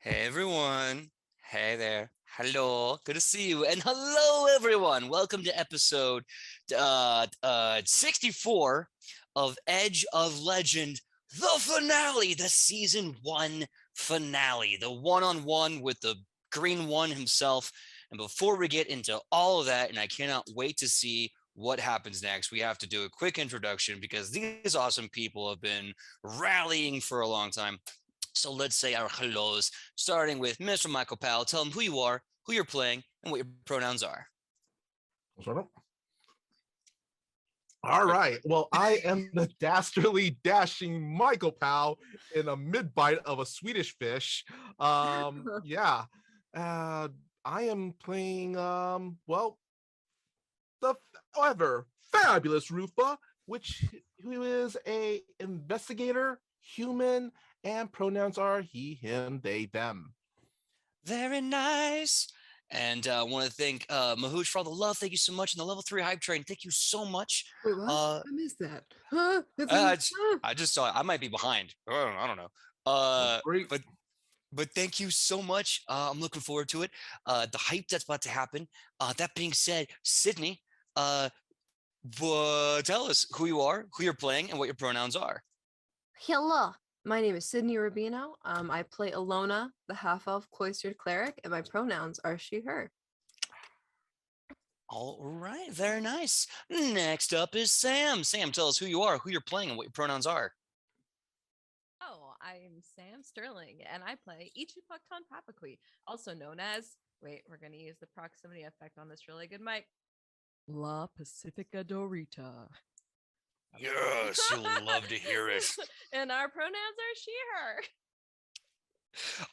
Hey everyone. Hey there. Hello. Good to see you. And hello everyone. Welcome to episode 64 of Edge of Legend, the finale, the season 1 finale, the one-on-one with the green one himself. And before we get into all of that, and I cannot wait to see what happens next, we have to do a quick introduction because these awesome people have been rallying for a long time. So let's say our hellos, starting with Mr. Michael Powell. Tell him who you are, who you're playing, and what your pronouns are. All right. Well, I am the dastardly, dashing Michael Powell in a mid-bite of a Swedish fish. Yeah. I am playing, the ever fabulous Rufa, who is a investigator, human, and pronouns are he, him, they, them. Very nice. And I want to thank Mahoosh for all the love. Thank you so much. And the level 3 hype train. Thank you so much. Wait, what? I missed that. Huh? I just saw it. I might be behind. I don't know. But thank you so much. I'm looking forward to it. The hype that's about to happen. That being said, Sidney, tell us who you are, who you're playing, and what your pronouns are. Hello, my name is Sidney Rubino. I play Alona, the half-elf cloistered cleric, and my pronouns are she, her. All right, very nice. Next up is Sam. Sam, tell us who you are, who you're playing, and what your pronouns are. Oh, I'm Sam Sterling, and I play Ichipakton Papakui, also known as, wait, we're going to use the proximity effect on this really good mic, La Pacifica Dorita. Yes, you'll love to hear it. And our pronouns are she, her.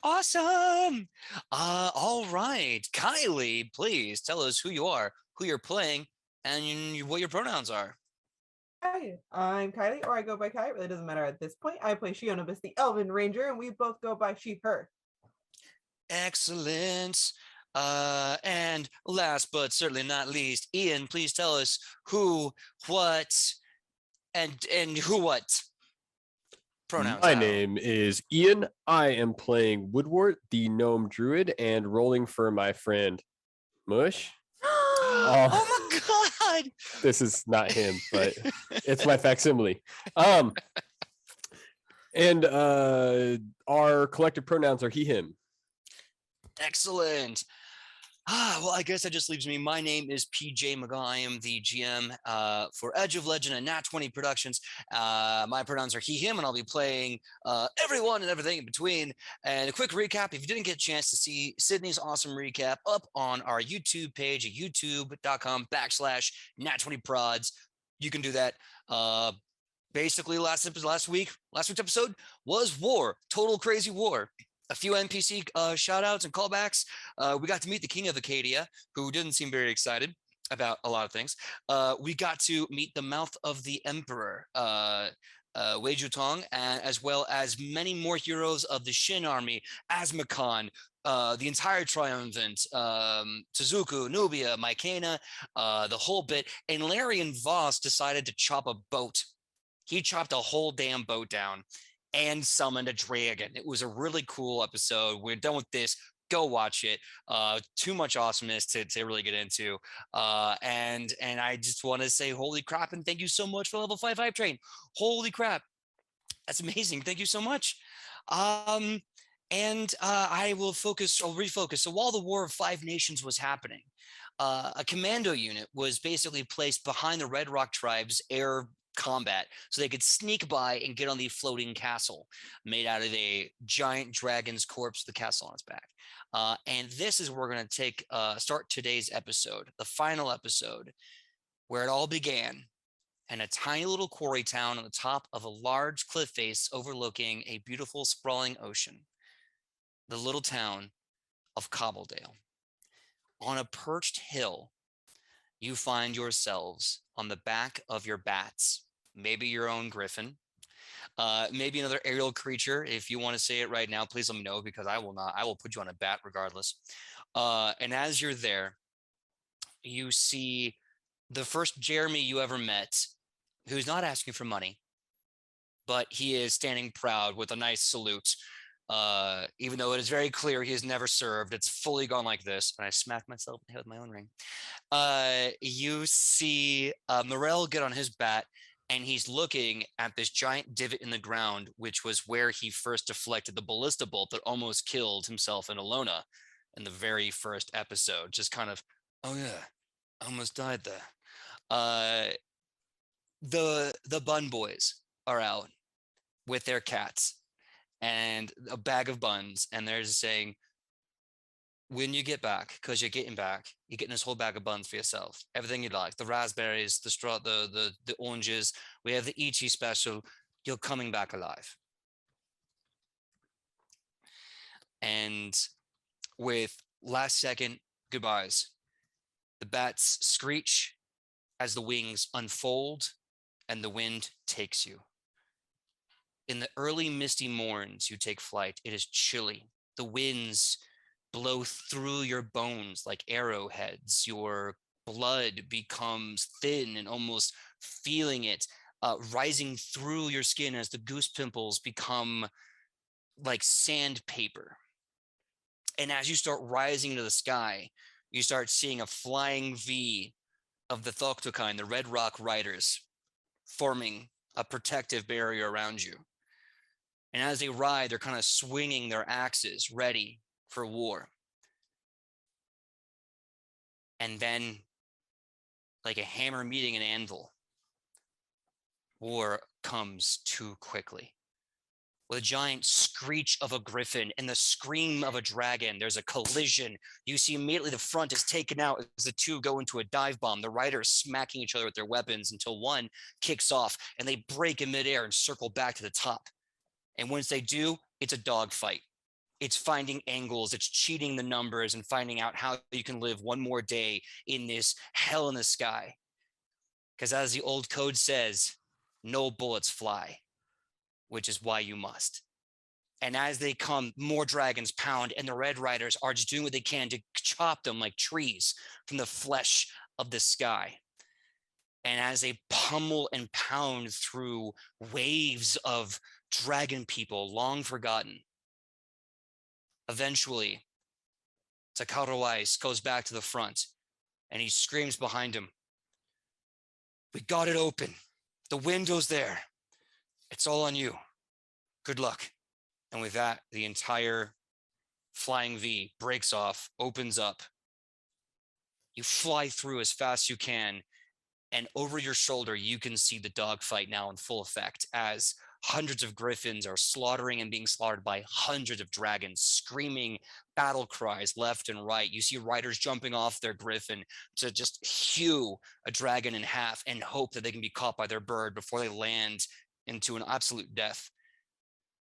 Awesome. All right. Kylie, please tell us who you are, who you're playing, and what your pronouns are. Hi, I'm Kylie, or I go by Kai. It really doesn't matter at this point. I play Shionobis, the Elven Ranger, and we both go by she, her. Excellent. And last but certainly not least, Ian, please tell us who, what, and who what pronouns. My name is Ian. I am playing Woodward, the gnome druid, and rolling for my friend Mush. Oh my god! This is not him, but it's my facsimile. And our collective pronouns are he, him. Excellent. Well, I guess that just leaves me. My name is PJ Megaw. I am the GM for Edge of Legend and Nat 20 Productions. My pronouns are he, him, and I'll be playing everyone and everything in between. And a quick recap, if you didn't get a chance to see Sidney's awesome recap up on our YouTube page at youtube.com/Nat20Prods, you can do that. Basically, last week's episode was war, total crazy war. A few NPC shout outs and callbacks. We got to meet the King of Acadia, who didn't seem very excited about a lot of things. We got to meet the Mouth of the Emperor, Wei Jutong, as well as many more heroes of the Shin Army, Asmakon, the entire Triumvirate, Suzuku, Nubia, Mycena, the whole bit. And Larian Voss decided to chop a boat. He chopped a whole damn boat down and summoned a dragon. It was a really cool episode. We're done with this. Go watch it. Too much awesomeness to really get into. And I just want to say, holy crap, and thank you so much for level 5 hype train. Holy crap. That's amazing. Thank you so much. I will refocus. So while the War of Five Nations was happening, a commando unit was basically placed behind the Red Rock Tribe's air combat so they could sneak by and get on the floating castle made out of a giant dragon's corpse, the castle on its back. And this is where we're going to start today's episode, the final episode, where it all began in a tiny little quarry town on the top of a large cliff face overlooking a beautiful sprawling ocean, the little town of Cobbledale. On a perched hill, you find yourselves on the back of your bats, maybe your own griffin, maybe another aerial creature. If you want to say it right now, please let me know, because I will not. I will put you on a bat regardless. And as you're there, you see the first Jeremy you ever met, who's not asking for money, but he is standing proud with a nice salute. even though it is very clear he has never served. It's fully gone like this. And I smacked myself in the head with my own ring. You see Morel get on his bat, and he's looking at this giant divot in the ground, which was where he first deflected the ballista bolt that almost killed himself and Alona in the very first episode. Just kind of, oh yeah, I almost died there. The Bun Boys are out with their cats and a bag of buns, and they're just saying, when you get back, because you're getting this whole bag of buns for yourself. Everything you like, the raspberries, the straw, the oranges. We have the Ichi special. You're coming back alive. And with last second goodbyes, the bats screech as the wings unfold and the wind takes you. In the early misty morns, you take flight. It is chilly. The winds blow through your bones like arrowheads. Your blood becomes thin and almost feeling it rising through your skin as the goose pimples become like sandpaper. And as you start rising into the sky, you start seeing a flying V of the Thoktokain, the Red Rock Riders, forming a protective barrier around you. And as they ride, they're kind of swinging their axes, ready for war. And then, like a hammer meeting an anvil, war comes too quickly. With a giant screech of a griffin and the scream of a dragon, there's a collision. You see immediately the front is taken out as the two go into a dive bomb. The riders smacking each other with their weapons until one kicks off and they break in midair and circle back to the top. And once they do, it's a dogfight. It's finding angles, it's cheating the numbers and finding out how you can live one more day in this hell in the sky. Because as the old code says, no bullets fly, which is why you must. And as they come, more dragons pound, and the Red Riders are just doing what they can to chop them like trees from the flesh of the sky. And as they pummel and pound through waves of dragon people long forgotten, eventually, Takaro Ice goes back to the front and he screams behind him, "We got it open. The window's there. It's all on you. Good luck." And with that, the entire flying V breaks off, opens up. You fly through as fast as you can, and over your shoulder, you can see the dogfight now in full effect as hundreds of griffins are slaughtering and being slaughtered by hundreds of dragons, screaming battle cries left and right. You see riders jumping off their griffin to just hew a dragon in half and hope that they can be caught by their bird before they land into an absolute death.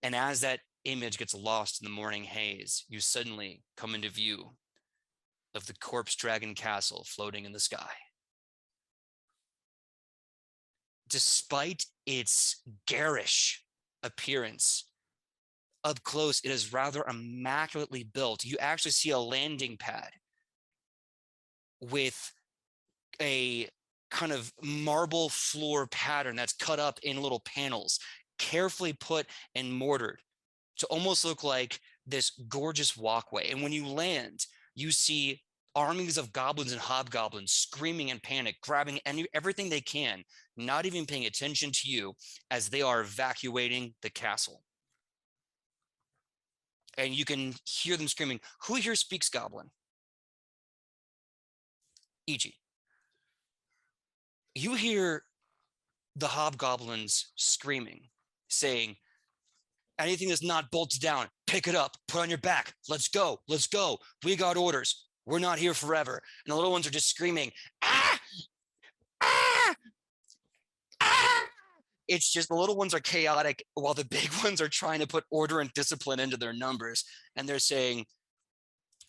And as that image gets lost in the morning haze, you suddenly come into view of the corpse dragon castle floating in the sky. Despite its garish appearance, up close, it is rather immaculately built. You actually see a landing pad with a kind of marble floor pattern that's cut up in little panels, carefully put and mortared to almost look like this gorgeous walkway. And when you land, you see armies of goblins and hobgoblins screaming in panic, grabbing everything they can, not even paying attention to you as they are evacuating the castle. And you can hear them screaming, "Who here speaks Goblin?" Ichi. You hear the hobgoblins screaming, saying, "Anything that's not bolted down, pick it up, put on your back. Let's go, let's go. We got orders. We're not here forever." And the little ones are just screaming, "Ah! Ah! Ah!" It's just the little ones are chaotic while the big ones are trying to put order and discipline into their numbers. And they're saying,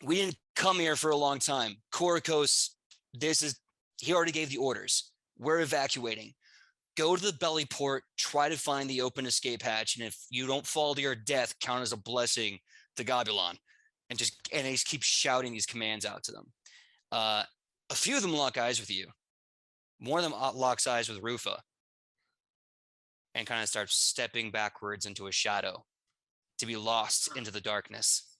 "We didn't come here for a long time. Korikos, he already gave the orders. We're evacuating. Go to the belly port, try to find the open escape hatch. And if you don't fall to your death, count as a blessing to Gobulon." And they just keep shouting these commands out to them. A few of them lock eyes with you. One of them locks eyes with Rufa and kind of starts stepping backwards into a shadow. to be lost into the darkness.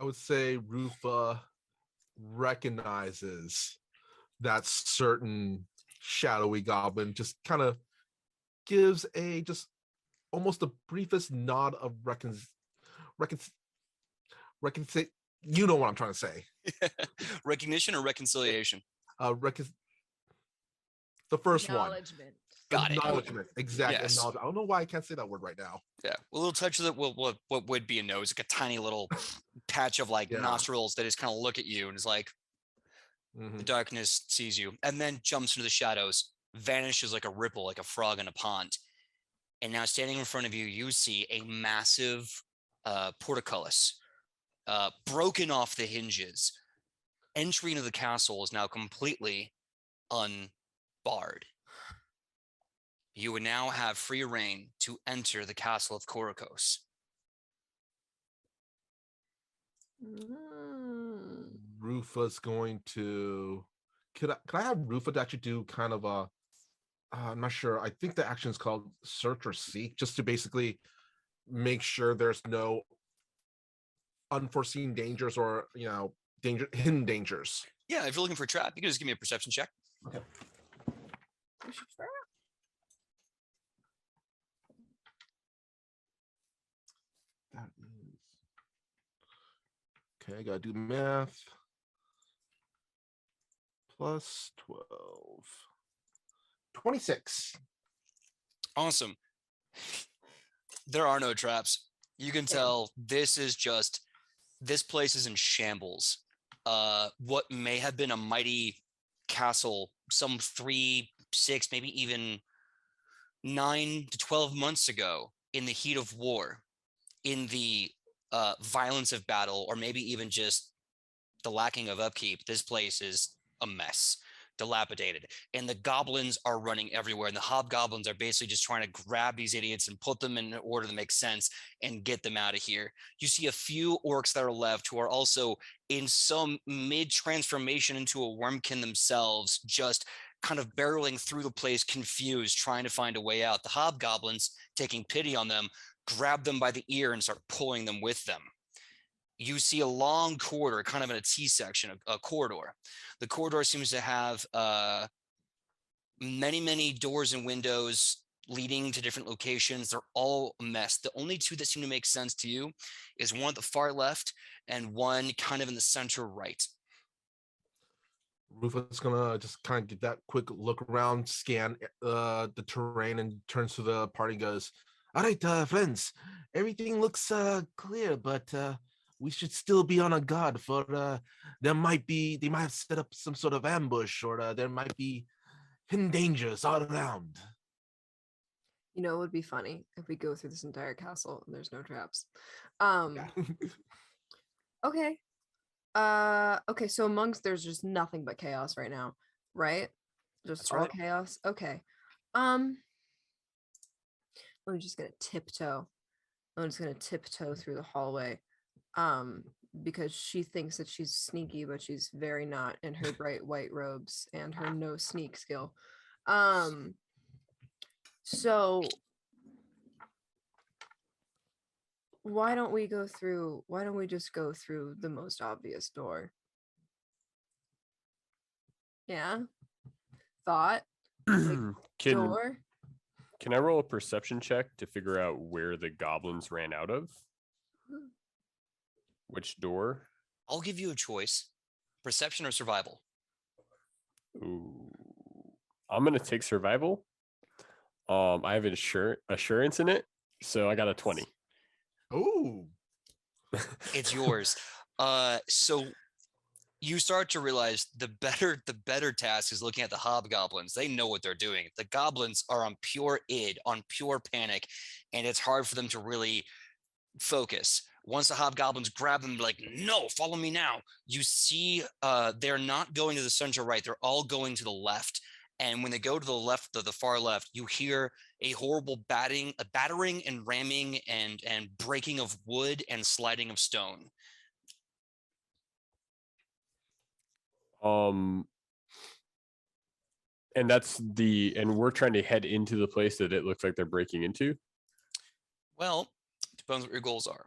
I would say Rufa recognizes that certain shadowy goblin, just kind of gives a just almost the briefest nod of recon you know what I'm trying to say. Recognition or reconciliation? Recon the first one. Acknowledgement. Got it. Acknowledgement. Exactly. Yes. Acknowledgement. I don't know why I can't say that word right now. Yeah, a little touch of what would be a nose, like a tiny little patch of like Yeah. nostrils that just kind of look at you and is like, Mhm. the darkness sees you, and then jumps into the shadows, vanishes like a ripple, like a frog in a pond. And now standing in front of you, you see a massive portcullis, broken off the hinges. Entry into the castle is now completely unbarred. You would now have free reign to enter the castle of Korokos. Rufa's going to. Could I have Rufa to actually do kind of a? I'm not sure. I think the action is called search or seek, just to basically make sure there's no unforeseen dangers or hidden dangers. Yeah, if you're looking for a trap, you can just give me a perception check. Okay. That is okay. I gotta do math. Plus 12. 26. Awesome. There are no traps. You can tell this place is in shambles. What may have been a mighty castle some 3, 6, maybe even 9 to 12 months ago, in the heat of war, in the violence of battle, or maybe even just the lacking of upkeep, this place is a mess, dilapidated, and the goblins are running everywhere, and the hobgoblins are basically just trying to grab these idiots and put them in order that makes sense and get them out of here. You see a few orcs that are left who are also in some mid-transformation into a wormkin themselves, just kind of barreling through the place, confused, trying to find a way out. The hobgoblins, taking pity on them, grab them by the ear and start pulling them with them. You see a long corridor, kind of in a T-section, a corridor. The corridor seems to have many doors and windows leading to different locations. They're all a mess. The only two that seem to make sense to you is one at the far left and one kind of in the center right. Rufa's gonna just kind of get that quick look around, scan the terrain, and turns to the party and goes, "All right, friends, everything looks clear, but we should still be on a guard for they might have set up some sort of ambush, or there might be hidden dangers all around." You know, it would be funny if we go through this entire castle and there's no traps. Yeah. Okay. Okay, so amongst there's just nothing but chaos right now, right? Just That's all right. chaos. Okay. I'm just gonna tiptoe. I'm just gonna tiptoe through the hallway. Because she thinks that she's sneaky, but she's very not in her bright white robes and her no sneak skill. So why don't we just go through the most obvious door? Yeah. Thought Can door. can I roll a perception check to figure out where the goblins ran out of? Which door? I'll give you a choice: perception or survival. Ooh. I'm gonna take survival. I have assurance in it, so I got a 20. Ooh. It's yours. So you start to realize the better task is looking at the hobgoblins. They know what they're doing. The goblins are on pure id, on pure panic, and it's hard for them to really focus. Once the hobgoblins grab them, like, no, follow me now. You see, they're not going to the center right. They're all going to the left. And when they go to the left, the far left, you hear a horrible battering and ramming and breaking of wood and sliding of stone. And we're trying to head into the place that it looks like they're breaking into. Well, depends what your goals are.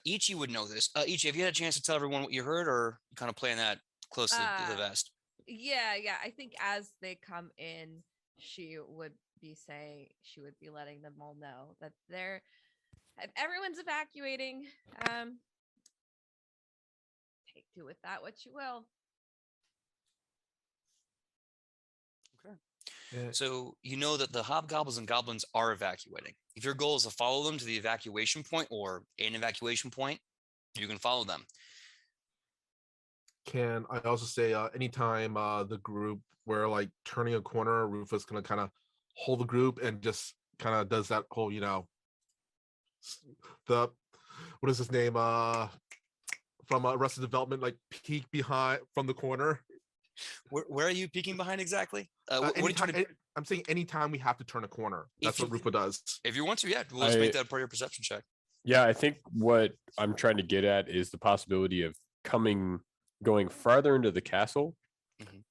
Ichi would know this. Ichi, have you had a chance to tell everyone what you heard, or you kind of playing that close to the vest? Yeah. I think as they come in, she would be letting them all know that everyone's evacuating. Take do with that what you will. Okay. Yeah. So you know that the hobgoblins and goblins are evacuating. If your goal is to follow them to the evacuation point or an evacuation point, you can follow them. Can I also say anytime the group where like turning a corner, Rufus gonna kind of hold the group and just kind of does that whole, the what is his name from Arrested Development, like peek behind from the corner. Where are you peeking behind exactly? What are you Anytime, trying to? I'm saying anytime we have to turn a corner, that's If what you Rufa does. if you want to, yeah, we'll just make that part of your perception check. Yeah, I think what I'm trying to get at is the possibility of going farther into the castle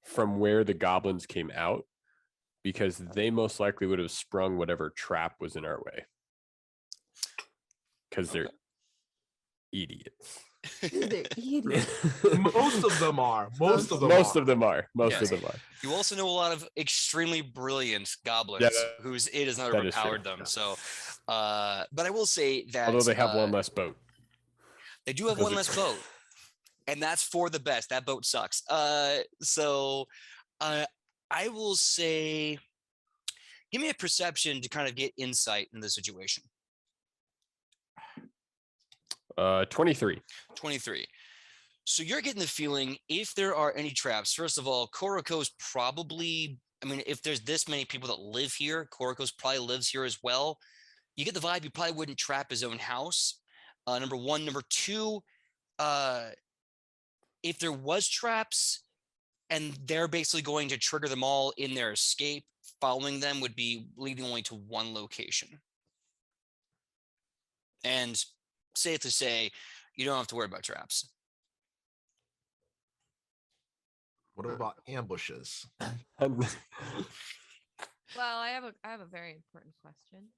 from where the goblins came out, because they most likely would have sprung whatever trap was in our way. Because they're idiots. They're idiots. Most of them are. Most of them are. Most of them are. You also know a lot of extremely brilliant goblins Yeah, whose it has never that is true. overpowered them. So, but I will say that Although they have one less boat. They do have one less boat, and that's for the best. That boat sucks. So I will say, give me a perception to kind of get insight in the situation. 23. 23. So you're getting the feeling if there are any traps, first of all, Koriko's probably, I mean, if there's this many people that live here, Koriko's probably lives here as well. You get the vibe he probably wouldn't trap his own house. Number one. Number two, if there was traps and they're basically going to trigger them all in their escape, following them would be leading only to one location. And safe to say, you don't have to worry about traps. What about ambushes? Well, I have a very important question.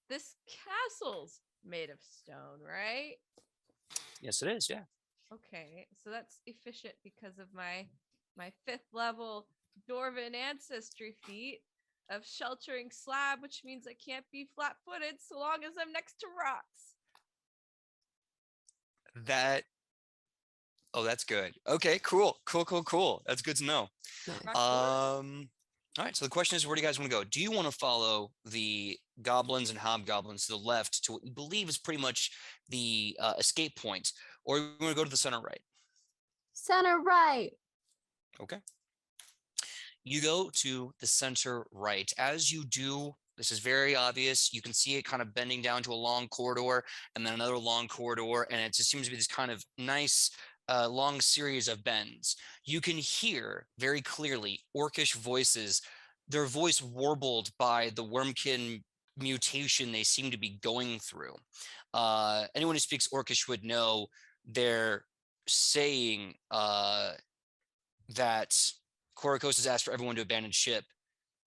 This castle's made of stone, right? Yes, it is. Yeah. Okay, so that's efficient because of my 5th level Dwarven ancestry feat of sheltering slab, which means I can't be flat-footed so long as I'm next to rocks. That's good. Okay, cool. That's good to know. Nice. All right, so the question is, where do you guys want to go? Do you want to follow the goblins and hobgoblins to the left to what you believe is pretty much the escape point, or you want to go to the center right? Center right. Okay. You go to the center right. As you do, this is very obvious. You can see it kind of bending down to a long corridor and then another long corridor, and it just seems to be this kind of nice long series of bends. You can hear very clearly orcish voices, their voice warbled by the wormkin mutation they seem to be going through. Anyone who speaks orcish would know they're saying that Korikos has asked for everyone to abandon ship,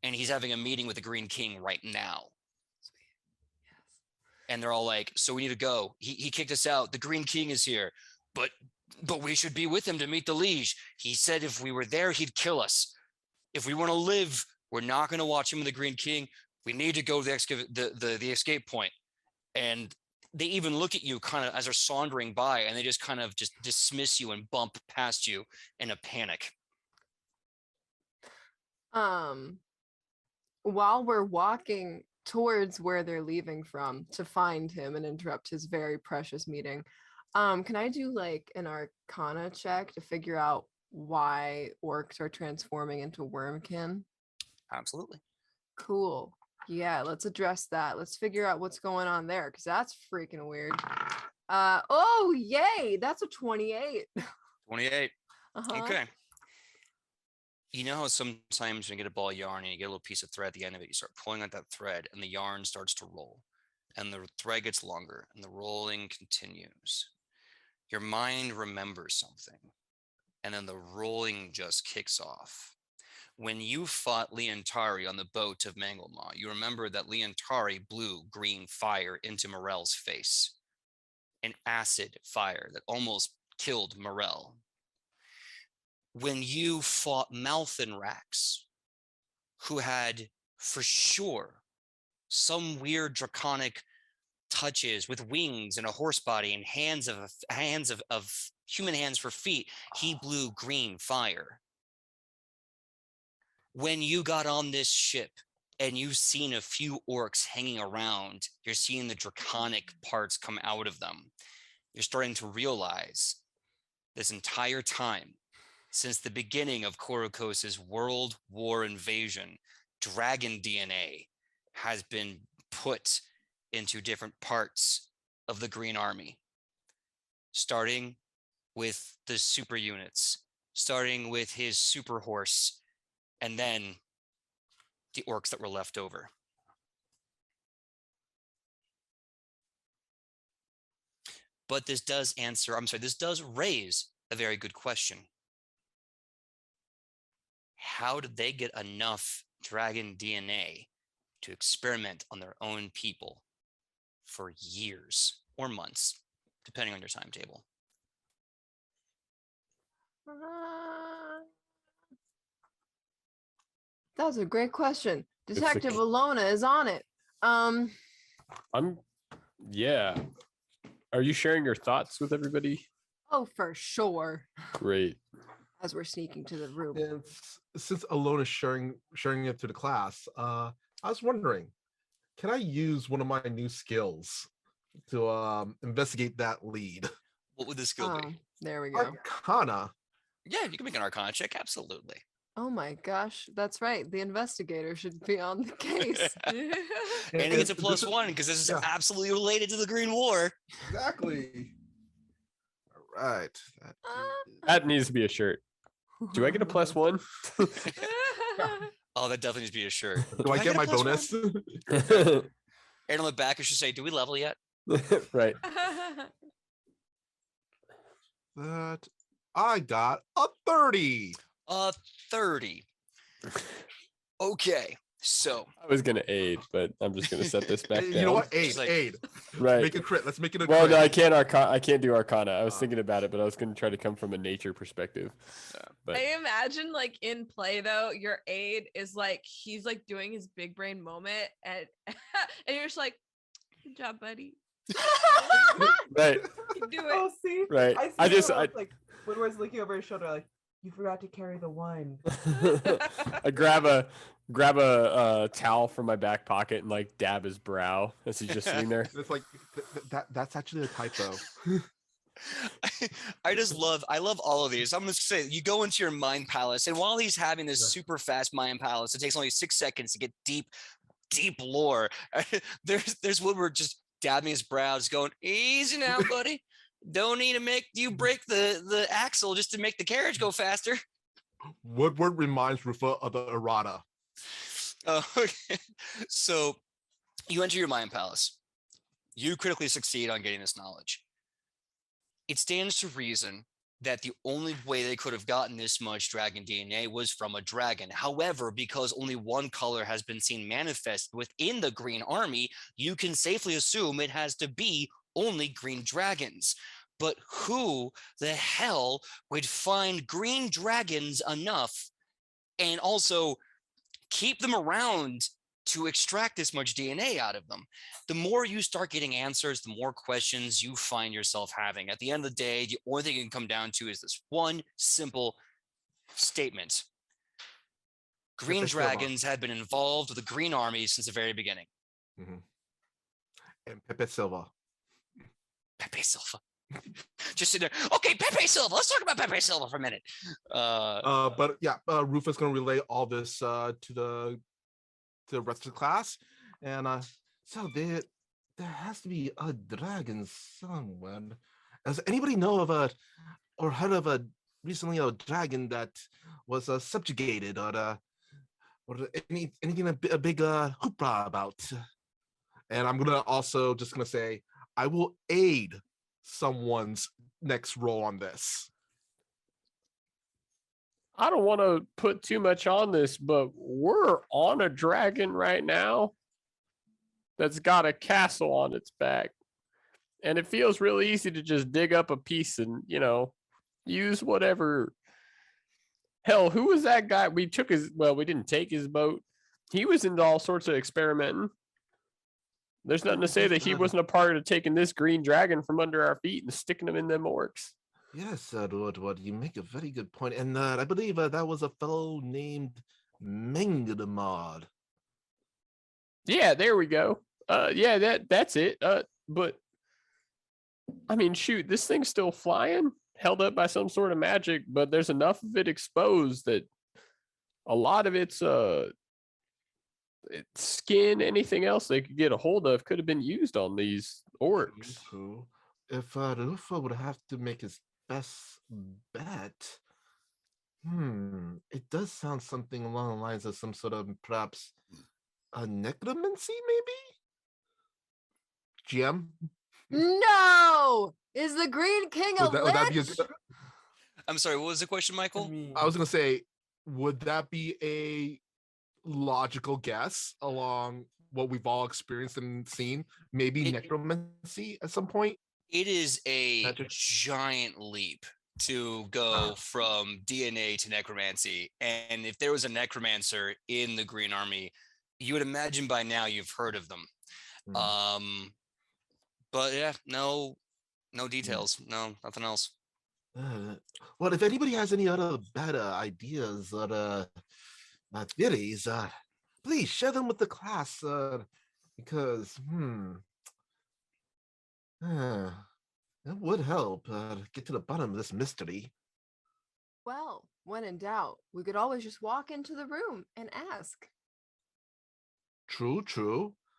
and he's having a meeting with the Green King right now. And they're all like, so we need to go. He kicked us out. The Green King is here. But we should be with him to meet the liege. He said if we were there, he'd kill us. If we want to live, we're not going to watch him with the Green King. We need to go to the escape point. And they even look at you kind of as they're sauntering by, and they just kind of just dismiss you and bump past you in a panic. While we're walking towards where they're leaving from to find him and interrupt his very precious meeting, can I do like an Arcana check to figure out why orcs are transforming into wormkin? Absolutely. Cool. Yeah, let's address that. Let's figure out what's going on there, because that's freaking weird. Oh, yay! That's a 28. 28. Uh-huh. Okay. You know how sometimes when you get a ball of yarn and you get a little piece of thread at the end of it, you start pulling at that thread and the yarn starts to roll and the thread gets longer and the rolling continues. Your mind remembers something and then the rolling just kicks off. when you fought Leontari on the boat of Mangelmaw, you remember that Leontari blew green fire into Morel's face. An acid fire that almost killed Morel. When you fought Malthenrax, who had for sure some weird draconic touches with wings and a horse body and hands of human hands for feet, he blew green fire. When you got on this ship and you've seen a few orcs hanging around, you're seeing the draconic parts come out of them. You're starting to realize this entire time, since the beginning of Korokos's World War invasion, dragon DNA has been put into different parts of the Green Army, starting with the super units, starting with his super horse, and then the orcs that were left over. But this does raise a very good question. How did they get enough dragon DNA to experiment on their own people for years or months, depending on your timetable? That was a great question. It's Detective like- Alona is on it. Yeah. Are you sharing your thoughts with everybody? Oh, for sure. Great. As we're sneaking to the room. And since Alone is sharing it to the class, I was wondering, can I use one of my new skills to investigate that lead? What would the skill be? There we go. Arcana. Yeah, you can make an Arcana check, absolutely. Oh my gosh, that's right. The investigator should be on the case. And it gets a +1 because this is absolutely related to the Green War. Exactly. All right. That needs to be a shirt. Do I get a +1? Oh, that definitely needs to be a shirt. Do I get my a +1? bonus? And on the back, it should say, "Do we level yet?" Right. That I got a 30. 30. Okay, so I was gonna aid, but I'm just gonna set this back down. You know what? Aid, Just like- aid. Right. Make a crit. Let's make it a Well, crit. no, I can't I can't do Arcana. I was thinking about it, but I was gonna try to come from a nature perspective. But I imagine like in play though, your aide is like he's like doing his big brain moment and and you're just like, good job, buddy. right, You can do it. Oh, see, right. I see him, like Woodward's looking over his shoulder, like, you forgot to carry the wine. I grab a towel from my back pocket and like dab his brow as he's just sitting there. It's like that's actually a typo. I love all of these. I'm just say you go into your mind palace, and while he's having this super fast mind palace, it takes only 6 seconds to get deep lore. There's Woodward just dabbing his brows, going, easy now, buddy. Don't need to make you break the axle just to make the carriage go faster. Woodward reminds Rufa of the errata. Okay. So you enter your mind palace. You critically succeed on getting this knowledge. It stands to reason that the only way they could have gotten this much dragon DNA was from a dragon. However, because only one color has been seen manifest within the Green Army, you can safely assume it has to be only green dragons. But who the hell would find green dragons enough and also keep them around to extract this much DNA out of them? The more you start getting answers, the more questions you find yourself having. At the end of the day, the only thing you can come down to is this one simple statement. Green Pepe Silva. dragons have been involved with the Green Army since the very beginning. Mhm. And Pepe Silva. Pepe Silva. Just sit there. Okay, Pepe Silva. Let's talk about Pepe Silva for a minute. But yeah, Rufa's gonna relay all this to the rest of the class, and so there has to be a dragon somewhere. Does anybody know of or heard of recently a dragon that was subjugated or anything a big hoopla about? And I'm also gonna say I will aid someone's next roll on this. I don't want to put too much on this, but we're on a dragon right now that's got a castle on its back. And it feels really easy to just dig up a piece and, use whatever. Hell, who was that guy? We didn't take his boat. He was into all sorts of experimenting. There's nothing to say that he wasn't a part of taking this green dragon from under our feet and sticking him in them orcs. Yes, Edward, you make a very good point. And I believe that was a fellow named Megaw. Yeah, there we go. That's it. But I mean, shoot, this thing's still flying, held up by some sort of magic, but there's enough of it exposed that a lot of its skin, anything else they could get a hold of, could have been used on these orcs. True. If Rufa would have to make his best bet, it does sound something along the lines of some sort of perhaps a necromancy, maybe? GM? No! Is the Green King a Would that be a lich? good, I'm sorry, what was the question, Michael? I mean, I was gonna say, would that be a logical guess along what we've all experienced and seen? Maybe necromancy at some point? It is a Magic. giant leap to go from DNA to necromancy. And if there was a necromancer in the Green Army, you would imagine by now you've heard of them. But yeah, no details, no, nothing else. Well, if anybody has any other better ideas or theories, please share them with the class, because it would help get to the bottom of this mystery. Well, when in doubt, we could always just walk into the room and ask. True.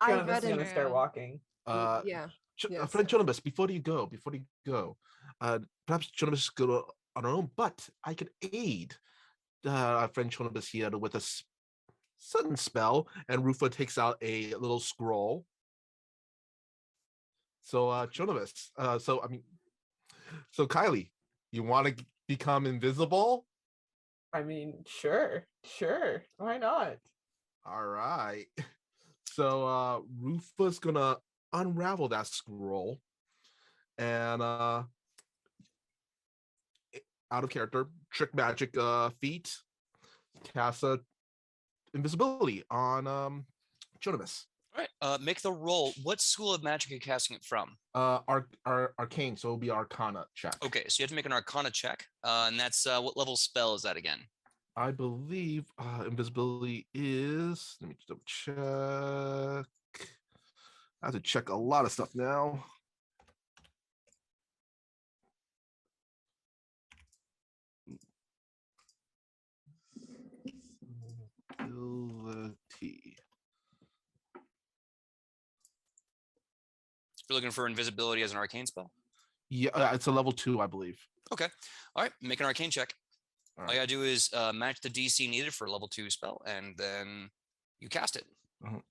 I Jonas read is gonna in. start walking. Yeah. Yes, Friend sir. Jonas, before you go, perhaps Jonas go on our own, but I could aid our friend Jonas here with a sudden spell, and Rufa takes out a little scroll. So Jonas, so Kylie, you want to become invisible? I mean, sure. Why not? All right. So Rufa's gonna unravel that scroll, and out of character, trick magic feat, cast invisibility on Jonas. All right, make the roll. What school of magic are you casting it from? Arcane, so it'll be Arcana check. Okay, so you have to make an Arcana check, and that's what level spell is that again? I believe invisibility is. Let me just double check. I have to check a lot of stuff now. Invisibility. You're looking for invisibility as an arcane spell? Yeah, it's a level 2, I believe. Okay. All right, make an arcane check. All All you gotta do is match the DC needed for a level 2 spell, and then you cast it.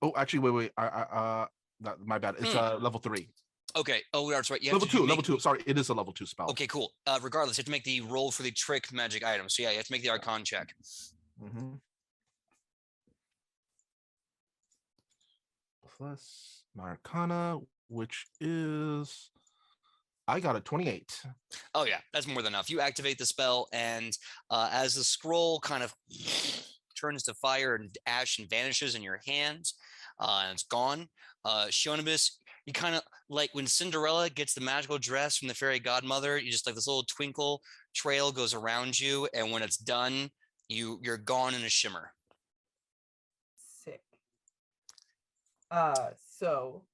Oh, actually, wait. My bad. It's level 3. Okay. Oh, that's right. You Level 2. Level 2. Sorry, it is a level 2 spell. Okay, cool. Regardless, you have to make the roll for the trick magic item. So yeah, you have to make the Arcana check. Plus my Arcana, which is, I got a 28. Oh yeah, that's more than enough. You activate the spell, and as the scroll kind of turns to fire and ash and vanishes in your hand, and it's gone. Shonibus, you kind of like when Cinderella gets the magical dress from the fairy godmother, you just like this little twinkle trail goes around you, and when it's done, you're gone in a shimmer. Sick. So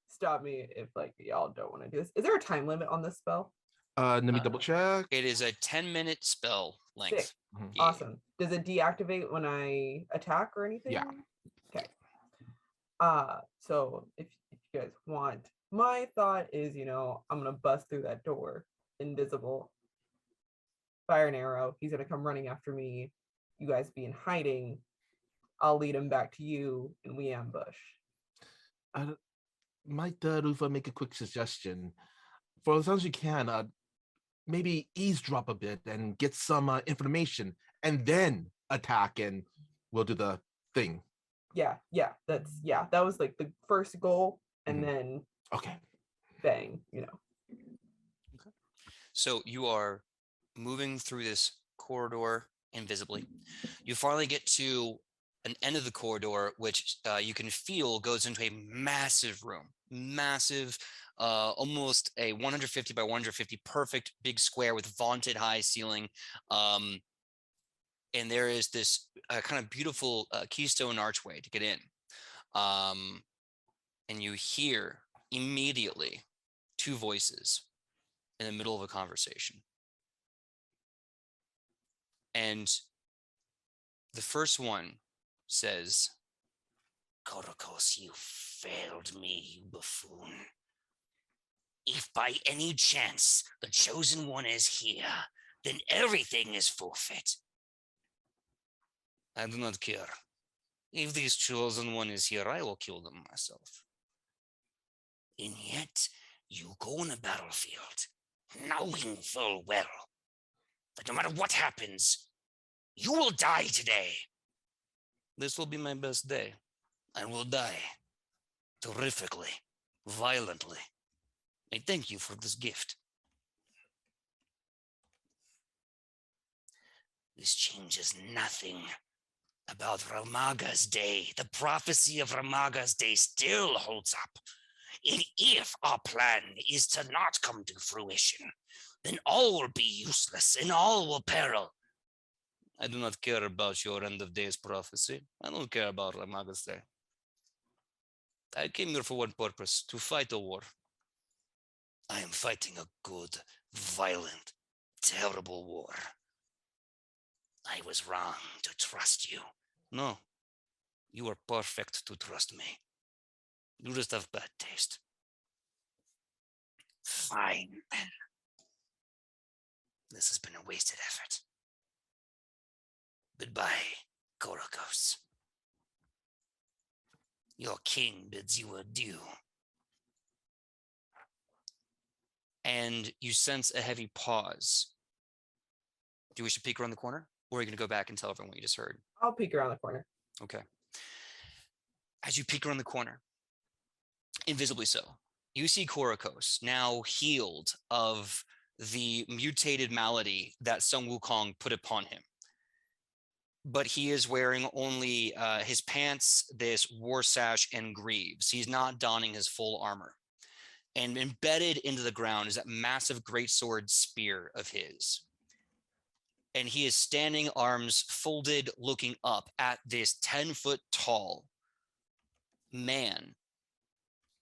stop me if like y'all don't want to do this. Is there a time limit on this spell? Let me double check. It is a 10-minute spell length. Sick. Yeah. Awesome. Does it deactivate when I attack or anything? Yeah. Okay. So if you guys want, my thought is, I'm gonna bust through that door, invisible, fire an arrow. He's gonna come running after me. You guys be in hiding. I'll lead him back to you, and we ambush. Might Rufa make a quick suggestion? For as long as you can, maybe eavesdrop a bit and get some information and then attack, and we'll do the thing. Yeah, that was like the first goal, and then Okay. bang, Okay. So you are moving through this corridor invisibly. You finally get to an end of the corridor, which you can feel goes into a massive room, massive, almost a 150 by 150, perfect big square with vaunted high ceiling. And there is this kind of beautiful keystone archway to get in. And you hear immediately two voices in the middle of a conversation. And the first one says, "Korokos, you failed me, you buffoon. If by any chance the chosen one is here, then everything is forfeit. I do not care. If this chosen one is here, I will kill them myself. And yet, you go on a battlefield, knowing full well that no matter what happens, you will die today. This will be my best day. I will die. Terrifically. Violently. I thank you for this gift. This changes nothing about Ramaga's day. The prophecy of Ramaga's day still holds up. And if our plan is to not come to fruition, then all will be useless and all will peril. I do not care about your end of days prophecy. I don't care about Ramaga's day. I came here for one purpose, to fight a war. I am fighting a good, violent, terrible war. I was wrong to trust you. No, you are perfect to trust me. You just have bad taste. Fine. This has been a wasted effort. Goodbye, Korokos. Your king bids you adieu. And you sense a heavy pause. Do you wish to peek around the corner? Or are you going to go back and tell everyone what you just heard? I'll peek around the corner. Okay. As you peek around the corner, invisibly so, you see Korokos, now healed of the mutated malady that Sun Wukong put upon him. But he is wearing only his pants, this war sash, and greaves. He's not donning his full armor. And embedded into the ground is that massive greatsword spear of his. And he is standing, arms folded, looking up at this 10-foot tall man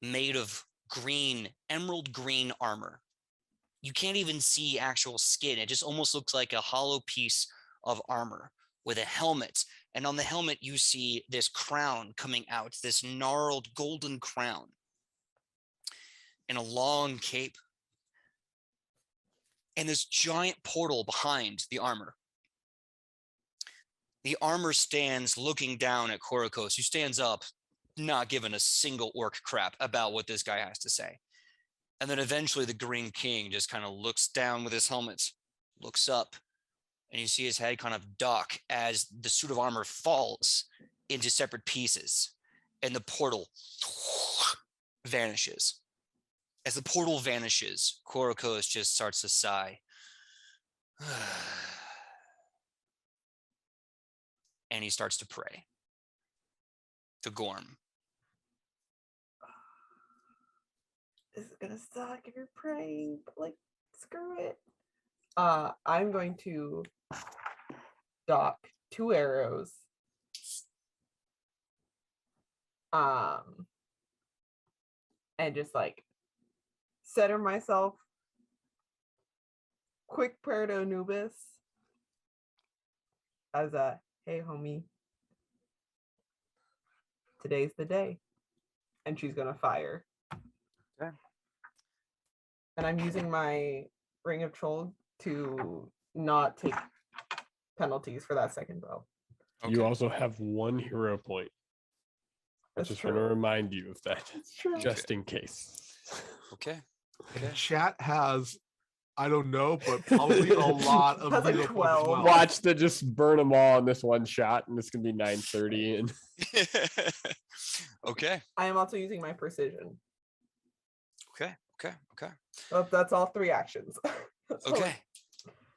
made of green, emerald green armor. You can't even see actual skin. It just almost looks like a hollow piece of armor with a helmet. And on the helmet, you see this crown coming out, this gnarled golden crown, and a long cape. And this giant portal behind the armor. The armor stands looking down at Korokos, who stands up, not giving a single orc crap about what this guy has to say. And then eventually the Green King just kind of looks down with his helmet, looks up, and you see his head kind of duck as the suit of armor falls into separate pieces, and the portal vanishes. As the portal vanishes, Korokos just starts to sigh. And he starts to pray to Gorm. This is gonna suck if you're praying, but like, screw it. I'm going to dock 2 arrows. And just like center myself. Quick prayer to Anubis as a hey homie. Today's the day. And she's gonna fire. Okay. And I'm using my Ring of Troll to not take penalties for that second bow. Okay. You also have 1 hero point. I That's just want to true. remind you of that, It's true. just in case. Okay. And chat has I don't know, but probably a lot of That's like hero points as 12. well. Watch to just burn them all in this one shot, and it's gonna be 9:30. And Okay. I am also using my precision. Okay. Oh, that's all 3 actions. That's all- Okay.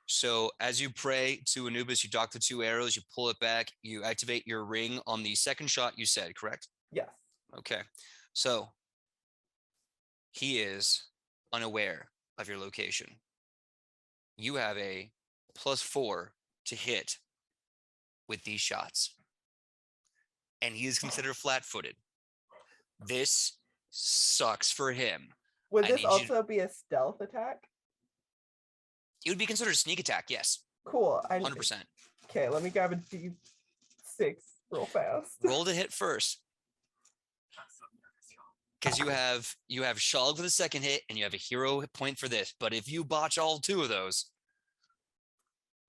So as you pray to Anubis, you dock the 2 arrows, you pull it back, you activate your ring on the second shot you said, correct? Yes. Okay. So he is unaware of your location. You have a +4 to hit with these shots. And he is considered flat-footed. This sucks for him. Would I this need you also be a stealth attack? It would be considered a sneak attack, yes. Cool. 100%. Okay, let me grab a D6 real fast. Roll to hit first. Because you have Shog for the second hit and you have a hero point for this. But if you botch all 2 of those.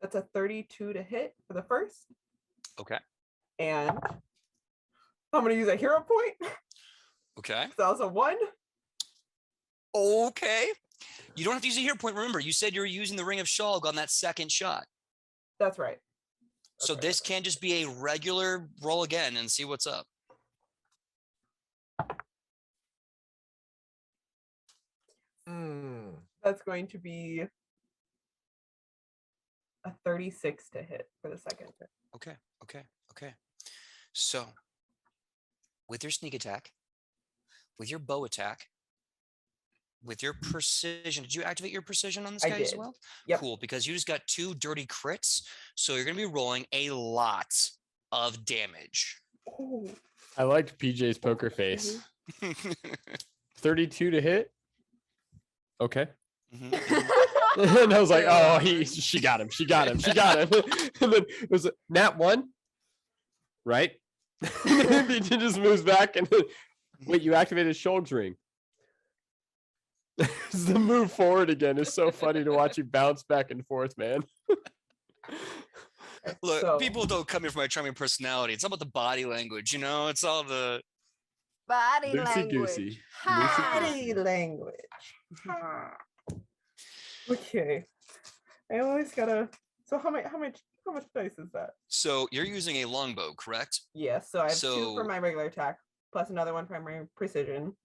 That's a 32 to hit for the first. Okay. And I'm going to use a hero point. Okay. That was a 1. Okay. You don't have to use a hero point. Remember, you said you were using the Ring of Shog on that second shot. That's right. So this can just be a regular roll again and see what's up. That's going to be a 36 to hit for the second. Okay. So with your sneak attack, with your bow attack, with your precision, did you activate your precision on this I guy as did. well? Yep. Cool, because you just got 2 dirty crits. So you're going to be rolling a lot of damage. Ooh. I liked PJ's poker face. 32 to hit. Okay. And I was like, oh, she got him. And then it was nat 1, right? And he just moves back and wait, you activated Shulg's ring. The move forward again is so funny to watch you bounce back and forth, man. Look, So- people don't come here for my charming personality. It's all about the body language, you know? It's all the... Body Loosey language. goosey. Body language. Okay. I always gotta. So how much dice is that? So you're using a longbow, correct? Yes. So I have 2 So- for my regular attack, plus another one for my precision.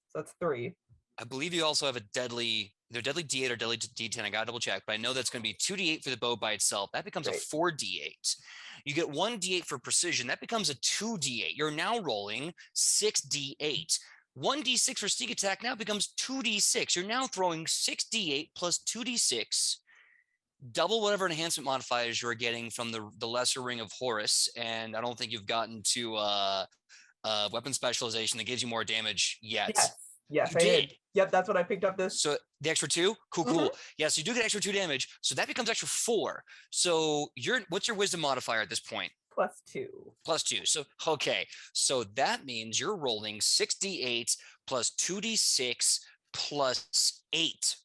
So that's 3. I believe you also have a deadly, either deadly D8 or deadly D10. I gotta double check, but I know that's going to be 2D8 for the bow by itself. That becomes Right. a 4D8. You get 1D8 for precision. That becomes a 2D8. You're now rolling 6D8. 1D6 for sneak attack now becomes 2D6. You're now throwing 6D8 plus 2D6, double whatever enhancement modifiers you're getting from the lesser ring of Horus. And I don't think you've gotten to weapon specialization that gives you more damage yet. Yes, You I did. did. Yep, that's what I picked up this. So the extra 2, cool. Mhm. Yeah, so you do get extra 2 damage. So that becomes extra 4. So what's your wisdom modifier at this point? Plus 2. +2. So okay, so that means you're rolling 6d8 plus 2d6 plus 8,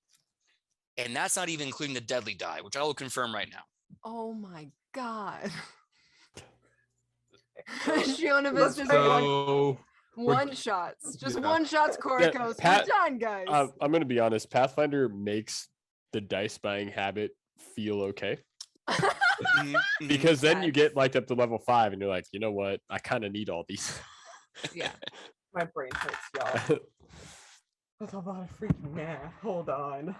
and that's not even including the deadly die, which I will confirm right now. Oh my god. Shionibus just So one shots. Just Yeah. one shots, Korikos. Pat- We're done, guys. I'm going to be honest. Pathfinder makes the dice buying habit feel okay. Because then you get like up to level 5 and you're like, you know what? I kind of need all these. Yeah. My brain hurts, y'all. That's a lot of freaking math. Hold on.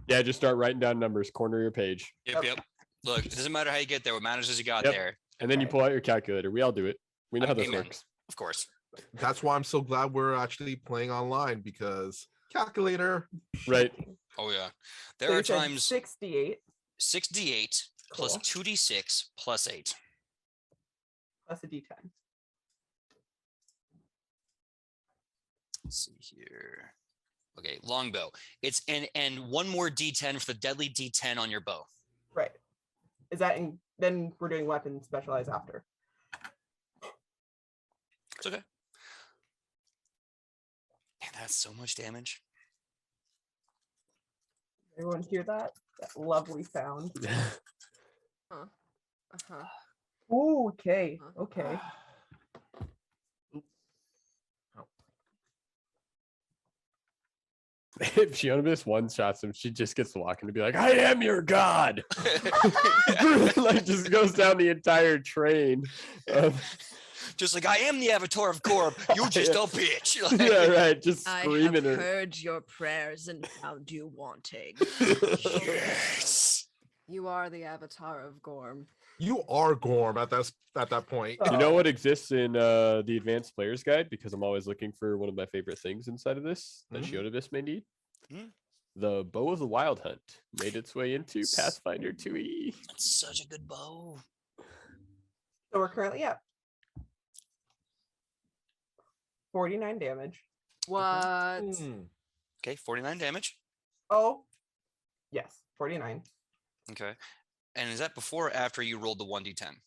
Yeah, just start writing down numbers, corner of your page. Yep. Look, it doesn't matter how you get there. What matters is you got Yep. there. And then you Okay. pull out your calculator. We all do it. We know how this Amen. works. Of course. that's why I'm so glad we're actually playing online, because calculator. Right. Oh yeah. So There are you said times 68 6d8 plus Cool. 2d6 plus 8. plus a D10. Let's see here. Okay, longbow. It's and one more d10 for the deadly d10 on your bow. Right. Is that in? Then we're doing weapon specialize after. It's okay. Man, that's so much damage. Everyone hear that? That lovely sound. Uh-huh. Ooh, okay. Okay. If Shionibus one shots him, she just gets to walk in and be like, "I am your god." Like just goes down the entire train. Just like, I am the avatar of Gorb. You just a bitch. Like, Yeah, right. Just I screaming have her. heard your prayers and found you wanting. yes. You are the avatar of Gorm. You are Gorm at that point. You know Oh. what exists in the advanced player's guide? Because I'm always looking for one of my favorite things inside of this that Mhm. Shionibus may need. Mhm. The Bow of the Wild Hunt made its way into Pathfinder 2E. That's such a good bow. So we're currently at 49 damage. What? Hmm. Okay, 49 damage. Oh, yes, 49. Okay. And is that before or after you rolled the 1d10?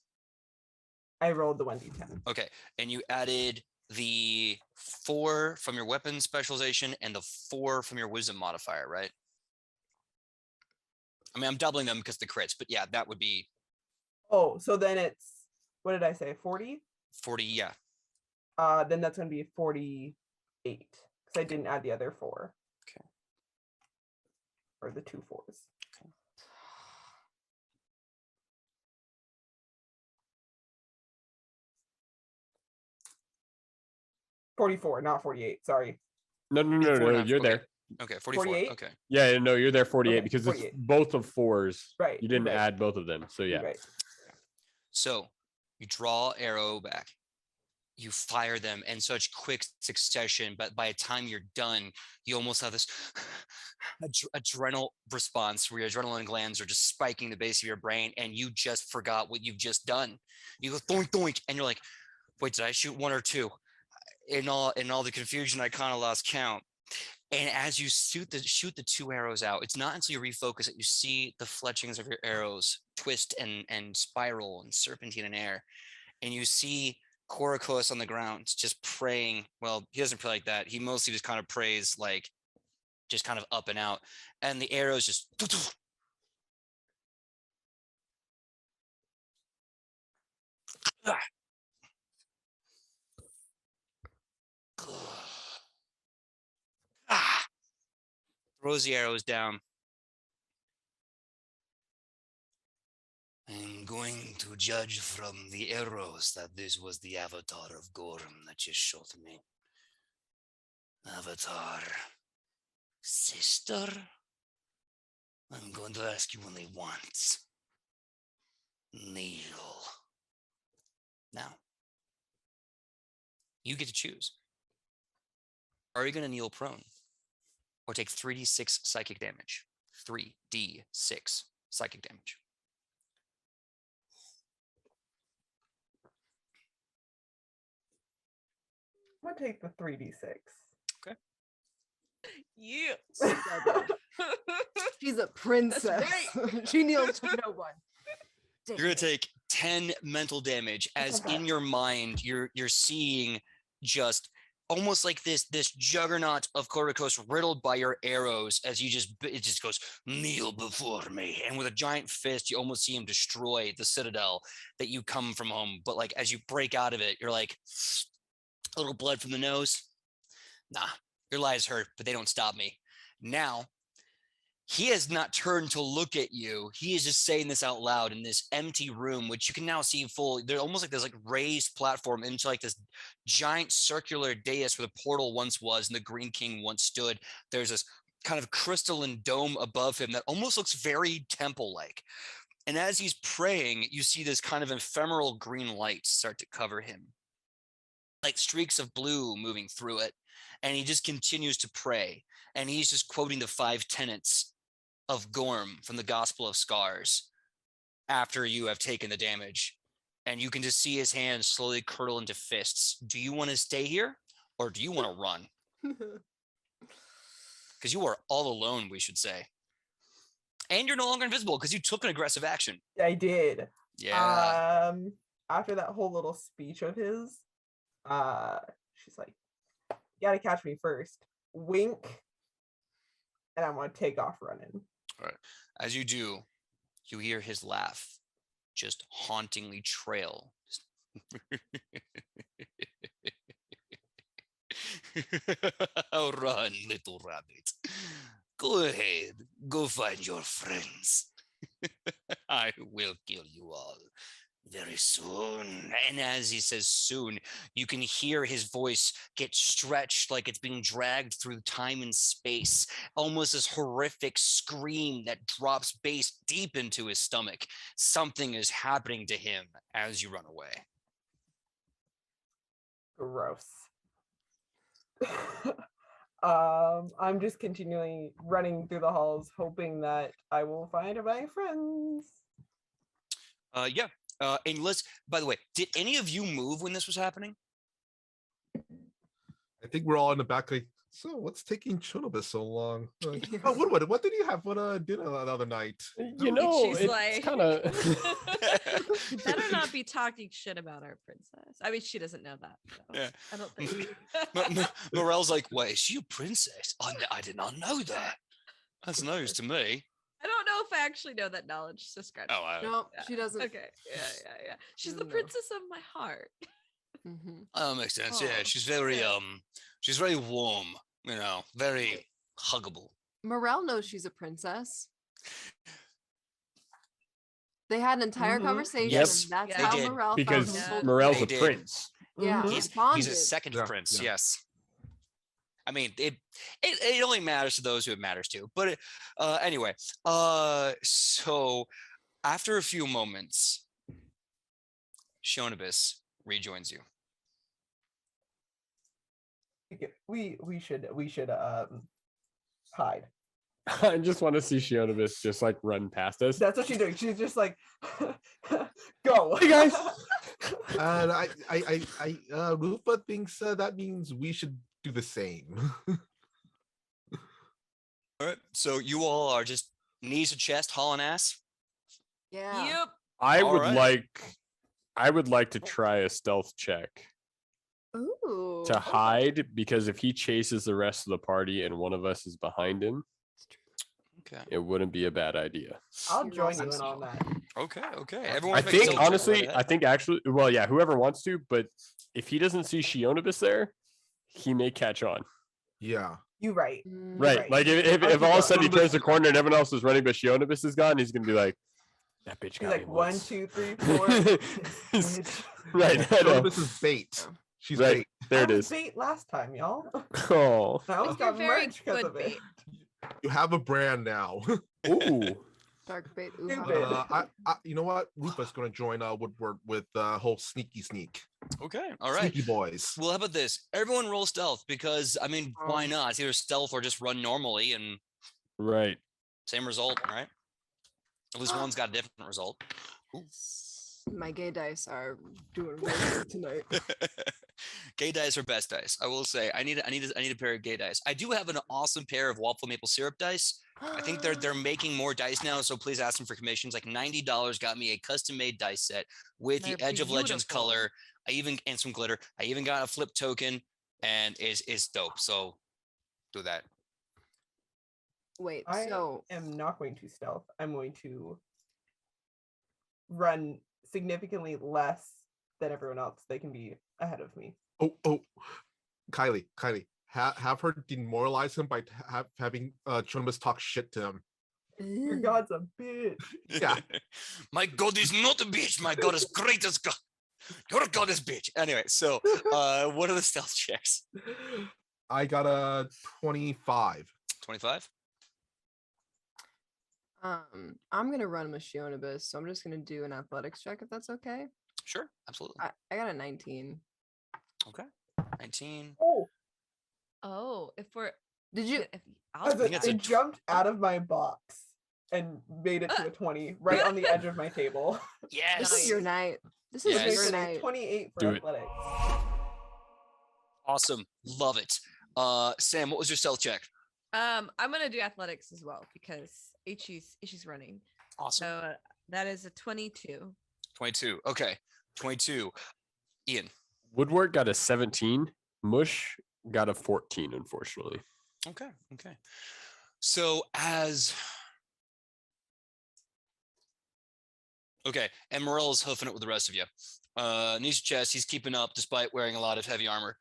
I rolled the 1d10. Okay. And you added the 4 from your weapon specialization and the 4 from your wisdom modifier, right? I mean, I'm doubling them because the crits, but yeah, that would be Oh, so then it's, what did I say, 40? 40. Yeah. Then that's going to be 48 because I didn't add the other 4. Okay. Or the 2 4s. Okay. $44, not 48. Sorry. No, 44 now. you're Okay. there. Okay, 44. 48? Okay. Yeah, no, you're there 48 Okay, because 48. it's both of 4s. Right, You you're didn't right. add both of them. So yeah. Right. So you draw arrow back. You fire them in such quick succession, but by the time you're done, you almost have this adrenal response where your adrenaline glands are just spiking the base of your brain, and you just forgot what you've just done. You go doink doink, and you're like, "Wait, did I shoot 1 or 2?" In all the confusion, I kind of lost count. And as you shoot the 2 arrows out, it's not until you refocus that you see the fletchings of your arrows twist and spiral and serpentine in air, and you see Korokos on the ground just praying. Well, he doesn't pray like that. He mostly just kind of prays like just kind of up and out. And the arrows just throws the arrows down. I'm going to judge from the arrows that this was the avatar of Gorm that just shot me. Avatar. Sister? I'm going to ask you only once. Kneel. Now, you get to choose. Are you going to kneel prone or take 3d6 psychic damage? 3d6 psychic damage. I'm going to take the 3d6. Yeah. She's a princess. She kneels to no one. You're going to take 10 mental damage as in your mind you're seeing just almost like this juggernaut of Korokos riddled by your arrows as it just goes, kneel before me. And with a giant fist, you almost see him destroy the citadel that you come from home. But like as you break out of it, you're like, a little blood from the nose. Nah, your lies hurt, but they don't stop me. Now, he has not turned to look at you. He is just saying this out loud in this empty room, which you can now see full. They're almost like this like raised platform into like this giant circular dais where the portal once was and the Green King once stood. There's this kind of crystalline dome above him that almost looks very temple-like. And as he's praying, you see this kind of ephemeral green light start to cover him, like streaks of blue moving through it. And he just continues to pray. And he's just quoting the 5 tenets of Gorm from the Gospel of Scars after you have taken the damage. And you can just see his hands slowly curdle into fists. Do you want to stay here or do you want to run? Because you are all alone, we should say. And you're no longer invisible because you took an aggressive action. I did. Yeah. After that whole little speech of his, she's like, you gotta catch me first. Wink. And I'm gonna take off running. All right. As you do, you hear his laugh just hauntingly trail. Run, little rabbit. Go ahead. Go find your friends. I will kill you all very soon. And as he says soon, you can hear his voice get stretched like it's being dragged through time and space. Almost this horrific scream that drops bass deep into his stomach. Something is happening to him as you run away. Gross. I'm just continually running through the halls, hoping that I will find my friends. Yeah. And let's, by the way, did any of you move when this was happening? I think we're all in the back. Like, so what's taking Chonobus so long? Like, oh, what did you have for dinner the other night? You know, She's it's like- kind of. Better not be talking shit about our princess. I mean, she doesn't know that. So Yeah. I don't think. Morel's like, wait, is she a princess? I did not know that. That's news to me. I don't know if I actually know that knowledge. So scratch. Oh, No, Yeah. she doesn't. Okay. Yeah. She's the No. princess of my heart. Mhm. Oh, makes sense. Yeah, Oh, she's very yeah. she's very warm. You know, very huggable. Morel knows she's a princess. They had an entire Mhm. conversation. Yes, and that's they how did. Morel Because found Yeah. him. Morel's They a did. prince. Yeah, Mhm. He's bonded. a second Yeah, prince. yeah. Yes. I mean, it only matters to those who it matters to. But anyway, so after a few moments, Shonibus rejoins you. We should hide. I just want to see Shionibus just like run past us. That's what she's doing. She's just like, go. Hey, guys. And Rufa thinks that means we should do the same. All right. So you all are just knees to chest, hauling ass. Yeah. Yep. I All would right. like to try a stealth check Ooh. to hide, because if he chases the rest of the party and one of us is behind him, Okay. it wouldn't be a bad idea. I'll You're join you in awesome. on that. Okay. Everyone. I make a think stealth check right honestly, ahead. I think actually, well, yeah, whoever wants to, but if he doesn't see Shionibus there, he may catch on. Yeah. You right. Right. Right. Like if I all of a think sudden he Shionibus- turns the corner and everyone else is running, but Shionibus is gone, he's gonna be like, that bitch He's got like me 1, once." 2, 3, 4. Bitch. Right. I know. Chonobus is bait. She's Right. bait. There I it was is. bait last time, y'all. Oh. I almost You're got very merch because good of it. bait. You have a brand now. Ooh. Dark bait. Stupid. You know what? Rufa's gonna join Woodward with whole sneaky sneak. Okay. All right. Sneaky boys. Well, how about this? Everyone roll stealth, because I mean, why Um, not? It's either stealth or just run normally and Right. same result, right? At least one's got a different result. Ooh. My gay dice are doing really good tonight. Gay dice are best dice. I will say I need a pair of gay dice. I do have an awesome pair of waffle maple syrup dice. I think they're making more dice now, so please ask them for commissions. Like $90 got me a custom made dice set with the They're Edge of Legends beautiful. color. And some glitter. I even got a flip token, and it's dope. So do that. Wait, I so am not going to stealth. I'm going to run significantly less than everyone else. They can be ahead of me. Oh, Kylie, have her demoralize him by having Chonobus talk shit to him. Your god's a bitch. Yeah. My god is not a bitch. My god is great as god. Your god is bitch. Anyway, so what are the stealth checks? I got a 25. 25. I'm gonna run with Shionibus, so I'm just gonna do an athletics check if that's okay. Sure, absolutely. I got a 19. Okay. 19. Oh, If we're Did you? if I'll think it's a it jumped out of my box and made it to a 20 right on the edge of my table. This Yes. is your night. This Yes. is Makes your it a night. 28 for Do it. athletics. Awesome. Love it. Sam, what was your stealth check? I'm gonna do athletics as well because Ichi's running. Awesome. So that is a 22. 22. Okay. 22. Ian. Woodward got a 17. Mush got a 14, unfortunately. Okay. So and Morel's hoofing it with the rest of you. Knees to chest, he's keeping up despite wearing a lot of heavy armor.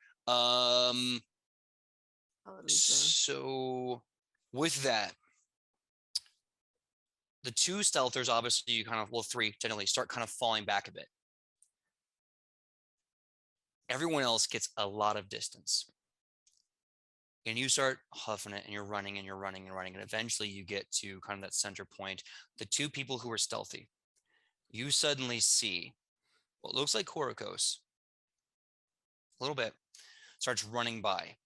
So with that, the two stealthers, obviously, you kind of, well, three generally start kind of falling back a bit. Everyone else gets a lot of distance. And you start huffing it and you're running and you're running and running. And eventually you get to kind of that center point. The two people who are stealthy, you suddenly see what looks like Korokos, a little bit, starts running by.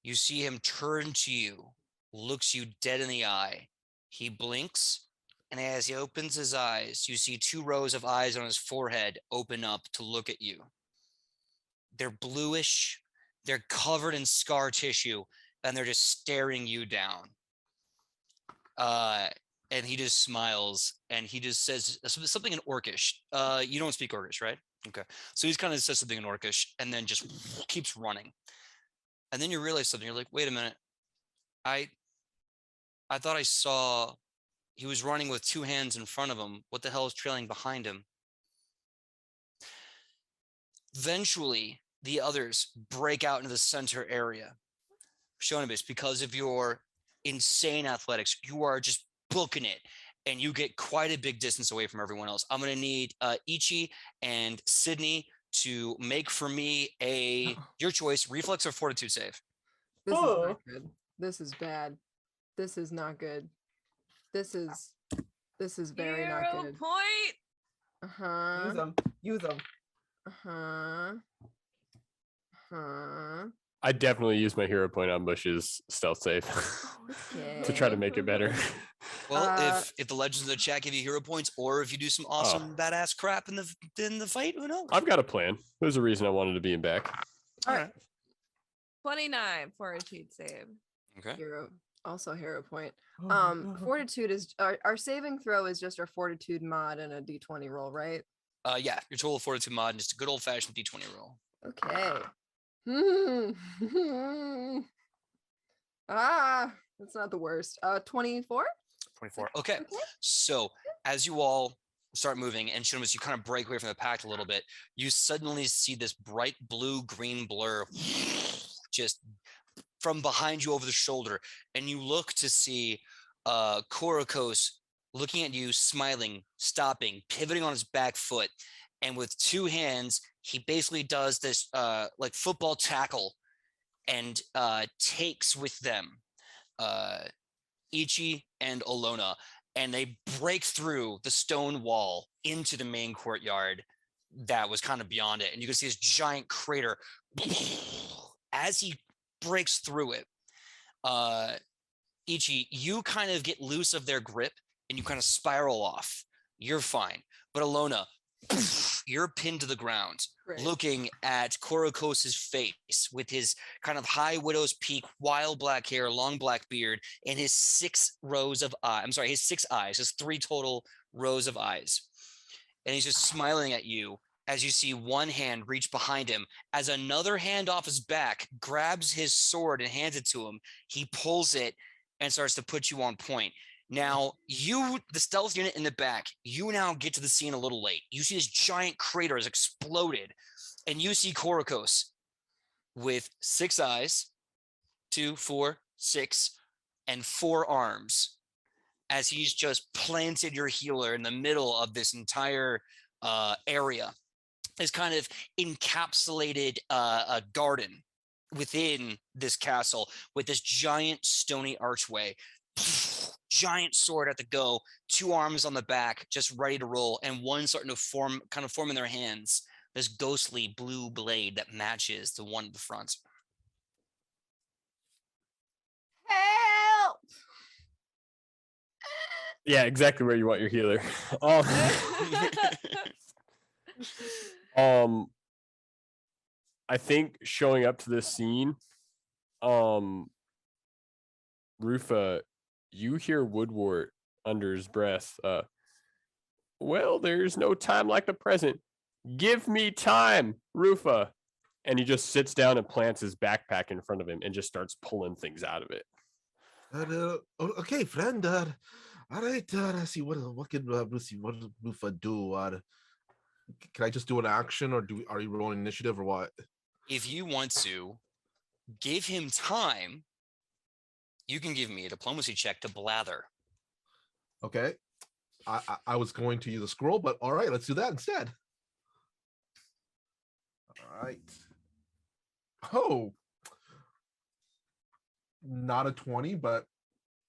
You see him turn to you, looks you dead in the eye. He blinks, and as he opens his eyes, you see two rows of eyes on his forehead open up to look at you. They're bluish, they're covered in scar tissue, and they're just staring you down. And he just smiles, and he just says something in Orcish. You don't speak Orcish, right? Okay. So he's kind of says something in Orcish, and then just keeps running. And then you realize something. You're like, wait a minute. I thought I saw he was running with two hands in front of him. What the hell is trailing behind him? Eventually, the others break out into the center area. Shonibus, because of your insane athletics, you are just booking it, and you get quite a big distance away from everyone else. I'm going to need Ichi and Sidney to make for me your choice, reflex or fortitude save. This is not good. This is bad. This is not good. This is very not Hero good. point. Use them. I definitely use my hero point on Bush's stealth save to try to make it better. Well, if the Legends of the Chat give you hero points, or if you do some awesome badass crap in the fight, who knows? I've got a plan. There's a reason I wanted to be in back. All right. 29 fortitude save. Okay. Hero point. Fortitude is our saving throw is just our fortitude mod and a d20 roll, right? Yeah, your total fortitude mod and just a good old fashioned d20 roll. Okay. That's not the worst. 24? 24. Okay. So as you all start moving, and Shinomus, you kind of break away from the pack a little bit, you suddenly see this bright blue-green blur just from behind you over the shoulder, and you look to see Korokos looking at you, smiling, stopping, pivoting on his back foot, and with two hands, he basically does this like football tackle and takes with them Ichi and Olona, and they break through the stone wall into the main courtyard that was kind of beyond it. And you can see this giant crater as he breaks through it. Ichi, you kind of get loose of their grip and you kind of spiral off. You're fine. But Olona, you're pinned to the ground, looking at Korokos's face with his kind of high widow's peak, wild black hair, long black beard, and his 6 rows of eyes. I'm sorry, his 6 eyes, his 3 total rows of eyes. And he's just smiling at you as you see one hand reach behind him, as another hand off his back grabs his sword and hands it to him. He pulls it and starts to put you on point. Now, you, the stealth unit in the back, you now get to the scene a little late. You see this giant crater has exploded, and you see Korokos with 6 eyes, 2, 4, 6, and 4 arms, as he's just planted your healer in the middle of this entire area. This kind of encapsulated a garden within this castle with this giant stony archway. Giant sword at the go, 2 arms on the back, just ready to roll, and one starting to form in their hands. This ghostly blue blade that matches the one at the front. Help! Yeah, exactly where you want your healer. I think showing up to this scene, Rufa, you hear Woodward under his breath. Well, there's no time like the present. Give me time, Rufa. And he just sits down and plants his backpack in front of him and just starts pulling things out of it. Okay, friend. All right. Let's see what can Rufa do? Can I just do an action, or are you rolling initiative, or what? If you want to, give him time You can give me a diplomacy check to blather. Okay. I was going to use a scroll, but all right, let's do that instead. All right. Oh, not a 20, but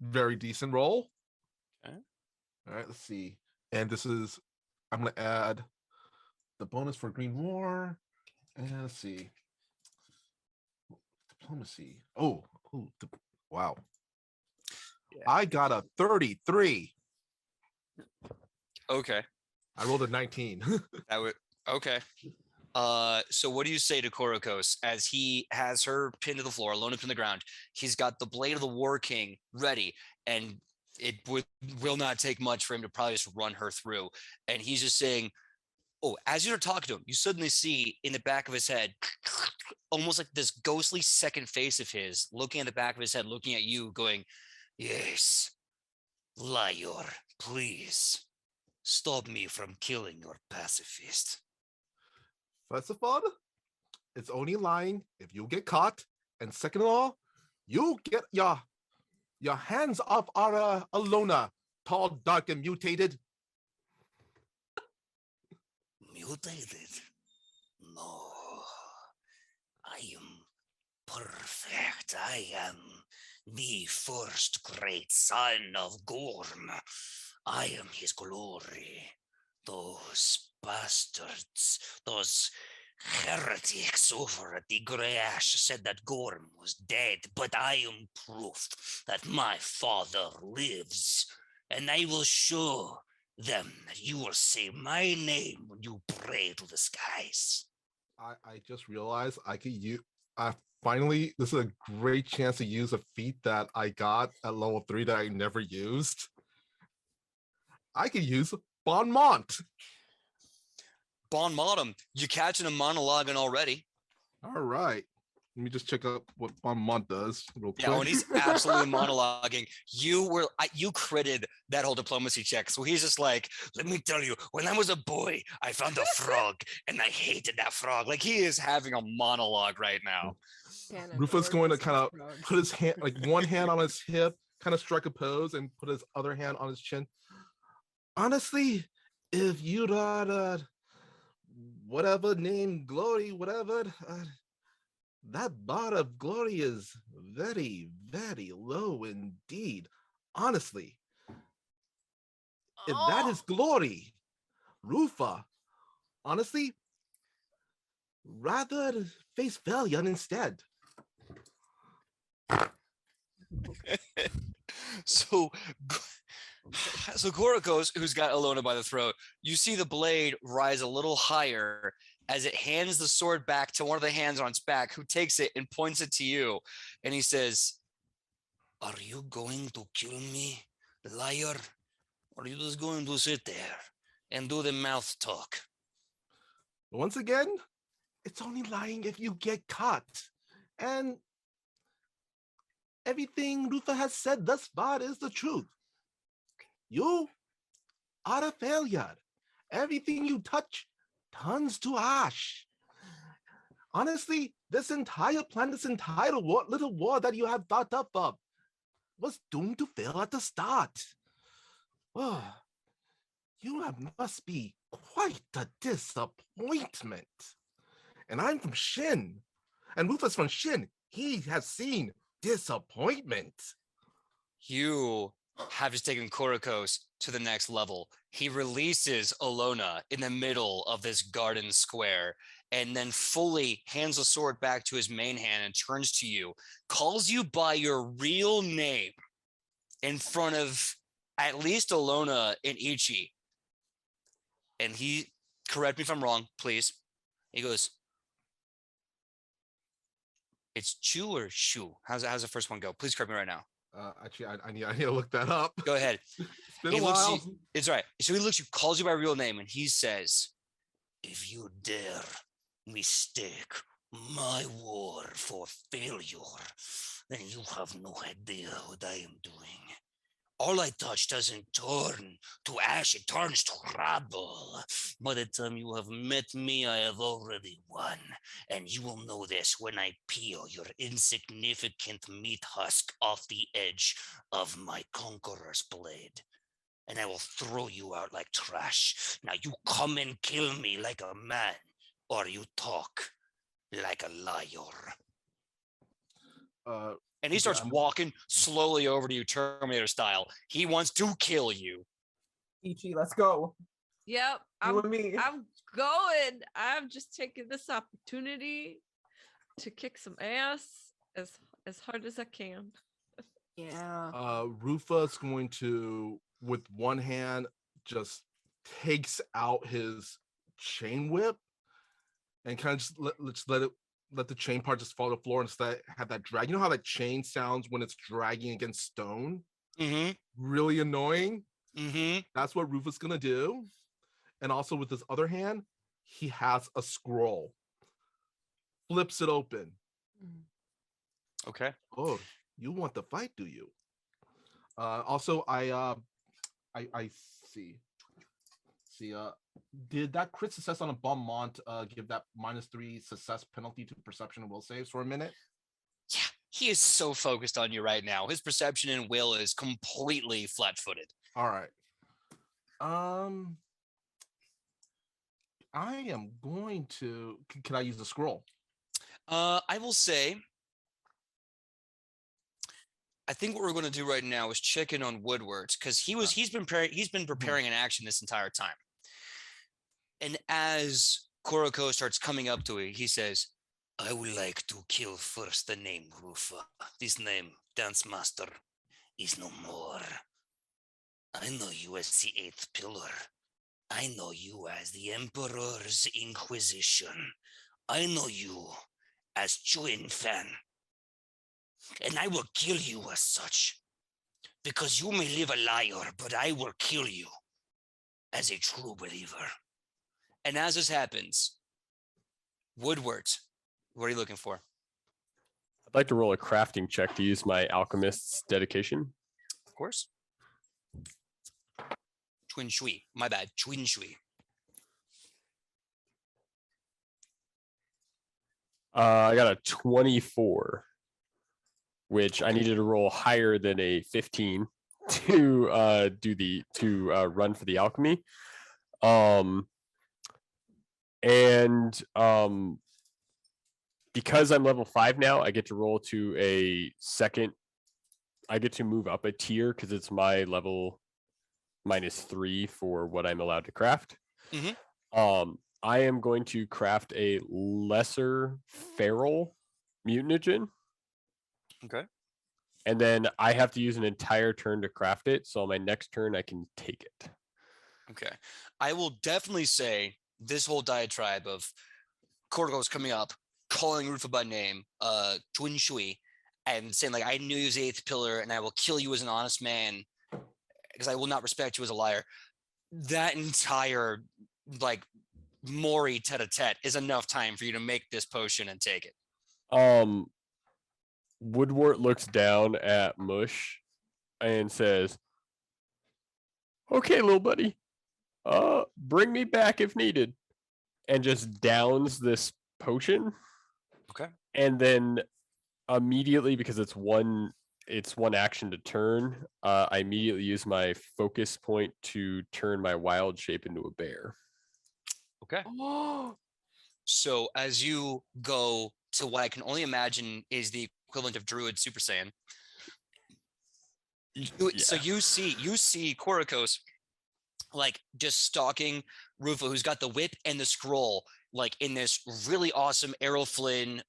very decent roll. Okay. All right, let's see. And this is, I'm going to add the bonus for Green War. And let's see. Diplomacy. Oh, wow. Yeah. I got a 33. Okay. I rolled a 19. That would okay. So what do you say to Korokos as he has her pinned to the floor, alone up in the ground? He's got the blade of the War King ready, and it will not take much for him to probably just run her through. And he's just saying, "Oh," as you're talking to him, you suddenly see in the back of his head, almost like this ghostly second face of his, looking at the back of his head, looking at you, going, "Yes, liar, please stop me from killing your pacifist." First of all, it's only lying if you get caught. And second of all, you get your hands off our Alona, tall, dark, and mutated. Mutated? No. I am perfect. I am the first great son of Gorm. I am his glory. Those bastards, those heretics over at the Grash said that Gorm was dead, but I am proof that my father lives, and I will show them that you will say my name when you pray to the skies. I just realized I could use. Finally, this is a great chance to use a feat that I got at level 3 that I never used. I could use Bon Mont. Bon Motum, you catching him monologuing already. All right. Let me just check out what Bon Mont does real quick. Yeah, when he's absolutely monologuing, you critted that whole diplomacy check. So he's just like, "Let me tell you, when I was a boy, I found a frog and I hated that frog." Like he is having a monologue right now. Rufus going to kind of put his hand, like one hand on his hip, kind of strike a pose and put his other hand on his chin. Honestly, if you'd whatever name, glory, whatever, that bar of glory is very, very low indeed. Honestly, if that is glory, Rufa, honestly, rather face Valiant instead. So Korokos, who's got Alona by the throat, you see the blade rise a little higher as it hands the sword back to one of the hands on its back, who takes it and points it to you. And he says, "Are you going to kill me, liar? Or are you just going to sit there and do the mouth talk?" Once again, it's only lying if you get caught. And everything Rufa has said thus far is the truth. You are a failure. Everything you touch turns to ash. Honestly, this entire plan, this entire little war that you have thought up of, was doomed to fail at the start. Oh, must be quite a disappointment. And I'm from Shin. And Rufus from Shin, he has seen disappointment. You have just taken Korokos to the next level. He releases Alona in the middle of this garden square and then fully hands the sword back to his main hand and turns to you, calls you by your real name in front of at least Alona and Ichi. And he, correct me if I'm wrong, please. He goes, "It's Chu or Shu?" How's the first one go? Please correct me right now. Actually, I need to look that up. Go ahead. It's been a while. It's all right. So he looks you, calls you by real name, and he says, "If you dare mistake my war for failure, then you have no idea what I am doing. All I touch doesn't turn to ash, it turns to rubble. By the time you have met me, I have already won. And you will know this when I peel your insignificant meat husk off the edge of my conqueror's blade. And I will throw you out like trash. Now you come and kill me like a man, or you talk like a liar. And he starts walking slowly over to you, Terminator style. He wants to kill you. Ichi, let's go. Yep, You and me. I'm going. I'm just taking this opportunity to kick some ass as hard as I can. Yeah. Rufa's going to, with one hand, just takes out his chain whip and kind of just let the chain part just fall to the floor and have that drag. You know how that chain sounds when it's dragging against stone? Mm-hmm. Really annoying. Mm-hmm. That's what Rufa's gonna do. And also with his other hand, he has a scroll. Flips it open. Okay. Oh, you want the fight, do you? Also, I see. Did that crit success on a Beaumont give that -3 success penalty to perception and will saves for a minute? Yeah, he is so focused on you right now. His perception and will is completely flat-footed. All right. I am going to. Can I use the scroll? I will say, I think what we're going to do right now is check in on Woodward because he's been preparing an action this entire time. And as Koroko starts coming up to it, he says, "I would like to kill first the name Rufa. This name, Dance Master, is no more. I know you as the Eighth Pillar. I know you as the Emperor's Inquisition. I know you as Chuin Fan. And I will kill you as such. Because you may live a liar, but I will kill you as a true believer." And as this happens, Woodward, what are you looking for? I'd like to roll a crafting check to use my alchemist's dedication. Of course. Twin Shui. My bad. Twin Shui. I got a 24, which I needed to roll higher than a 15 to run for the alchemy. Because I'm level 5 now, I get to roll to a second. I get to move up a tier because it's my level -3 for what I'm allowed to craft. Mm-hmm. I am going to craft a lesser feral mutagen. Okay. And then I have to use an entire turn to craft it. So on my next turn, I can take it. Okay. I will definitely say this whole diatribe of Korgo's coming up, calling Rufa by name, Twin Shui, and saying, like, I knew you was the Eighth Pillar and I will kill you as an honest man because I will not respect you as a liar. That entire, like, Mori tete-a-tete is enough time for you to make this potion and take it. Woodward looks down at Mush and says, "Okay, little buddy, bring me back if needed," and just downs this potion. Okay. And then immediately, because it's one action to turn, I immediately use my focus point to turn my wild shape into a bear. Okay. So as you go to what I can only imagine is the equivalent of Druid Super Saiyan, so you see Korokos like just stalking Rufa, who's got the whip and the scroll, like in this really awesome Errol Flynn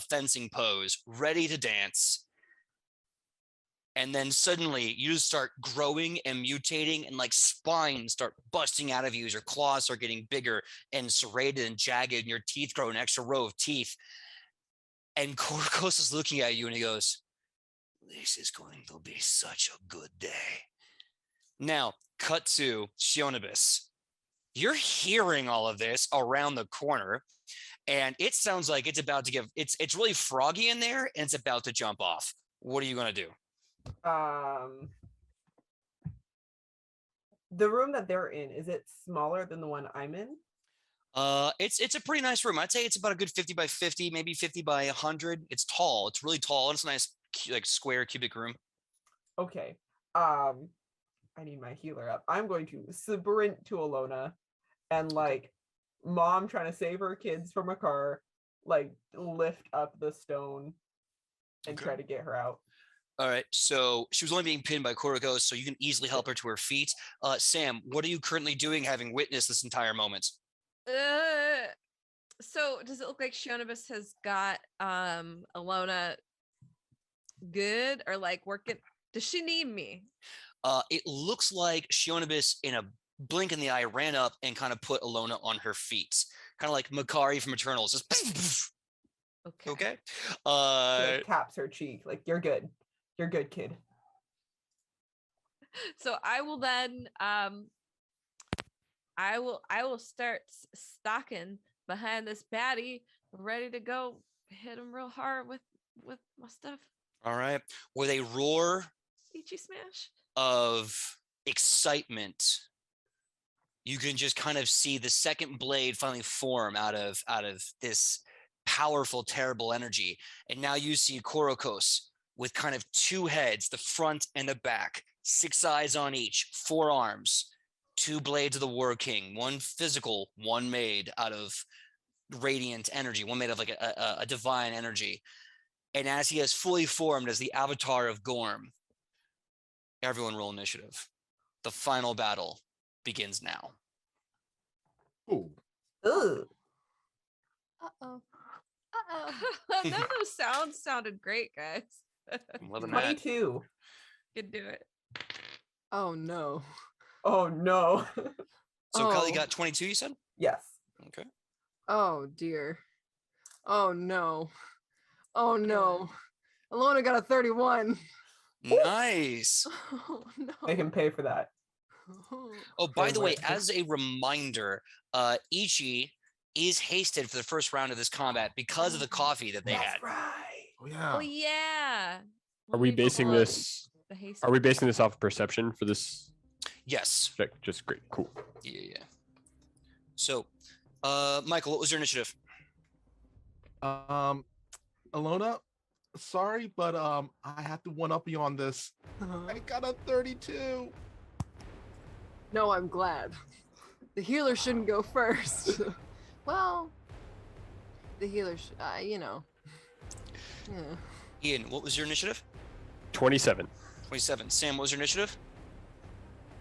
fencing pose, ready to dance. And then suddenly you just start growing and mutating, and like spines start busting out of you as your claws start getting bigger and serrated and jagged, and your teeth grow an extra row of teeth. And Korkos is looking at you and he goes, "This is going to be such a good day." Now, cut to Shionibus. You're hearing all of this around the corner, and it sounds like it's about to give, it's really froggy in there, and it's about to jump off. What are you going to do? The room that they're in, is it smaller than the one I'm in? It's a pretty nice room. I'd say it's about a good 50 by 50, maybe 50 by 100. It's tall. It's really tall. It's a nice like square cubic room. Okay. I need my healer up. I'm going to sprint to Alona and like mom trying to save her kids from a car, like lift up the stone and try to get her out. All right. So she was only being pinned by Koroko, so you can easily help her to her feet. Sam, what are you currently doing having witnessed this entire moment? So does it look like Shionibus has got Alona good or like working? Does she need me? It looks like Shionibus in a blink in the eye ran up and kind of put Alona on her feet. Kind of like Makari from Eternals. Just okay. Like taps her cheek, like you're good. You're good, kid. So I will then I will start stalking behind this baddie, ready to go hit him real hard with my stuff. All right. With a roar Ichi smash of excitement, you can just kind of see the second blade finally form out of this powerful, terrible energy. And now you see Korokos with kind of two heads, the front and the back, 6 eyes on each, 4 arms, 2 blades of the War King, one physical, one made out of radiant energy, one made of like a divine energy. And as he has fully formed as the avatar of Gorm, everyone roll initiative. The final battle begins now. Ooh. Ugh. Uh-oh. None of those sounds sounded great, guys. I'm loving that. 22. Could do it. Oh no. Oh no. So Kelly Oh. got 22, you said? Yes. Okay. Oh dear. Oh no. Oh no. Alona got a 31. Nice. Oh no. Make him pay for that. Oh, by the way, Favorite. as a reminder, Ichi is hasted for the first round of this combat because of the coffee that they had. Right. Oh yeah. Oh yeah. Are we Let me basing pull up this? the haste Are we basing this off of perception for this Yes. check? Just great, cool. Yeah. So, Michael, what was your initiative? Alona, sorry, but I have to one up you on this. I got a 32. No, I'm glad. The healer shouldn't go first. Well, the healer, you know. Yeah. Ian, what was your initiative? 27. 27. Sam, what was your initiative?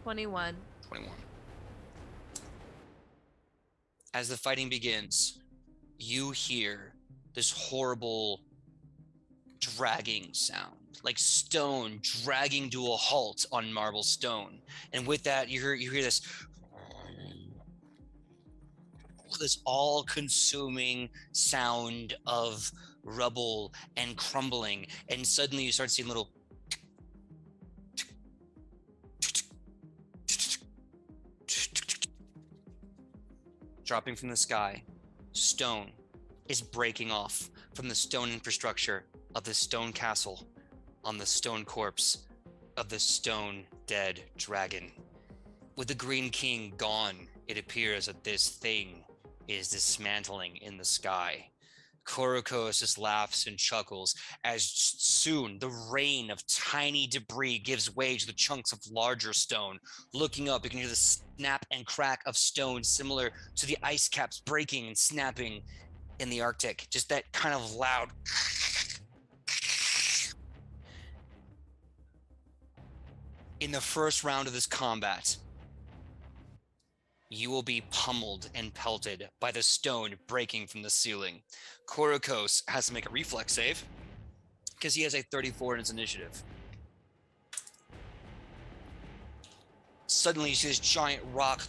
21. 21. As the fighting begins, you hear this horrible dragging sound, like stone dragging to a halt on marble stone. And with that, you hear this all-consuming sound of rubble and crumbling, and suddenly you start seeing little dropping from the sky. Stone is breaking off from the stone infrastructure of the stone castle on the stone corpse of the stone dead dragon. With the Green King gone, it appears that this thing is dismantling in the sky. Korokos just laughs and chuckles as soon the rain of tiny debris gives way to the chunks of larger stone. Looking up, you can hear the snap and crack of stone similar to the ice caps breaking and snapping in the Arctic. Just that kind of loud. In the first round of this combat, you will be pummeled and pelted by the stone breaking from the ceiling. Korokos has to make a reflex save because he has a 34 in his initiative. Suddenly you see this giant rock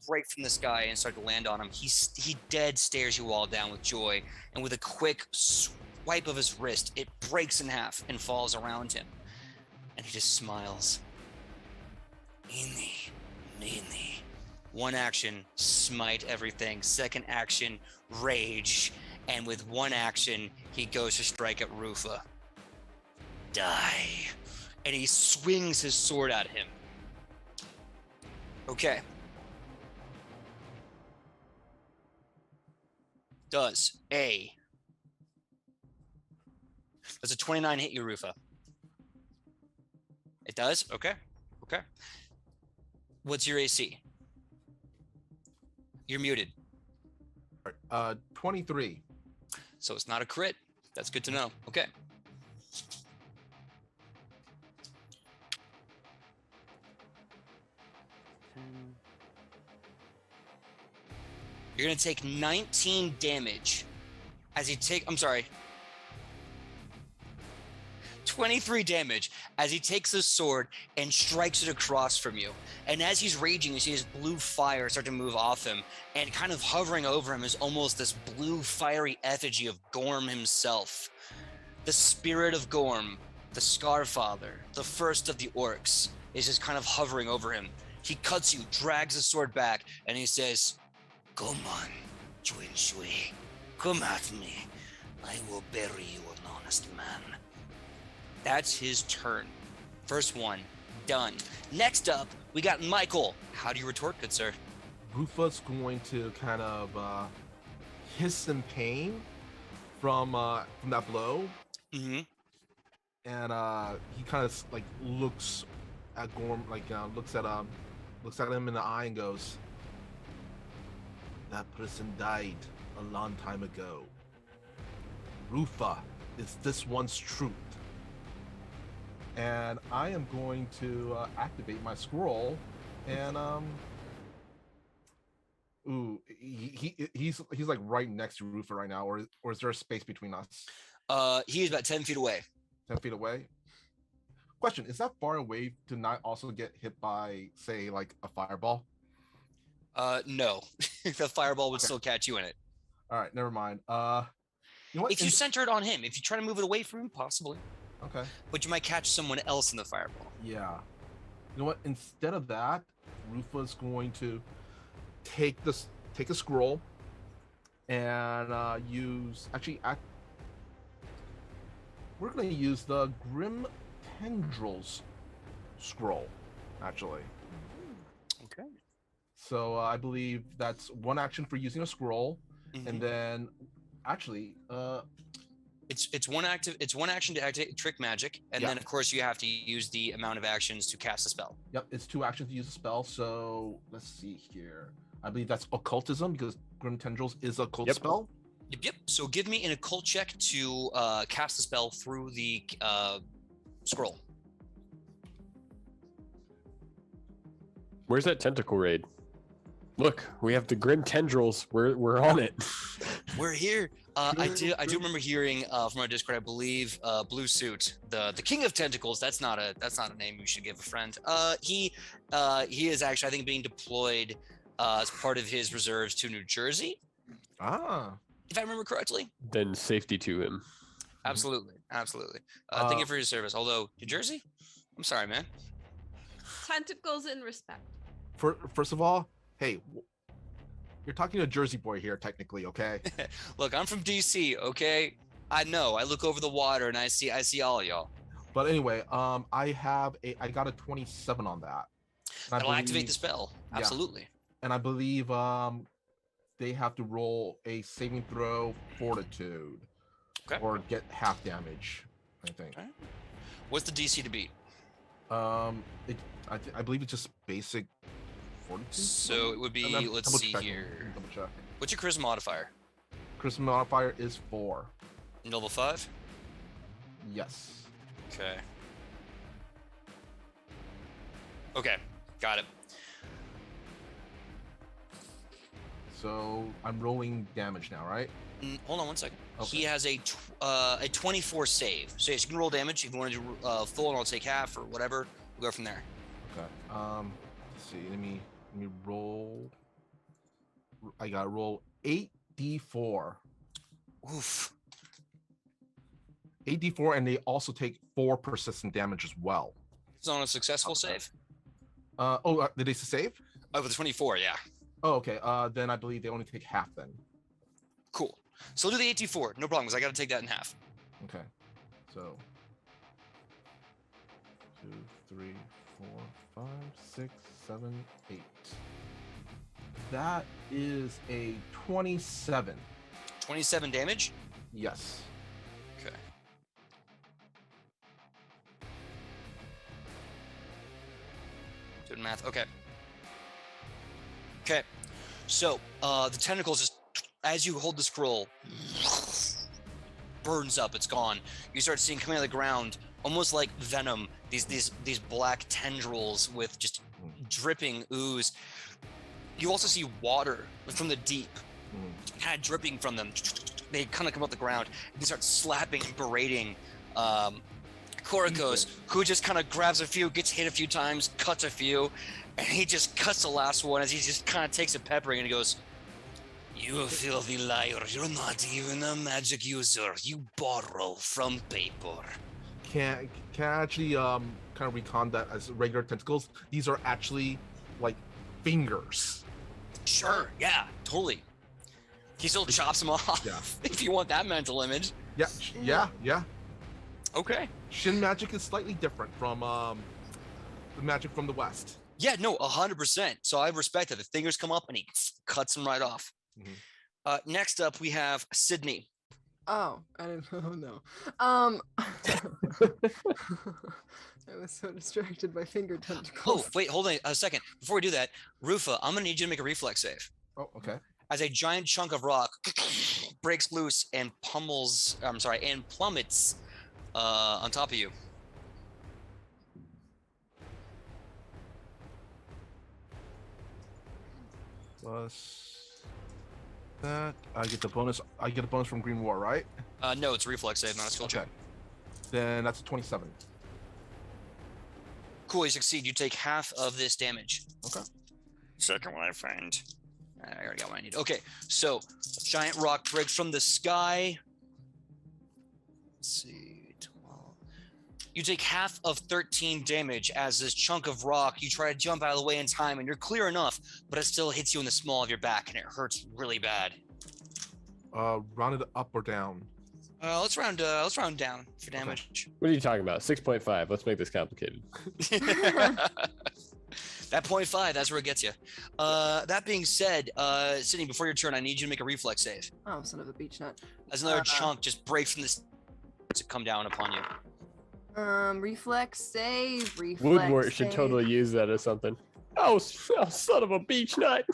break from the sky and start to land on him. He dead stares you all down with joy, and with a quick swipe of his wrist, it breaks in half and falls around him. And he just smiles. Nini. One action, smite everything. Second action, rage. And with one action, he goes to strike at Rufa. Die. And he swings his sword at him. Okay. Does a 29 hit you, Rufa? It does? Okay. Okay. What's your AC? You're muted. 23. So it's not a crit. That's good to know. Okay. You're going to take 19 damage as you take, I'm sorry, 23 damage as he takes his sword and strikes it across from you. And as he's raging, you see his blue fire start to move off him, and kind of hovering over him is almost this blue fiery effigy of Gorm himself. The spirit of Gorm, the Scarfather, the first of the orcs, is just kind of hovering over him. He cuts you, drags the sword back, and he says, "Come on, Chuin Shui. Come at me. I will bury you, an honest man." That's his turn. First one, done. Next up, we got Michael. How do you retort, good sir? Rufa's going to kind of hiss in pain from that blow. Mm-hmm. And he kind of like looks at Gorm, like looks at him in the eye and goes, "That person died a long time ago. Rufa is this one's truth." And I am going to activate my scroll, and he's like right next to Rufa right now, or is there a space between us? He is about 10 feet away. 10 feet away. Question: is that far away to not also get hit by, say, like a fireball? No. The fireball would still catch you in it. All right, never mind. You know what? If you center it on him, if you try to move it away from him, possibly. Okay. But you might catch someone else in the fireball. Yeah. You know what? Instead of that, Rufa's going to take a scroll and we're going to use the Grim Tendrils scroll, actually. Okay. So I believe that's one action for using a scroll, and then actually, it's one action to activate trick magic, and then of course you have to use the amount of actions to cast a spell. Yep, it's 2 actions to use a spell. So let's see here. I believe that's occultism, because Grim Tendrils is a occult spell. Yep. So give me an occult check to cast the spell through the scroll. Where's that tentacle raid? Look, we have the Grim Tendrils. We're on it. We're here. I do remember hearing from our Discord, I believe, Blue Suit, the King of Tentacles. That's not a name you should give a friend. He is actually, I think, being deployed as part of his reserves to New Jersey. If I remember correctly. Then safety to him. Absolutely. Thank you for your service. Although, New Jersey? I'm sorry, man. Tentacles in respect. First of all, hey, you're talking to a Jersey boy here, technically, okay? Look, I'm from DC, okay? I know. I look over the water and I see all of y'all. But anyway, I got a 27 on that. That'll activate the spell. Absolutely. Yeah. And I believe they have to roll a saving throw fortitude, or get half damage, I think. Right. What's the DC to beat? I believe it's just basic fortitude. So it would be, let's see here. Double check. What's your charisma modifier? Charisma modifier is 4. Level 5? Yes. Okay, got it. So I'm rolling damage now, right? Hold on one second. Okay. He has a 24 save. So yes, you can roll damage. If you want to do full, and I'll take half or whatever. We'll go from there. Okay. Let's see. Let me roll. I gotta roll 8d4. Oof. 8d4, and they also take 4 persistent damage as well. It's on a successful save. Did they save? With the 24, yeah. Oh, okay. Then I believe they only take half then. Cool. So we'll do the 8d4. No problem, because I got to take that in half. Okay. So 2, 3, 4, 5, 6, 7, 8. That is a 27. 27 damage. Yes. Okay. Doing math. Okay. Okay. So the tentacles just as you hold the scroll burns up. It's gone. You start seeing coming out of the ground, almost like venom. These black tendrils with just dripping ooze. You also see water from the deep, kind of dripping from them. They kind of come up the ground and start slapping and berating Korikos, who just kind of grabs a few, gets hit a few times, cuts a few, and he just cuts the last one as he just kind of takes a peppering and he goes, "You filthy liar, you're not even a magic user. You borrow from paper." Can I actually kind of recon that as regular tentacles? These are actually like fingers. Sure, yeah, totally. He still chops them off. Yeah. If you want that mental image. Yeah. Okay. Shin magic is slightly different from the magic from the West. Yeah, no, 100%. So I respect it. The fingers come up and he cuts them right off. Next up, we have Sidney. Oh, I didn't. Oh no. I was so distracted by finger tentacles. Oh, wait, hold on a second. Before we do that, Rufa, I'm gonna need you to make a reflex save. Oh, okay. As a giant chunk of rock breaks loose and plummets on top of you. Plus that, I get the bonus. I get a bonus from Green War, right? No, it's a reflex save, not a skill check. Then that's a 27. Cool, you succeed. You take half of this damage. Okay. Second one I find. I already got what I need. Okay, so giant rock breaks from the sky. Let's see, 12. You take half of 13 damage as this chunk of rock, you try to jump out of the way in time and you're clear enough, but it still hits you in the small of your back and it hurts really bad. Round it up or down? Let's round down for damage. What are you talking about? 6.5. Let's make this complicated. That 0.5, that's where it gets you. That being said, Sidney, before your turn, I need you to make a reflex save. Oh, son of a beach nut. As another chunk just breaks from this to come down upon you. Reflex save. Reflex Woodwort save. should totally use that as something. Oh, son of a beach nut.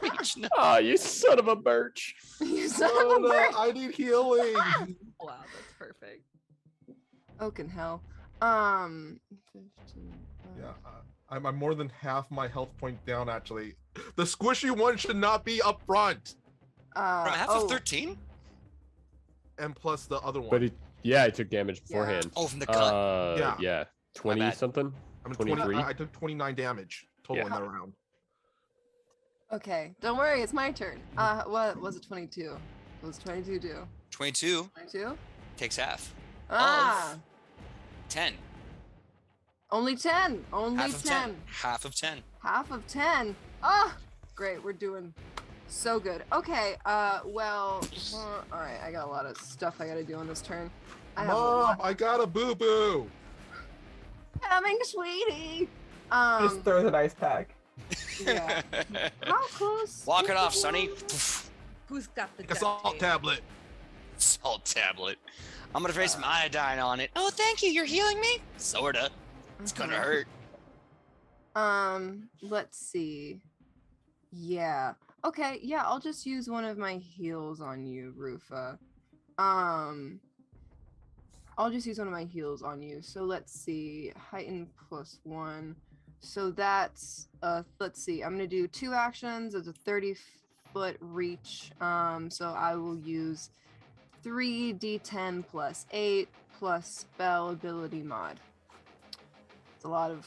Beach nut. Oh, you son of a birch. You son Oh, of a no, bird. I need healing. Wow, that's perfect. Oaken hell. 15, Yeah, I'm more than half my health point down. Actually, the squishy one should not be up front. From half of 13? And plus the other one. But he took damage beforehand. Oh, from the cut. Yeah. 20 bad. something. I mean, 23. I took 29 damage total in that round. Okay, don't worry, it's my turn. What was it? 22. What was 22 do? 22 22? takes half. Ah, 10. only 10. Only Half of 10. 10. Half of 10. Half of 10. Ah, great. We're doing so good. Okay. Well, all right. I got a lot of stuff I got to do on this turn. I have a Mom, lot I got a boo boo. coming, sweetie. Just throw the ice pack. Yeah. How close? Walk it is off, the Sonny. Who's got the A duct salt tape? tablet. Salt tablet. I'm gonna spray some iodine on it. Oh, thank you. You're healing me? Sorta. It's gonna hurt. Let's see. Yeah. Okay, yeah, I'll just use one of my heals on you, Rufa. I'll just use one of my heals on you. So let's see. Heighten +1. So that's let's see. I'm gonna do 2 actions as a 30-foot reach. So I will use 3d10 plus 8 plus spell ability mod. It's a lot of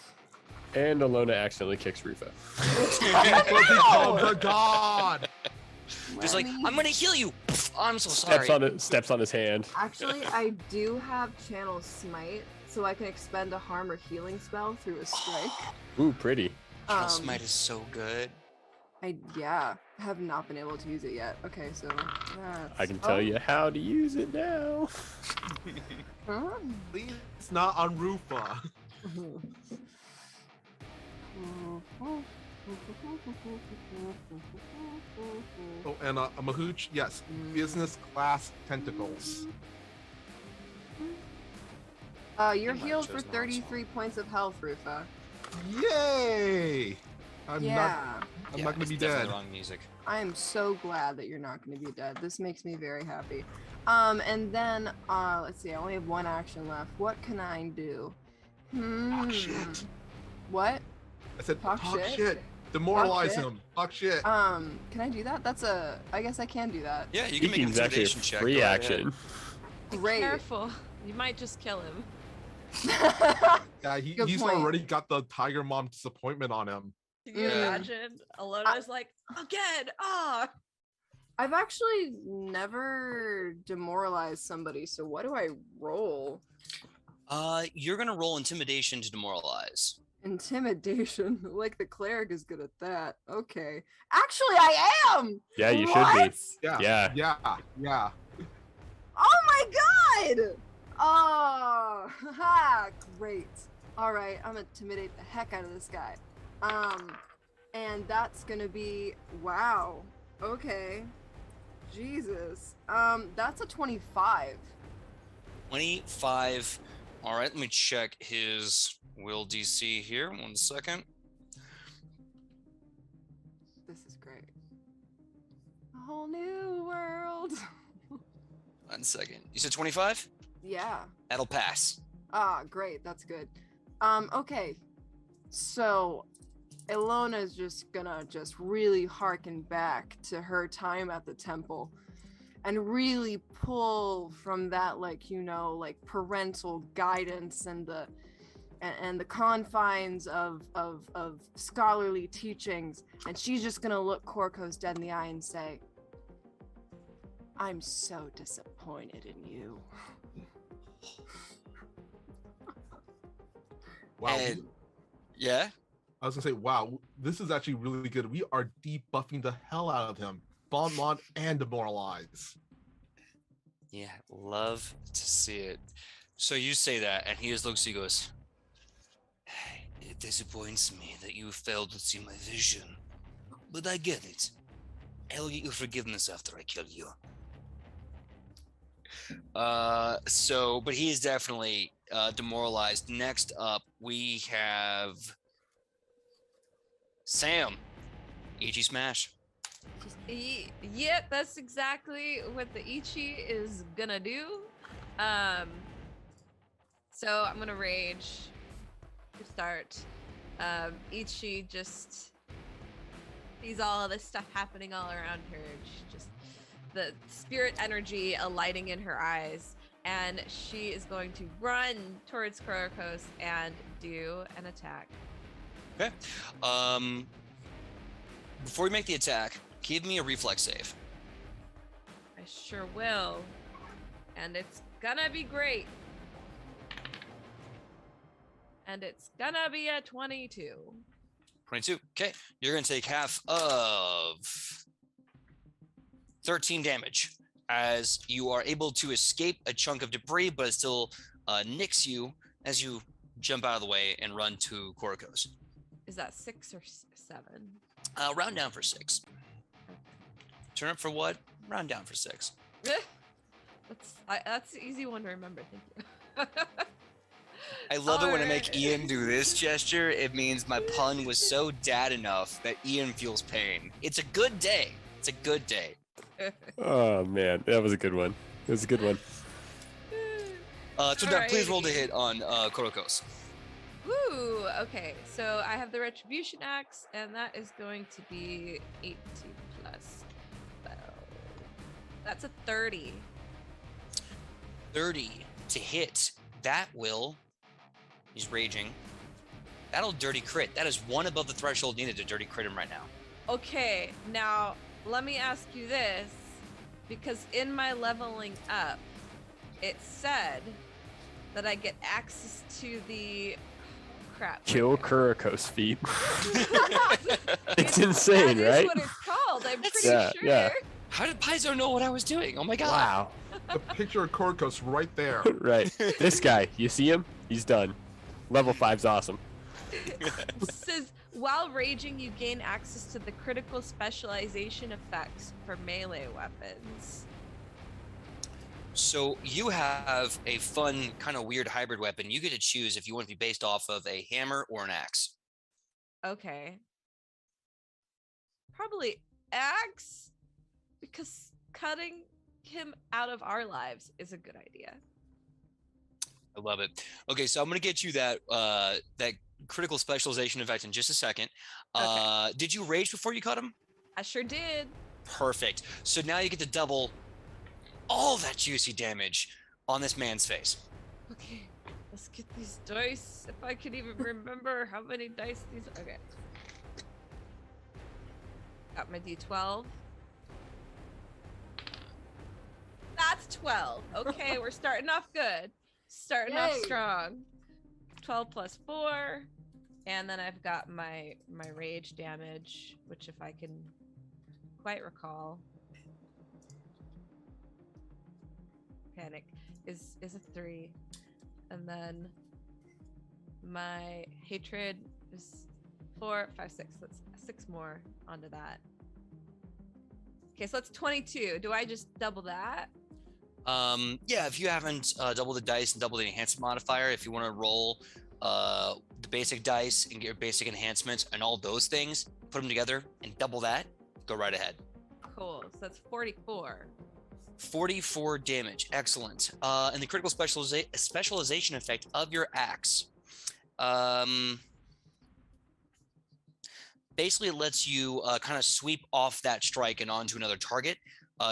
And Alona accidentally kicks Rufa. Become the god. Just like, Let me- I'm gonna heal you. I'm so sorry. Steps on his hand. Actually, I do have Channel Smite, so I can expend a harm or healing spell through a strike. Ooh, pretty. Channel Smite is so good. I have not been able to use it yet. Okay, so that's, I can tell you how to use it now. Huh? Please, it's not on Rufa. Oh, and a Mahooch, yes, business class tentacles. You're might healed have for chosen the wrong song. 33 points of health, Rufa. Yay! I'm Yeah, not gonna it's be definitely dead. the wrong music. I am so glad that you're not going to be dead. This makes me very happy. And then let's see. I only have one action left. What can I do? Shit. What? I said Talk talk shit? shit. Demoralize shit? him. Talk shit. Can I do that? I guess I can do that. Yeah, you can make an Speaking's actually a intimidation check. free Go ahead. action. Great. Careful. You might just kill him. Yeah, Good he's point. already got the Tiger Mom disappointment on him. Can you Mm. imagine? Alona's like, again, ah. I've actually never demoralized somebody, so what do I roll? You're gonna roll intimidation to demoralize. Intimidation. Like the cleric is good at that. Okay. Actually, I am! Yeah, you What? should be. Yeah. Yeah. Yeah. Oh my god! Oh, haha, great. All right, I'm gonna intimidate the heck out of this guy. And that's gonna be, wow. Okay. Jesus. That's a 25. 25. All right, let me check his will DC here. 1 second. This is great. A whole new world. 1 second. You said 25? Yeah. That'll pass. Ah, great. That's good. Okay. So Ilona's just gonna really harken back to her time at the temple and really pull from that, like, parental guidance and the confines of scholarly teachings. And she's just gonna look Korkos dead in the eye and say, I'm so disappointed in you. Wow. And- Yeah? I was gonna say, wow, this is actually really good. We are debuffing the hell out of him. Bonmont and demoralize. Yeah, love to see it. So you say that, and he just looks, he goes, it disappoints me that you failed to see my vision, but I get it. I'll get your forgiveness after I kill you. But he is definitely demoralized. Next up, we have Sam. Ichi Smash. Yep, that's exactly what the Ichi is gonna do. So I'm gonna rage to start. Ichi just sees all of this stuff happening all around her. She just the spirit energy alighting in her eyes, and she is going to run towards Korokos and do an attack. Okay. Before we make the attack, give me a reflex save. I sure will. And it's gonna be great. And it's gonna be a 22. 22. Okay. You're going to take half of 13 damage as you are able to escape a chunk of debris, but it still nicks you as you jump out of the way and run to Korokos. Is that 6 or 7? Round down for 6. Turn up for what? Round down for 6. That's the easy one to remember. Thank you. I love it when I Alright. make Ian do this gesture. It means my pun was so dad enough that Ian feels pain. It's a good day. It's a good day. Oh man, that was a good one. It was a good one. So Doug, please Alrighty. roll to hit on Korokos. Woo! Okay, so I have the Retribution Axe, and that is going to be 18 plus 12. That's a 30. 30 to hit. That will. He's raging. That'll dirty crit. That is one above the threshold needed to dirty crit him right now. Okay, now let me ask you this, because in my leveling up, it said that I get access to the crap. Kill Kurokos feet. It's insane, That is right? what it's called. I'm pretty Yeah, sure. yeah. How did Paizo know what I was doing? Oh my god. Wow. The picture of Korkos right there. Right. This guy, you see him? He's done. Level 5's awesome. Says while raging, you gain access to the critical specialization effects for melee weapons. So you have a fun, kind of weird hybrid weapon. You get to choose if you want to be based off of a hammer or an axe. Okay. Probably axe, because cutting him out of our lives is a good idea. I love it. Okay, so I'm gonna get you that that critical specialization effect in just a second. Okay. Did you rage before you cut him? I sure did. Perfect. So now you get to double all that juicy damage on this man's face. Okay, let's get these dice. If I could even remember how many dice these. Okay. Got my D12. That's 12. Okay, we're starting off good. Starting off Yay. strong. 12 plus 4. And then I've got my rage damage, which if I can quite recall. Panic is a 3. And then my hatred is 4, 5, 6. That's 6 more onto that. Okay, so that's 22. Do I just double that? Yeah, if you haven't doubled the dice and doubled the enhancement modifier, if you want to roll the basic dice and get your basic enhancements and all those things, put them together and double that, go right ahead. Cool. So that's 44. 44 damage. Excellent. And the critical specialization effect of your axe. Basically, it lets you kind of sweep off that strike and onto another target.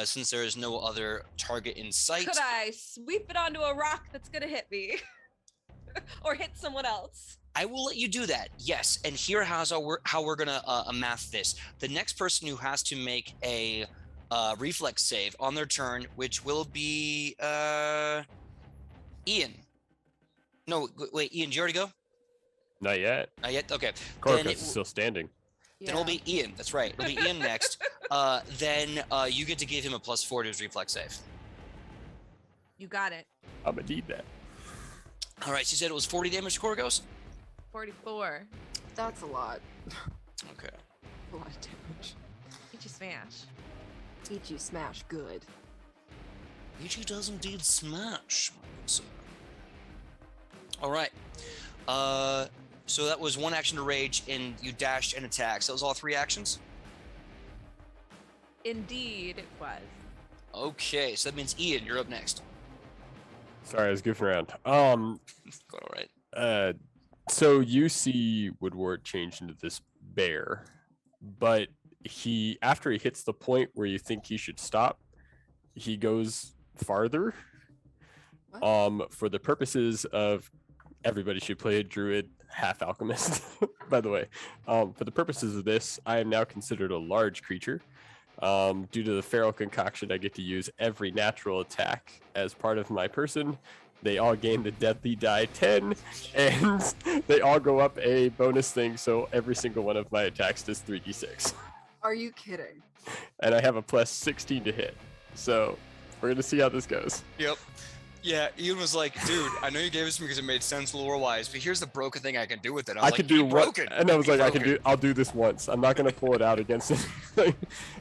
Since there is no other target in sight. Could I sweep it onto a rock that's gonna hit me? Or hit someone else? I will let you do that, yes. And here how we're gonna math this. The next person who has to make a reflex save on their turn, which will be Ian. No, wait, Ian, did you already go? Not yet. Not yet? Okay. Corcus is still standing. Then it'll be Ian. That's right. It'll be Ian next. Then you get to give him a +4 to his reflex save. You got it. I'm gonna need that. All right. She said it was 40 damage to Corgos. 44. That's a lot. Okay. A lot of damage. Eat you smash. Eat you smash good. Ichi does indeed smash. All right. So that was one action to rage, and you dashed and attacked. So that was all 3 actions? Indeed, it was. Okay, so that means Ian, you're up next. Sorry, I was goofing around. Going all right. So you see Woodward change into this bear, but after he hits the point where you think he should stop, he goes farther. What? For the purposes of everybody should play a druid half alchemist, by the way. For the purposes of this, I am now considered a large creature. Due to the feral concoction, I get to use every natural attack as part of my person. They all gain the deadly die 10, and they all go up a bonus thing, so every single one of my attacks does 3d6. Are you kidding? And I have a +16 to hit. So we're going to see how this goes. Yep. Yeah, Ian was like, dude, I know you gave it to me because it made sense lore-wise, but here's the broken thing I can do with it. I can do what, and I was like, I'll do this once. I'm not going to pull it out against anything.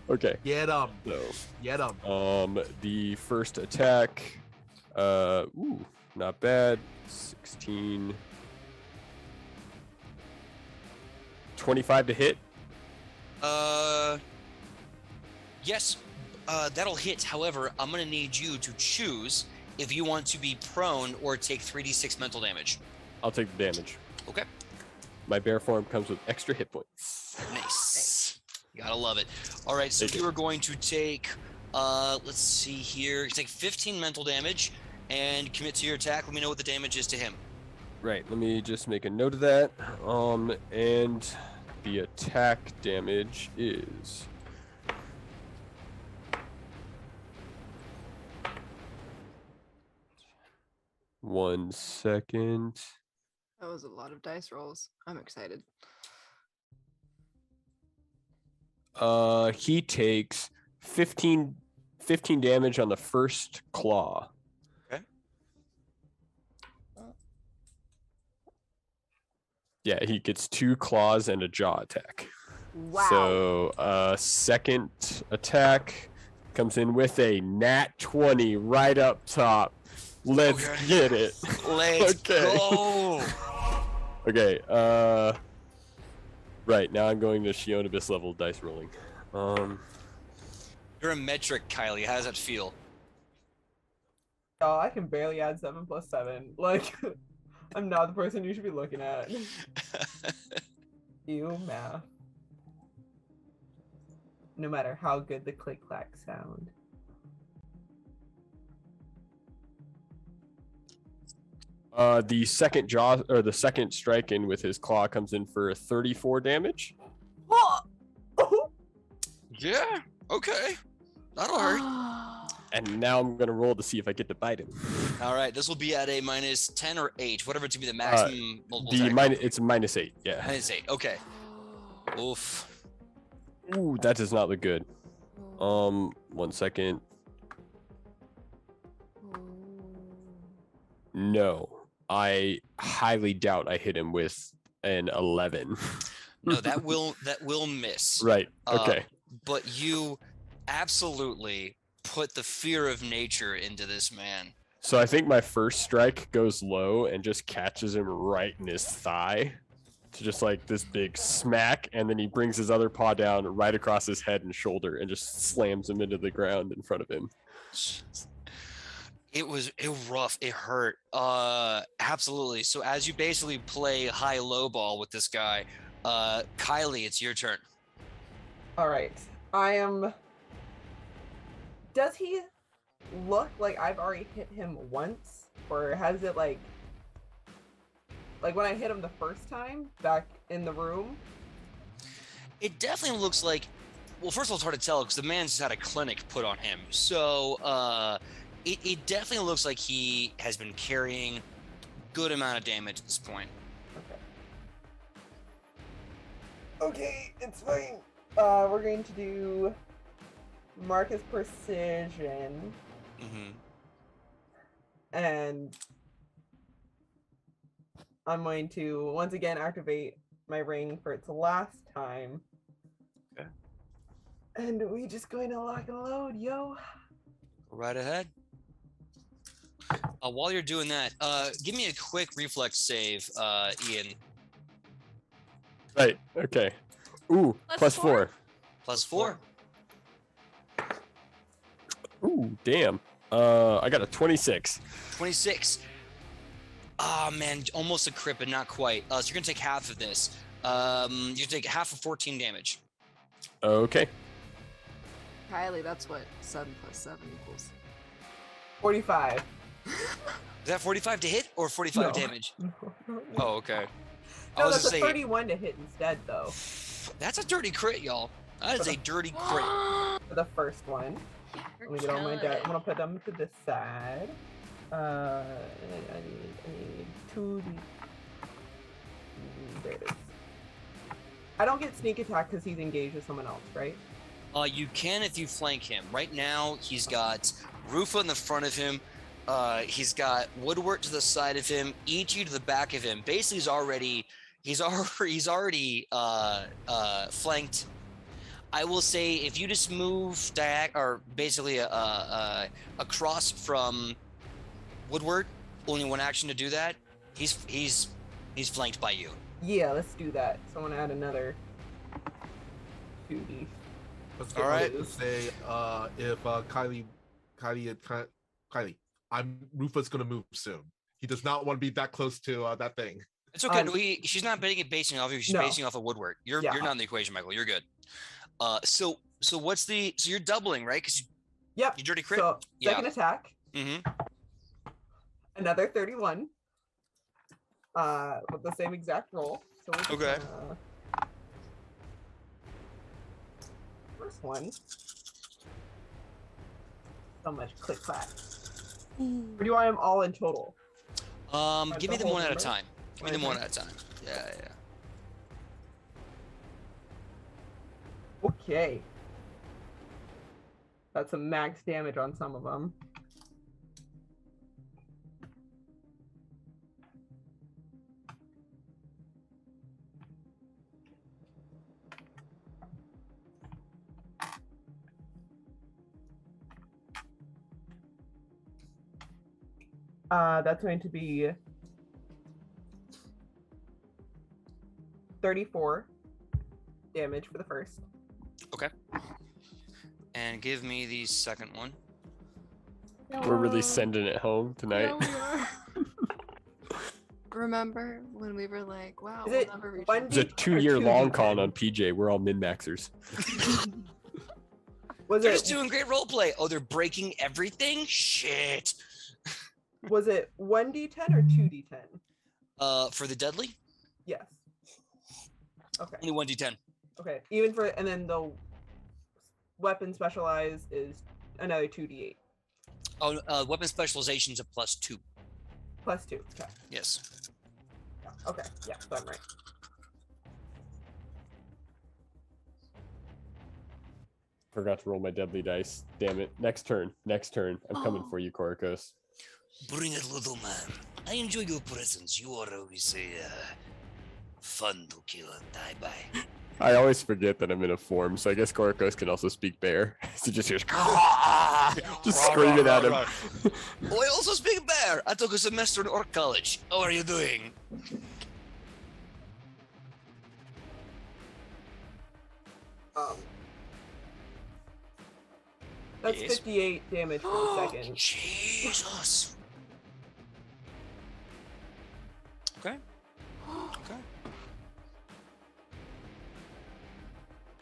Okay. Get him. So, Get him. the first attack, not bad. 16. 25 to hit. Yes, that'll hit. However, I'm going to need you to choose if you want to be prone or take 3d6 mental damage. I'll take the damage. Okay. My bear form comes with extra hit points. Nice. You gotta love it. All right, so you are going to take, let's see here. You take 15 mental damage and commit to your attack. Let me know what the damage is to him. Right, let me just make a note of that. And the attack damage is... One second. That was a lot of dice rolls. I'm excited. He takes 15 damage on the first claw. Okay. Yeah, he gets 2 claws and a jaw attack. Wow. So second attack comes in with a nat 20 right up top. Let's Okay. get it. Let's Okay. go. Okay, right, now I'm going to Shionibus level dice rolling. You're a metric, Kylie. How does that feel? Oh, I can barely add 7 plus 7. Like, I'm not the person you should be looking at. You math. No matter how good the click clack sound. The second jaw or the second strike in with his claw comes in for 34 damage. Yeah. Okay. That'll hurt. And now I'm gonna roll to see if I get to bite him. All right. This will be at a minus 10 or 8, whatever to be the maximum. It's -8. Yeah. Minus 8. Okay. Oof. Ooh, that does not look good. 1 second. No, I highly doubt I hit him with an 11. No, that will miss. Right. Okay. But you absolutely put the fear of nature into this man. So I think my first strike goes low and just catches him right in his thigh. To just like this big smack, and then he brings his other paw down right across his head and shoulder and just slams him into the ground in front of him. It was rough. It hurt. Absolutely. So as you basically play high-low ball with this guy, Kylie, it's your turn. All right. Does he look like I've already hit him once? Or has it like when I hit him the first time back in the room? It definitely looks like, well, first of all, it's hard to tell because the man's just had a clinic put on him. So it definitely looks like he has been carrying good amount of damage at this point. Okay, it's fine. We're going to do Marcus Precision. Mm-hmm. And I'm going to once again activate my ring for its last time. Okay. And we just going to lock and load, yo. Right ahead. While you're doing that, give me a quick reflex save, Ian. Right. Okay. Ooh, plus 4. Plus 4. Ooh, damn. I got a 26. 26. Ah, man, almost a crit, but not quite. So you're gonna take half of this. You take half of 14 damage. Okay. Kylie, that's what 7 plus 7 equals. 45. Is that 45 to hit or 45 No. damage? No, Oh, okay. I no, was that's just a saying, 31 to hit instead, though. that's a dirty crit, y'all. That is a dirty crit. For the first one. Let me get all my debt. I'm gonna put them to the side. I need 2D. There it is. I don't get sneak attack because he's engaged with someone else, right? You can if you flank him. Right now, he's got Rufa in the front of him. He's got Woodward to the side of him, Ichi to the back of him. Basically, he's already flanked. I will say if you just move basically across from Woodward, only one action to do that. He's flanked by you. Yeah, let's do that. So I'm gonna add another 2D. Let's All right. To say if Kylie, Rufa's gonna move soon. He does not want to be that close to that thing. It's okay. She's not basing off of you. She's No. basing off of Woodward. You're not in the equation, Michael. You're good. So you're doubling, right? Because Yep. you dirty crit. So second attack. Mm-hmm. Another 31. With the same exact roll. So we're just Okay. gonna... First one. So much click clack. Or do I am all in total? Give me the them whole one at a number? time. Give me them one at a time. Yeah. Okay. That's a max damage on some of them. That's going to be 34 damage for the first. Okay. And give me the second one. We're really sending it home tonight. Yeah, we are. Remember when we were like, wow, Is we'll it never reach one It's a D- 2-year long 2d10? con on PJ. We're all min-maxers. Was They're it just doing great role play. Oh, they're breaking everything? Shit. 1d10 or 2d10? For the deadly, Yes. Okay. only 1d10. Okay. Even for and then the weapon specialize is another 2d8 Oh, weapon specialization's a +2. plus 2. Okay. Yes. Yeah. Okay. Yeah. So I'm right. Forgot to roll my deadly dice. Damn it. Next turn. I'm coming for you, Korikos. Bring it, little man. I enjoy your presence. You are always fun to kill and die by. I always forget that I'm in a form, so I guess Korikos can also speak bear. So just hears just screaming at him. Oh, I also speak bear. I took a semester in Orc College. How are you doing? That's Yes. 58 damage for the second. Jesus. Okay. Okay.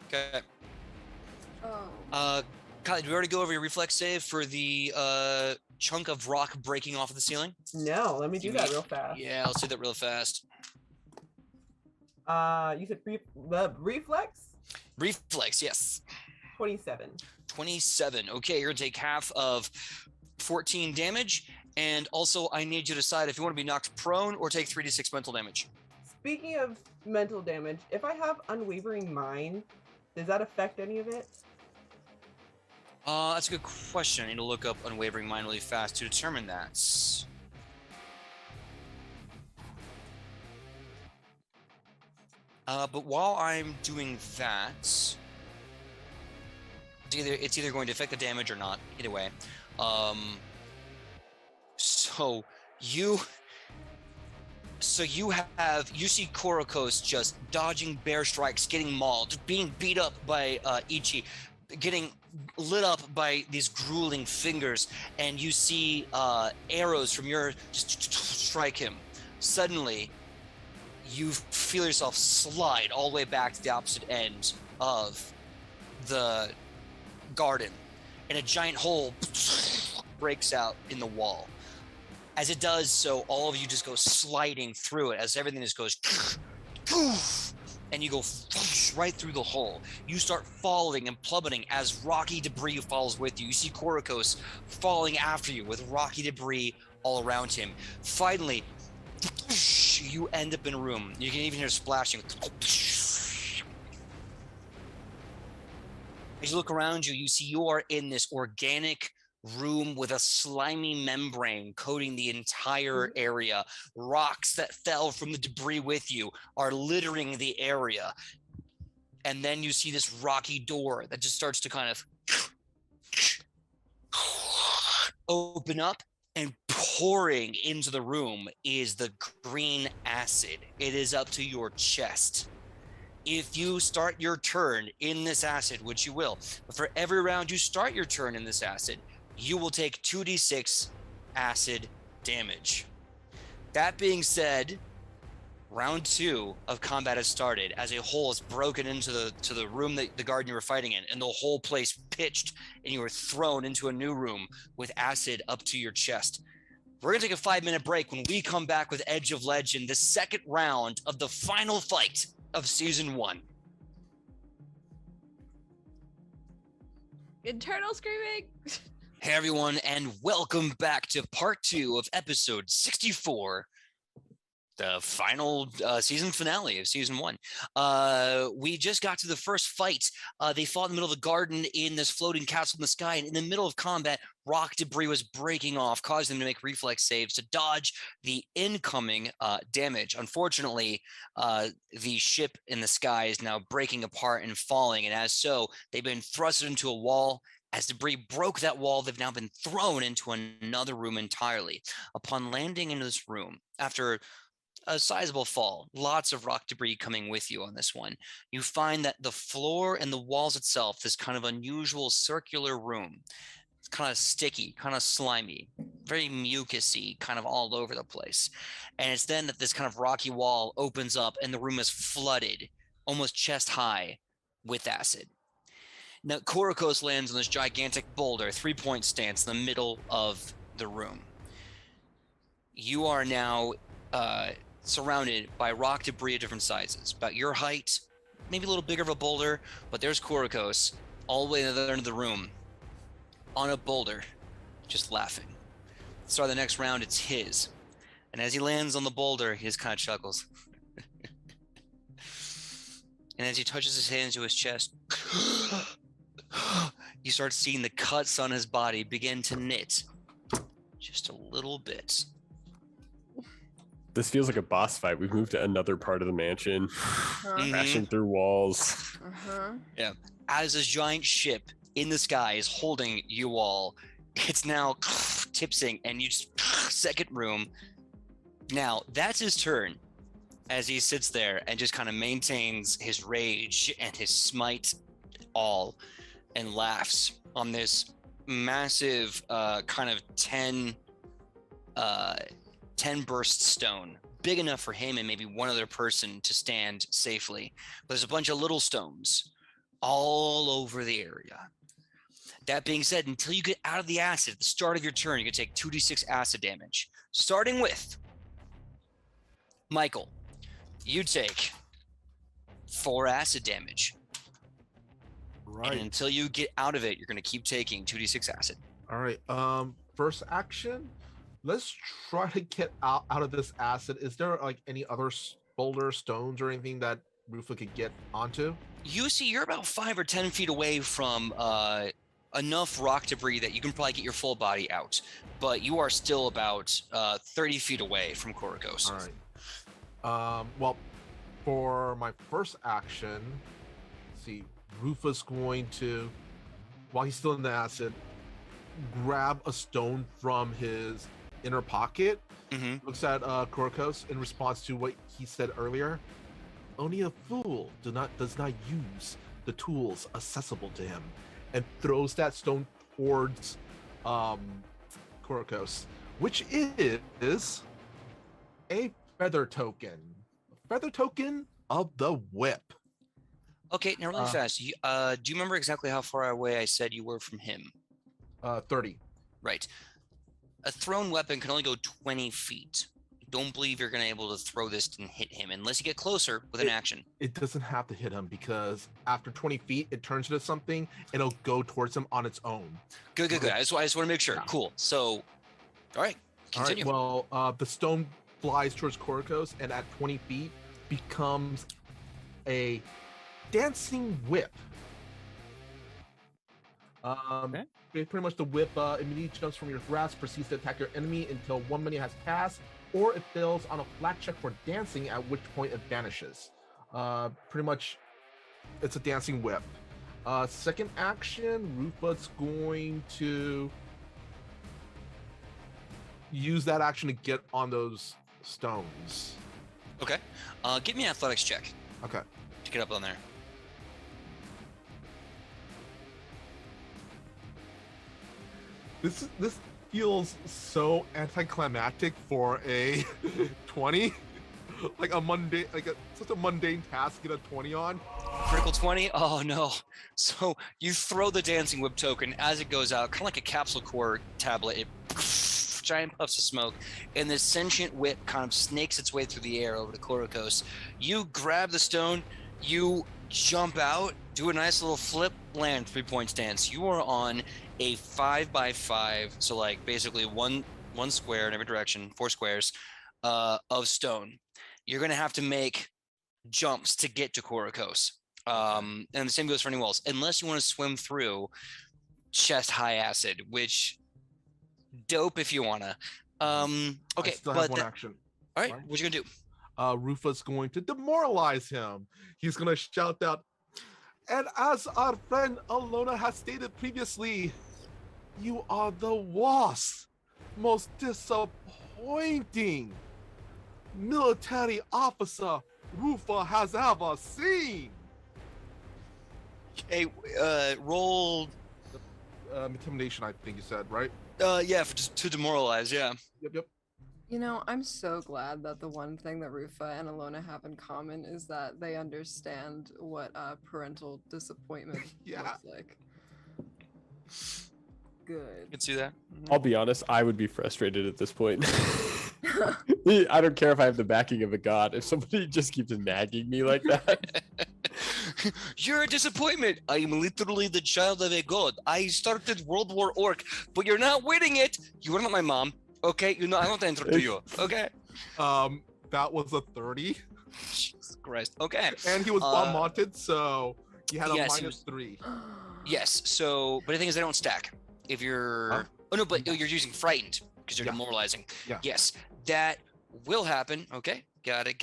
Okay. Oh. Kylie, did we already go over your reflex save for the chunk of rock breaking off of the ceiling? No, let me do that real fast. Yeah, let's do that real fast. You said the reflex? Reflex, yes. 27. 27. Okay, you're gonna take half of 14 damage, and also I need you to decide if you want to be knocked prone or take 3d6 mental damage. Speaking of mental damage, if I have unwavering mind, does that affect any of it? That's a good question. I need to look up Unwavering Mind really fast to determine that. But while I'm doing that, it's either going to affect the damage or not. Either way. So you see Korokos just dodging bear strikes, getting mauled, being beat up by Ichi, getting lit up by these grueling fingers, and you see arrows from your just strike him. Suddenly, you feel yourself slide all the way back to the opposite end of the garden, and a giant hole breaks out in the wall. As it does so, all of you just go sliding through it as everything just goes and you go right through the hole. You start falling and plummeting as rocky debris falls with you. You see Korokos falling after you with rocky debris all around him. Finally, you end up in a room. You can even hear splashing. As you look around you, you see you are in this organic room with a slimy membrane coating the entire area. Rocks that fell from the debris with you are littering the area. And then you see this rocky door that just starts to kind of open up, and pouring into the room is the green acid. It is up to your chest. If you start your turn in this acid, which you will, but for every round you start your turn in this acid, you will take 2d6 acid damage. That being said, round 2 of combat has started as a hole is broken into the room that the garden you were fighting in, and the whole place pitched, and you are thrown into a new room with acid up to your chest. We're gonna take a 5-minute break. When we come back with Edge of Legend, the second round of the final fight of season 1. Internal screaming. Hey everyone, and welcome back to part 2 of episode 64, the final season finale of season 1. We just got to the first fight. They fought in the middle of the garden in this floating castle in the sky, and in the middle of combat, rock debris was breaking off, causing them to make reflex saves to dodge the incoming damage. Unfortunately, the ship in the sky is now breaking apart and falling, and as so, they've been thrusted into a wall As debris broke that wall, they've now been thrown into another room entirely. Upon landing into this room, after a sizable fall, lots of rock debris coming with you on this one, you find that the floor and the walls itself, this kind of unusual circular room, it's kind of sticky, kind of slimy, very mucusy, kind of all over the place. And it's then that this kind of rocky wall opens up and the room is flooded, almost chest high, with acid. Now, Korokos lands on this gigantic boulder, 3-point stance in the middle of the room. You are now surrounded by rock debris of different sizes, about your height, maybe a little bigger of a boulder, but there's Korokos all the way to the other end of the room on a boulder, just laughing. Start of the next round, it's his. And as he lands on the boulder, he just kind of chuckles. And as he touches his hands to his chest, you start seeing the cuts on his body begin to knit just a little bit. This feels like a boss fight. We've moved to another part of the mansion, crashing through walls. Yeah. As this giant ship in the sky is holding you all, it's now tipsing, and you just second room. Now that's his turn, as he sits there and just kind of maintains his rage and his smite all, and laughs on this massive kind of 10 burst stone, big enough for him and maybe one other person to stand safely. But there's a bunch of little stones all over the area. That being said, until you get out of the acid at the start of your turn, you can take 2d6 acid damage. Starting with Michael, you take 4 acid damage. Right. And until you get out of it, you're going to keep taking 2d6 acid. All right. First action. Let's try to get out of this acid. Is there like any other boulder, stones, or anything that Rufa could get onto? You see, you're about 5 or 10 feet away from enough rock debris that you can probably get your full body out, but you are still about 30 feet away from Korokos. All right. Well, for my first action, let's see, Rufa's going to, while he's still in the acid, grab a stone from his inner pocket. Looks at Korokos in response to what he said earlier. Only a fool does not use the tools accessible to him, and throws that stone towards Korokos, which is a feather token. Feather token of the whip. Okay, now really fast. Do you remember exactly how far away I said you were from him? 30. Right. A thrown weapon can only go 20 feet. Don't believe you're going to be able to throw this and hit him unless you get closer with an action. It doesn't have to hit him because after 20 feet, it turns into something. It'll go towards him on its own. Good. I just want to make sure. Yeah. Cool. So, all right, continue. All right, well, the stone flies towards Korokos, and at 20 feet becomes a dancing whip. Okay. Pretty much the whip immediately jumps from your grasp, proceeds to attack your enemy until 1 minute has passed, or it fails on a flat check for dancing, at which point it vanishes. Pretty much, it's a dancing whip. Second action, Rufa's going to use that action to get on those stones. Okay. Give me an athletics check. Okay. To get up on there. This feels so anticlimactic for a 20. Like such a mundane task to get a 20 on. Critical 20? Oh no. So you throw the dancing whip token as it goes out, kind of like a capsule core tablet. It giant puffs of smoke, and this sentient whip kind of snakes its way through the air over to Korokos. You grab the stone, you jump out, do a nice little flip, land 3-point stance. You are on a 5x5, so like basically one square in every direction, 4 squares of stone. You're gonna have to make jumps to get to Korokos. And the same goes for anyone else, unless you want to swim through chest high acid, which dope if you wanna. Okay, I still have one action. All right, what you gonna do? Rufa's going to demoralize him. He's gonna shout out, And as our friend Alona has stated previously, you are the worst, most disappointing military officer Rufa has ever seen. Okay, roll. Intimidation, I think you said, right? Yeah, to demoralize. Yeah. Yep. You know, I'm so glad that the one thing that Rufa and Alona have in common is that they understand what parental disappointment Yeah. looks like. You Good. can see that. I'll be honest, I would be frustrated at this point. I don't care if I have the backing of a god. If somebody just keeps nagging me like that, You're a disappointment. I am literally the child of a god. I started World War Orc, but you're not winning it. You are not my mom. Okay, you know I don't answer to you. Okay. That was a 30, Jesus Christ. Okay. and he was unmonted, so he had a yes, he -3. Yes. So, but the thing is, they don't stack. If you're, Huh? oh no, but you're using frightened because you're Yeah. demoralizing. Yeah. Yes, that will happen. Okay. Got it.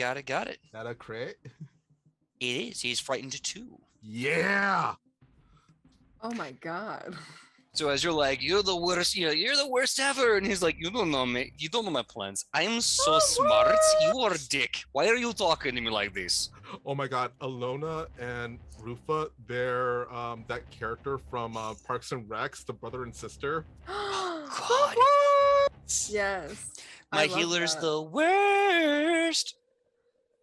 That a crit? It is. He's frightened too. Yeah. Oh my god. So as you're like, you're the worst, you're the worst ever. And he's like, you don't know me. You don't know my plans. I'm so smart. You are a dick. Why are you talking to me like this? Oh my god, Alona and Rufa, they're that character from Parks and Recs, the brother and sister. God. Yes. My I love healer's that. the worst.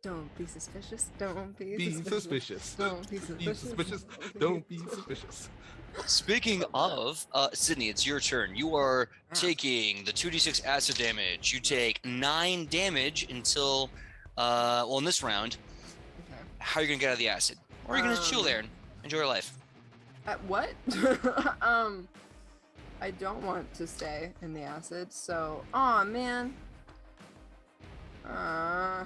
Don't be suspicious. Don't be, Be suspicious. suspicious. Don't be Be suspicious. suspicious. Don't be suspicious. Speaking of, Sidney, it's your turn. You are Ah. taking the 2d6 acid damage. You take 9 damage until, in this round. Okay. How are you going to get out of the acid? Or are you going to chill there and enjoy your life? What? I don't want to stay in the acid, so aw man. I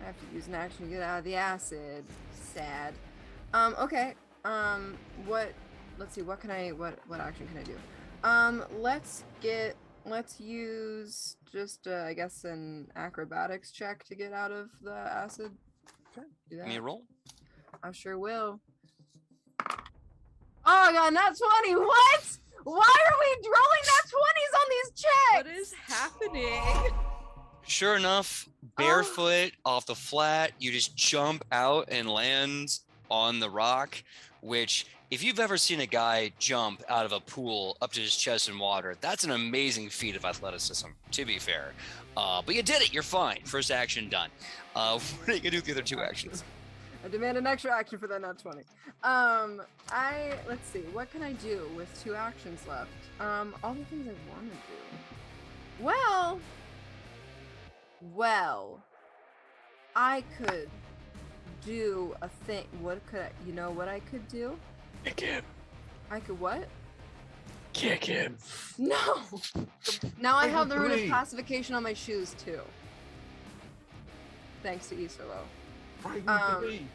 have to use an action to get out of the acid. Sad. Okay. Let's see, what action can I do? Let's use just I guess an acrobatics check to get out of the acid. Okay. Do Give me a that. roll. I sure will. Oh, I got nat 20. What? Why are we rolling nat 20s on these checks? What is happening? Sure enough, barefoot off the flat, you just jump out and land on the rock, which if you've ever seen a guy jump out of a pool up to his chest in water, that's an amazing feat of athleticism, to be fair. But you did it. You're fine. First action done. What are you going to do with the other 2 actions? I demand an extra action for that nat 20. Let's see. What can I do with 2 actions left? All the things I want to do. Well, I could do a thing. You know what I could do? kick him. I could what? Kick him. No! Now I I have the rune of agree. pacification on my shoes too. Thanks to Isolo. Frightened 3.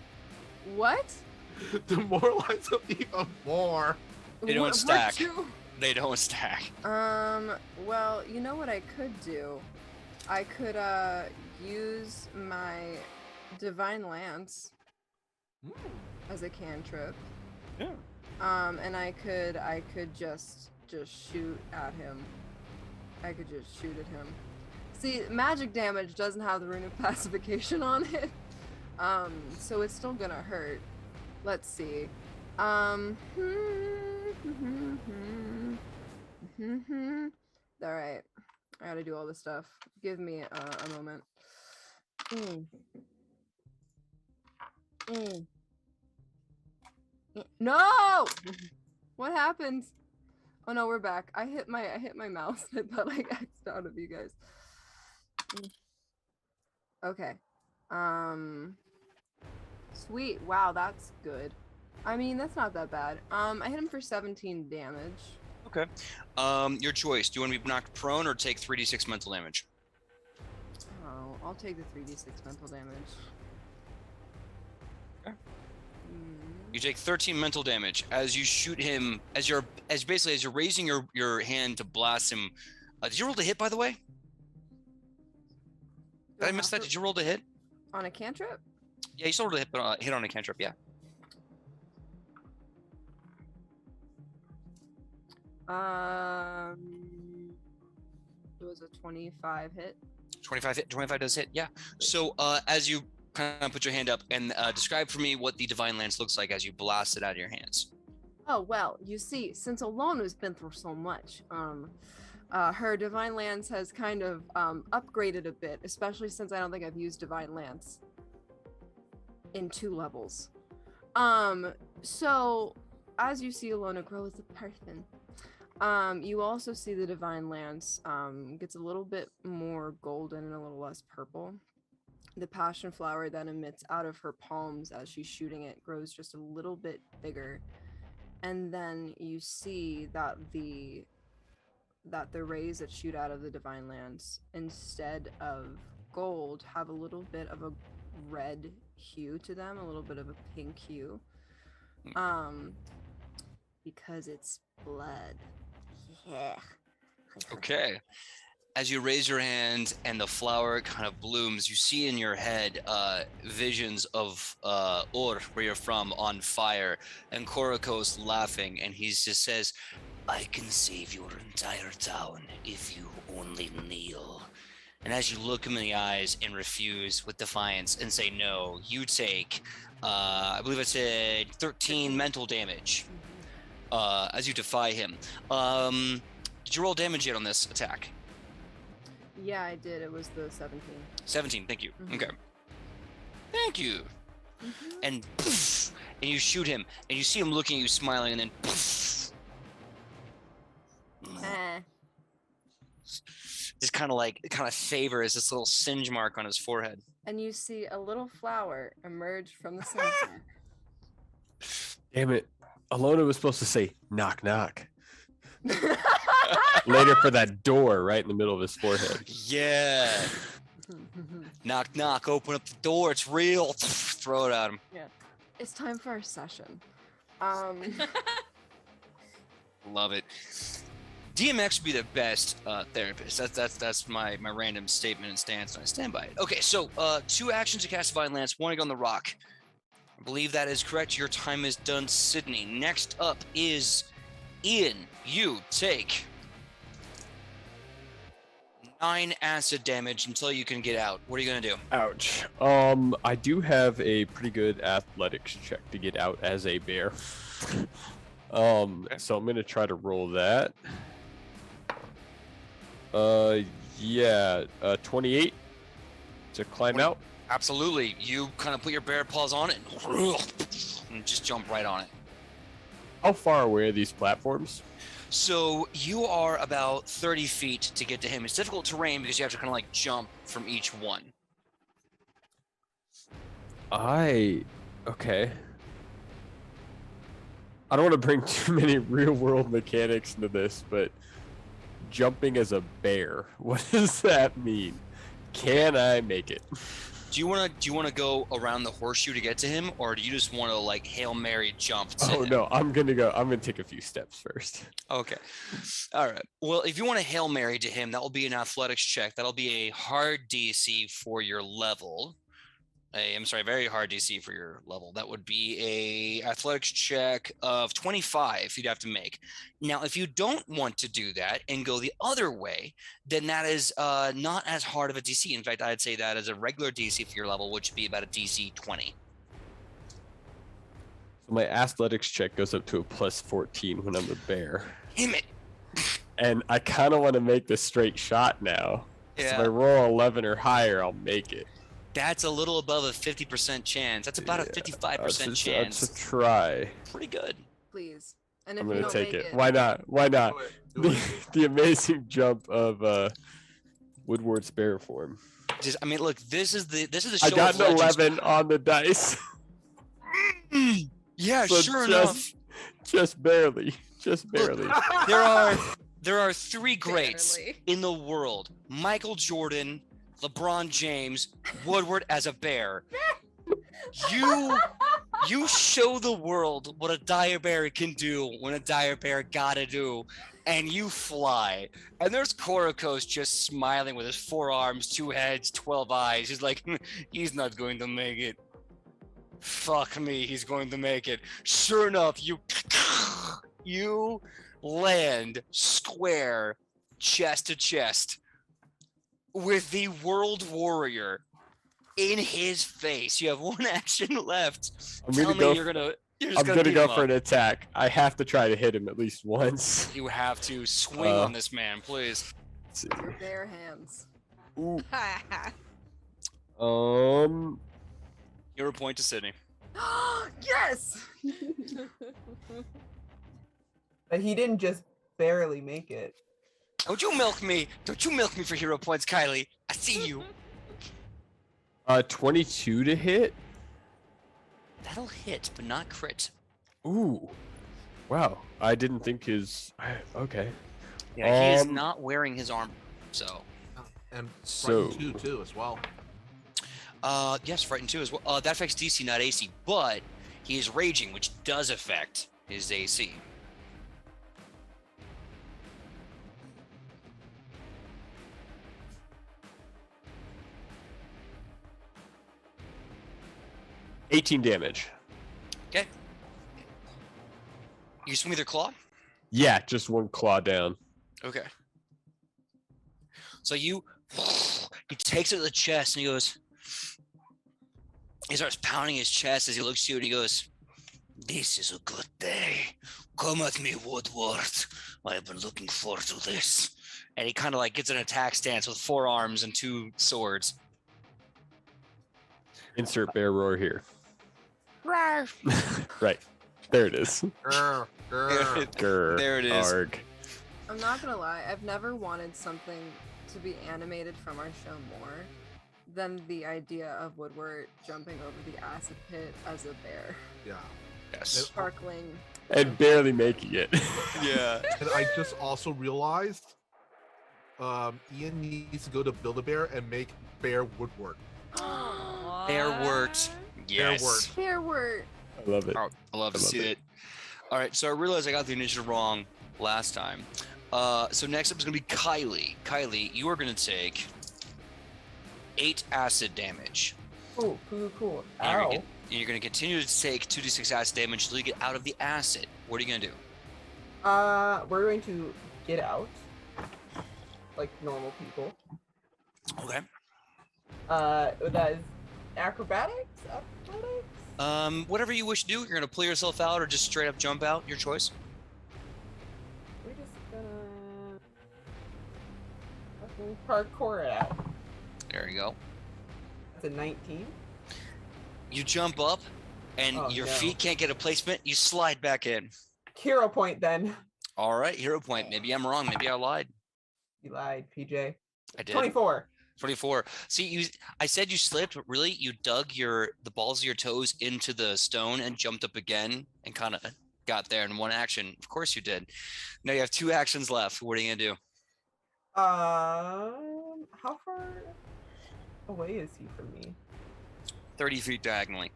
What? Demoralize them even more. They don't What stack. you- They don't stack. Well, you know what I could do? I could use my divine lance as a cantrip. Yeah. And I could just shoot at him. I could just shoot at him. See, magic damage doesn't have the rune of pacification on it. So it's still gonna hurt. Let's see. Alright. I gotta do all this stuff. Give me a moment. No! What happened? Oh no, we're back. I hit my mouse. I thought I X'd out of you guys. Okay. Sweet. Wow, that's good. I mean, that's not that bad. I hit him for 17 damage. Okay. Your choice. Do you want to be knocked prone or take 3d6 mental damage? Oh, I'll take the 3d6 mental damage. Okay. You take 13 mental damage as you shoot him. As you're raising your hand to blast him. Did you roll to hit, by the way? Did I miss that? Did you roll to hit? On a cantrip? Yeah, you still rolled a hit on a cantrip. Yeah. It was a 25 hit. 25 does hit. Yeah. So as you kind of put your hand up and describe for me what the divine lance looks like as you blast it out of your hands. Oh, well, you see, since Alona's been through so much, her Divine Lance has kind of upgraded a bit, especially since I don't think I've used Divine Lance in 2 levels. So, as you see Alona grow as a person, you also see the Divine Lance gets a little bit more golden and a little less purple. The passion flower that emits out of her palms as she's shooting it grows just a little bit bigger. And then you see that the rays that shoot out of the divine lance, instead of gold, have a little bit of a red hue to them, a little bit of a pink hue, because it's blood. Yeah. Okay. As you raise your hand and the flower kind of blooms, you see in your head visions of Ur, where you're from, on fire, and Korokos laughing, and he just says, "I can save your entire town if you only kneel." And as you look him in the eyes and refuse with defiance and say no, you take, I believe it's a 13 mental damage as you defy him. Did you roll damage yet on this attack? Yeah, I did. It was the 17. 17, thank you. Mhm. Okay. Thank you. And poof, and you shoot him, and you see him looking at you smiling, and then poof, just kind of favors this little singe mark on his forehead. And you see a little flower emerge from the center. Damn it. Alona was supposed to say knock knock later for that door right in the middle of his forehead. Yeah. Knock knock, open up the door, it's real. Throw it at him. Yeah. It's time for our session. Love it. DMX would be the best therapist. That's my random statement and stance, and I stand by it. Okay, so 2 actions to cast Divine Lance, 1 on the rock. I believe that is correct. Your time is done, Sidney. Next up is Ian. You take 9 acid damage until you can get out. What are you gonna do? Ouch. I do have a pretty good athletics check to get out as a bear. So I'm gonna try to roll that. Yeah, 28 to climb out. Absolutely. You kind of put your bear paws on it and just jump right on it. How far away are these platforms? So you are about 30 feet to get to him. It's difficult terrain because you have to kind of like jump from each one. Okay. I don't want to bring too many real world mechanics into this, but jumping as a bear, what does that mean? Can I make it? Do you want to go around the horseshoe to get to him, or do you just want to like Hail Mary jump to him? No, I'm gonna take a few steps first. Okay. All right. Well, if you want to Hail Mary to him, that will be an athletics check. That'll be a hard DC for your level. Very hard DC for your level. That would be a athletics check of 25 you'd have to make. Now, if you don't want to do that and go the other way, then that is not as hard of a DC. In fact, I'd say that is a regular DC for your level, which would be about a DC 20. So my athletics check goes up to a plus 14 when I'm a bear. Damn it. And I kind of want to make the straight shot now. Yeah. So if I roll 11 or higher, I'll make it. That's a little above a 50% chance. That's about a 55% chance. That's a try. Pretty good. Please. And if I'm you gonna don't take make it. Why not? Why not? Do it. The amazing jump of Woodward's bear form. Look, this is the show. I got of an legends. 11 on the dice. Yeah, So sure enough. Just barely. There are 3 greats Barely. in the world: Michael Jordan, LeBron James, Woodward as a bear. You show the world what a dire bear can do when a dire bear gotta do, and you fly. And there's Korokos just smiling with his 4 arms, 2 heads, 12 eyes. He's like, he's not going to make it. Fuck me, he's going to make it. Sure enough, you land square, chest to chest, with the World Warrior in his face. You have one action left. I'm Tell gonna me go you're gonna. You're just I'm gonna gonna beat go him for up. an attack. I have to try to hit him at least once. You have to swing on this man, please. Let's see. Your bare hands. Ooh. Hero point to Sidney. Yes. But he didn't just barely make it. Don't you milk me. Don't you milk me for hero points, Kylie. I see you. 22 to hit. That'll hit, but not crit. Ooh. Wow. I didn't think his. Okay. Yeah, he is not wearing his armor. So. And So- frightened too as well. Yes, frightened too as well. That affects DC, not AC, but he is raging, which does affect his AC. $18 damage. Okay. You swing with your claw? Yeah, just one claw down. Okay. So he takes it to the chest and he starts pounding his chest as he looks at you and he goes, "This is a good day. Come at me, Woodward. I have been looking forward to this." And he kind of like gets an attack stance with 4 arms and 2 swords. Insert bear roar here. Rawr. Right. There it is. Grr, grr. Grr, There it is. arg. I'm not gonna lie. I've never wanted something to be animated from our show more than the idea of Woodward jumping over the acid pit as a bear, Yeah. Yes. sparkling. And barely making it. Yeah. And I just also realized Ian needs to go to Build-A-Bear and make Bear Woodward. Bear worked. Yes. worked. Bear word. I love it. Oh, I love to I love see it. it. All right, so I realized I got the initiative wrong last time. So next up is going to be Kylie. Kylie, you are going to take 8 acid damage. Cool, cool, cool. And you're Ow. gonna you're going to continue to take 2d6 acid damage until you get out of the acid. What are you going to do? We're going to get out like normal people. Okay. That is acrobatics? Athletics? Whatever you wish to do. You're going to pull yourself out or just straight up jump out. Your choice. We're just gonna fucking parkour it out. There you go. That's a 19. You jump up, and Oh, your no. feet can't get a placement. You slide back in. Hero point then. All right, hero point. Maybe I'm wrong. Maybe I lied. You lied, PJ. I did. 24. 24. See, I said you slipped, but really you dug the balls of your toes into the stone and jumped up again and kind of got there in one action. Of course you did. Now you have 2 actions left. What are you gonna do? How far away is he from me? 30 feet diagonally.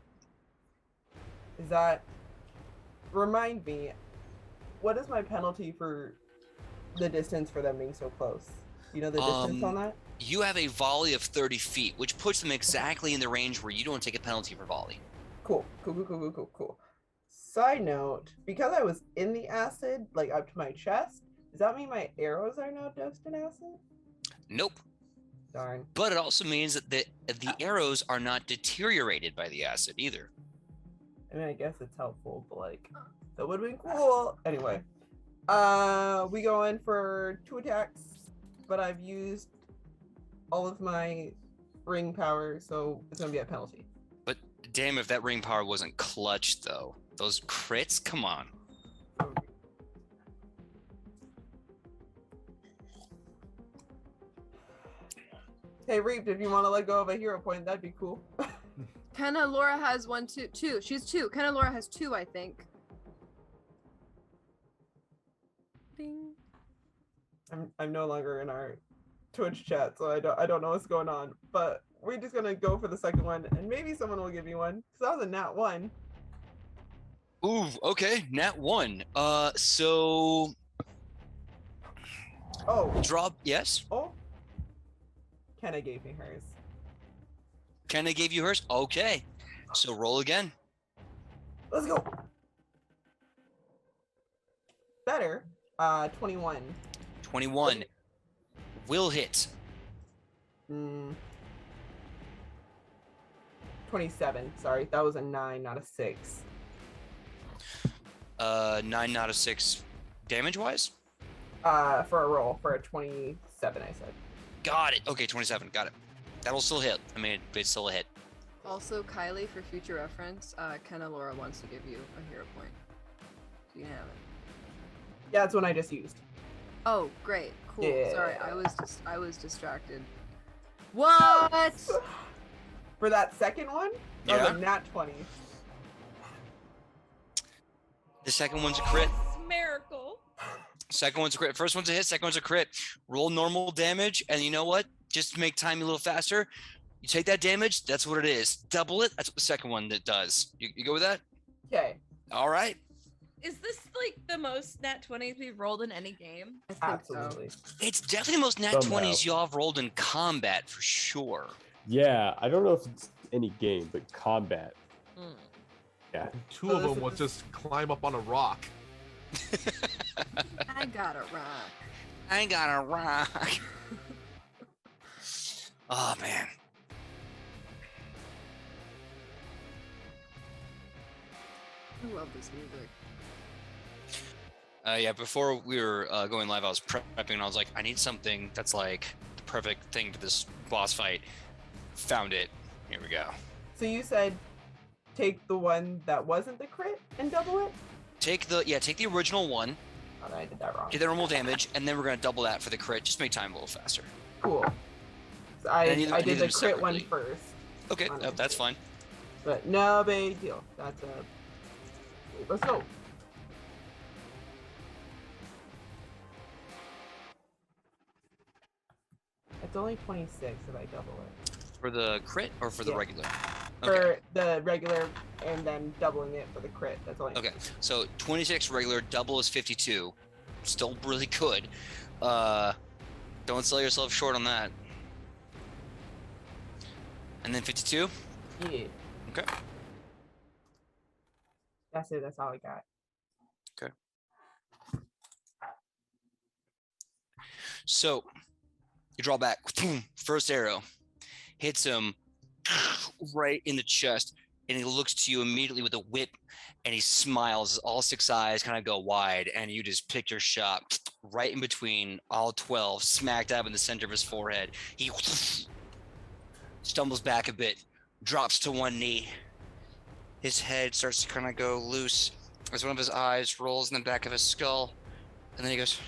Is that... Remind me, what is my penalty for the distance for them being so close? You know the distance on that? You have a volley of 30 feet, which puts them exactly in the range where you don't take a penalty for volley. Cool. Side note, because I was in the acid, like up to my chest, does that mean my arrows are now doused in acid? Nope. Darn. But it also means that the arrows are not deteriorated by the acid either. I mean, I guess it's helpful, but like, that would have been cool. Anyway, we go in for 2 attacks, but I've used all of my ring power, so it's gonna be a penalty. But damn if that ring power wasn't clutch, though. Those crits? Come on. Hey, Reap, if you want to let go of a hero point, that'd be cool. Kenna Laura has 1, 2, 2. She's 2. Kenna Laura has 2, I think. Ding. I'm no longer in our Twitch chat, so I don't know what's going on. But we're just gonna go for the second one, and maybe someone will give you one. Cause that was a nat 1. Ooh, okay. Nat 1. So Oh, drop, yes? oh. Kenna gave me hers. Kenna gave you hers? Okay. So roll again. Let's go. Better. 21. 21 will hit. 27. Sorry, that was a 9, not a 6. 9 out of 6 damage wise. For a roll for a 27, I said. Got it. Okay, 27. Got it. That'll still hit. I mean, it's still a hit. Also, Kylie, for future reference, Kenna Laura wants to give you a hero point. So you can have it. Yeah, that's one I just used. Oh, great. Cool. Yeah. Sorry, I was distracted. What? For that second one, that was a nat 20. The second one's a crit. Miracle. Second one's a crit. First one's a hit. Second one's a crit. Roll normal damage, and you know what? Just to make time a little faster, you take that damage. That's what it is. Double it. That's what the second one that does. You go with that? Okay. All right. Is this like the most nat 20s we've rolled in any game? I think Absolutely. It's definitely the most nat Somehow. 20s y'all have rolled in combat for sure. Yeah, I don't know if it's any game, but combat. Mm. Yeah. Two of them will just climb up on a rock. I got a rock. I ain't got a rock. Oh, man. I love this music. Yeah, before we were going live, I was prepping and I was like, I need something that's like the perfect thing for this boss fight. Found it. Here we go. So you said take the one that wasn't the crit and double it? Take the original one, Oh, I did that wrong. get the normal damage, and then we're gonna double that for the crit. Just make time a little faster. Cool. So I need I them did the crit one separately. first. Okay, On it. that's fine. But no big deal. That's a... Let's go. It's only 26 if I double it. For the crit or for the Yeah. regular? For Okay. the regular and then doubling it for the crit. That's only... Okay. So 26 regular, double is 52. Still really good. Don't sell yourself short on that. And then 52? Yeah. Okay. That's it. That's all I got. So you draw back. Boom, first arrow hits him right in the chest, and he looks to you immediately with a whip, and he smiles. All 6 eyes kind of go wide, and you just pick your shot right in between all 12, smack dab in the center of his forehead. He stumbles back a bit, drops to one knee. His head starts to kind of go loose as one of his eyes rolls in the back of his skull, and then he goes,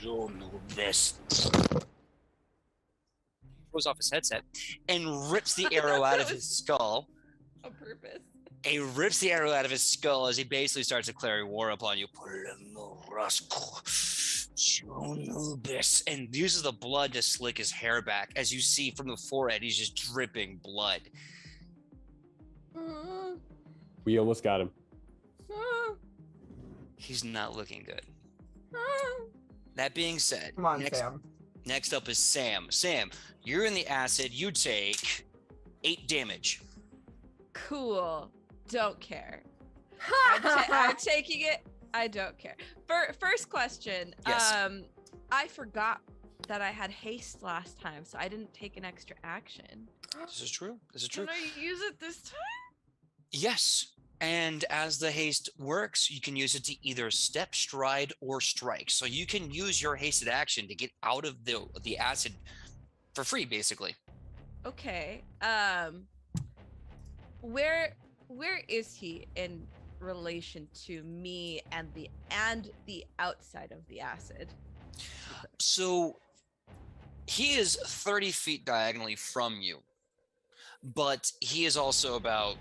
you know this. Throws off his headset and rips the arrow out of his skull. On purpose. He rips the arrow out of his skull as he basically starts declaring war upon you. And uses the blood to slick his hair back. As you see from the forehead, he's just dripping blood. We almost got him. He's not looking good. That being said, Come on, Sam. next up is Sam. Sam, you're in the acid. You take 8 damage. Cool. Don't care. I'm taking it. I don't care. First question. Yes. I forgot that I had haste last time, so I didn't take an extra action. This is true. This is true. Can I use it this time? Yes. And as the haste works, you can use it to either step, stride, or strike. So you can use your hasted action to get out of the acid for free, basically. Okay. Where is he in relation to me and the outside of the acid? So he is 30 feet diagonally from you, but he is also about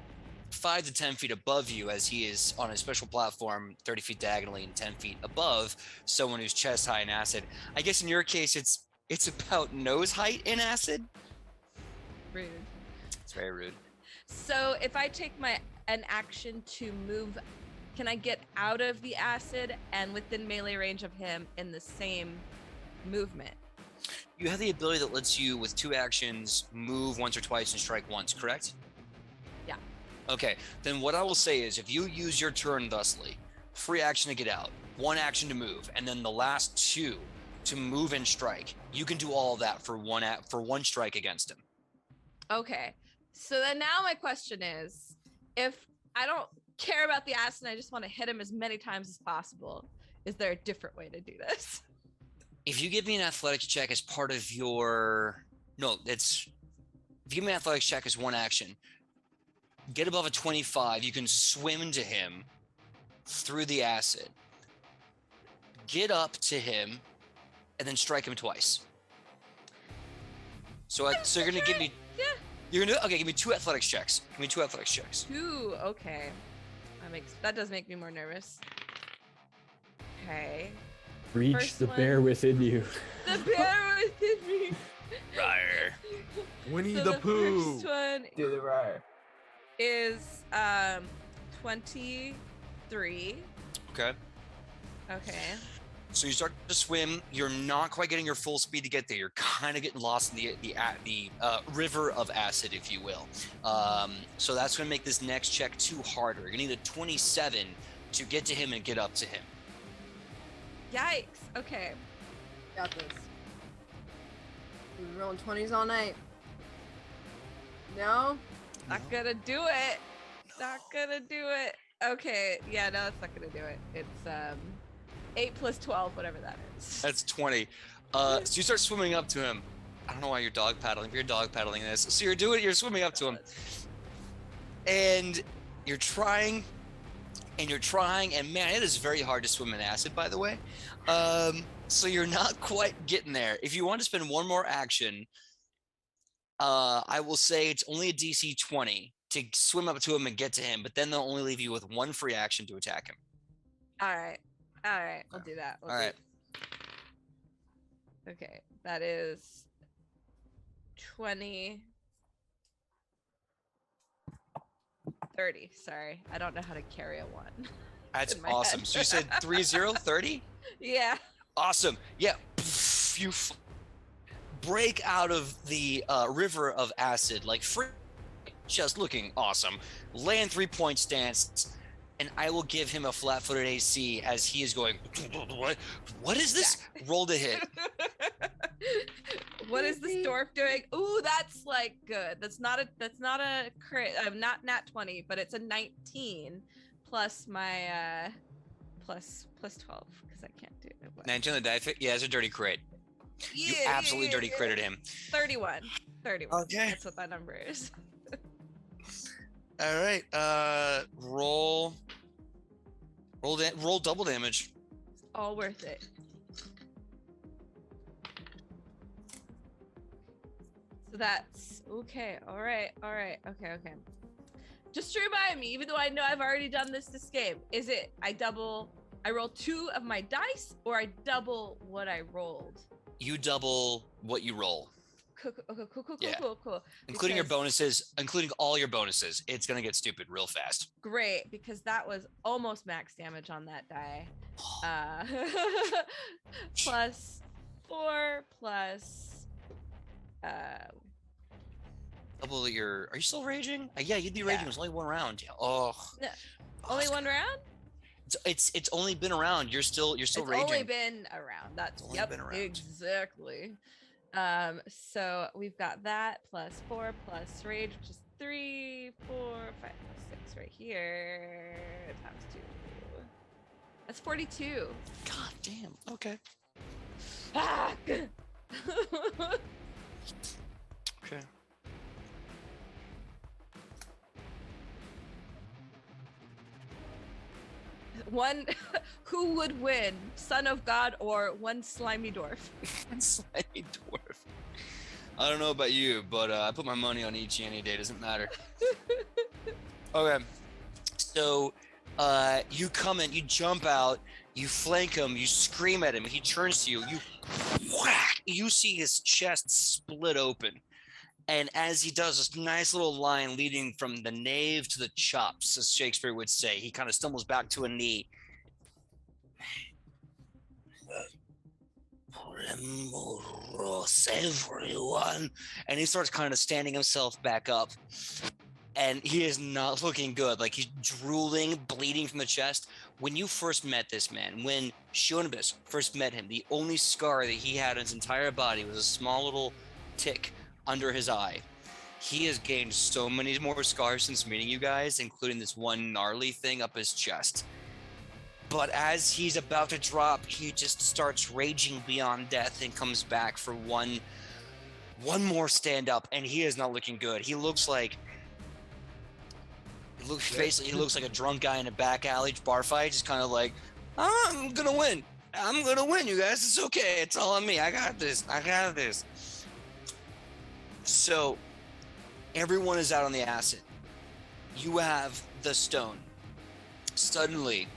5 to 10 feet above you, as he is on a special platform 30 feet diagonally and 10 feet above someone who's chest high in acid. I guess in your case, it's about nose height in acid. Rude. It's very rude. So if I take an action to move, can I get out of the acid and within melee range of him in the same movement? You have the ability that lets you, with 2 actions, move once or twice and strike once, correct? Yeah. Okay, then what I will say is if you use your turn thusly, free action to get out, 1 action to move, and then the last 2 to move and strike, you can do all of that for one strike against him. Okay. So then now my question is, if I don't care about the acid and I just want to hit him as many times as possible, is there a different way to do this? If you give me an athletics check as part of your... No, if you give me an athletics check as 1 action, get above a 25, you can swim to him through the acid, get up to him, and then strike him twice. So you're gonna give me... Yeah. You're gonna... Okay, give me 2 athletics checks. Give me 2 athletics checks. 2. Okay. That does make me more nervous. Okay. Reach First the one. bear within you. The bear within me. Rawr. Winnie So the Pooh. First one Do the roar. is 23. Okay. Okay. So you start to swim. You're not quite getting your full speed to get there. You're kind of getting lost in the river of acid, if you will. So that's going to make this next check 2 harder. You're going to need a 27 to get to him and get up to him. Yikes. Okay. Got this. We've been rolling 20s all night. No? Not gonna do it. Not gonna do it. Okay. Yeah, no, that's not gonna do it. It's 8 plus 12, whatever that is. That's 20. So you start swimming up to him. I don't know why you're dog paddling, but you're dog paddling this. So you're swimming up to him. And you're trying, and man, it is very hard to swim in acid, by the way. So you're not quite getting there. If you want to spend 1 more action, I will say it's only a DC 20 to swim up to him and get to him, but then they'll only leave you with 1 free action to attack him. All right. We'll do that. All right. Okay. That is 20. 30. Sorry. I don't know how to carry a 1. That's in my awesome. head. So you said 30? Yeah. Awesome. Yeah. You break out of the river of acid like free, just looking awesome. Land 3-point stance, and I will give him a flat-footed AC as he is going, what is this? Roll to hit. What is this dwarf doing? Ooh, that's like good. That's not a crit. Not nat 20, but it's a 19 plus my plus 12 because I can't do it. 19 on the die fit? Yeah, it's a dirty crit. You absolutely dirty critted him. 31. Okay. That's what that number is. All right. Roll double damage. It's all worth it. So that's okay. All right. Okay. Just to remind me, even though I know I've already done this game, is it I roll 2 of my dice, or I double what I rolled? You double what you roll. Cool. Yeah. Cool. Including your Because- bonuses, including all your bonuses. It's going to get stupid real fast. Great, because that was almost max damage on that die. Plus 4 plus Double your... Are you still raging? Yeah, you'd be raging. Yeah. It was only 1 round. Yeah. Oh. No, only 1 round? It's only been around. You're still It's raging. only been around. That's only been around. Exactly. So we've got that plus 4 plus rage, which is 3, 4, 5, 6 right here times 2. That's 42. God damn. Okay. Fuck. Okay. One, who would win, Son of God or one slimy dwarf? Slimy dwarf. I don't know about you, but I put my money on Ichi any day. Doesn't matter. Okay. So you come in, you jump out, you flank him, you scream at him, he turns to you, you whack, you see his chest split open. And as he does this nice little line leading from the nave to the chops, as Shakespeare would say, he kind of stumbles back to a knee. Remoros, everyone. And he starts kind of standing himself back up. and he is not looking good. Like he's drooling, bleeding from the chest. When you first met this man, when Shonibus first met him, the only scar that he had on his entire body was a small little tick under his eye. He has gained so many more scars since meeting you guys, including this one gnarly thing up his chest. But as he's about to drop, he just starts raging beyond death and comes back for one more stand up, and he is not looking good. He looks like he looks like a drunk guy in a back alley bar fight, just kind of like, I'm gonna win, you guys. It's okay. It's all on me. I got this. So everyone is out on the acid. You have the stone. Suddenly,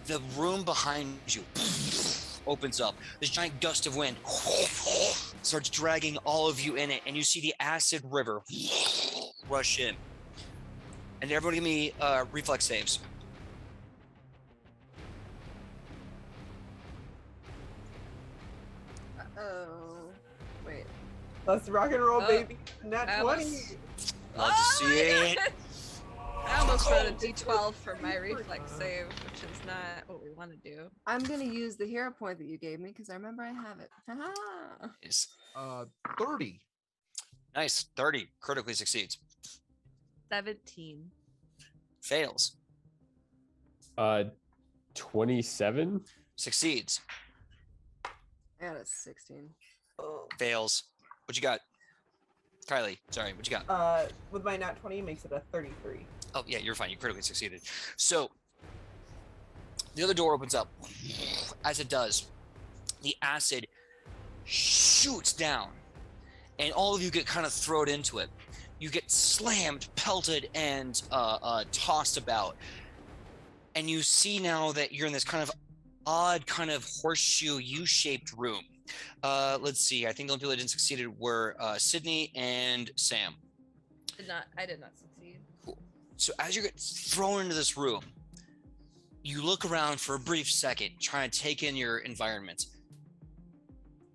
the room behind you opens up. This giant gust of wind starts dragging all of you in it, and you see the acid river rush in. And everybody give me reflex saves. Oh, wait. Let's rock and roll, Oh. baby. Nat I 20. almost- Love to see my it. God. I almost rolled a d12 for my reflex save, which is not what we want to do. I'm gonna use the hero point that you gave me because I remember I have it. Haha. Nice. 30. Nice. 30 critically succeeds. 17. Fails. 27. Succeeds. I got a 16. Fails. What you got? Kylie, sorry, what you got? With my nat 20 makes it a 33. Oh, yeah, you're fine. You critically succeeded. So, the other door opens up. As it does, the acid shoots down, and all of you get kind of thrown into it. You get slammed, pelted, and tossed about. And you see now that you're in this kind of odd kind of horseshoe U-shaped room. Let's see. I think the only people that didn't succeed were Sidney and Sam. I did not succeed. Cool. So as you get thrown into this room, you look around for a brief second, trying to take in your environment.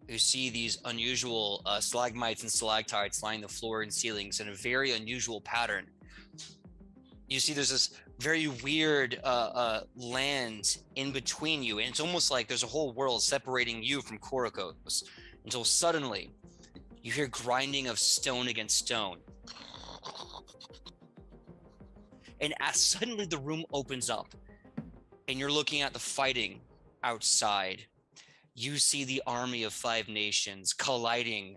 You see these unusual stalagmites and stalactites lining the floor and ceilings in a very unusual pattern. You see there's this very weird land in between you, and it's almost like there's a whole world separating you from Korokos, until suddenly you hear grinding of stone against stone. And as suddenly the room opens up and you're looking at the fighting outside, you see the army of 5 nations colliding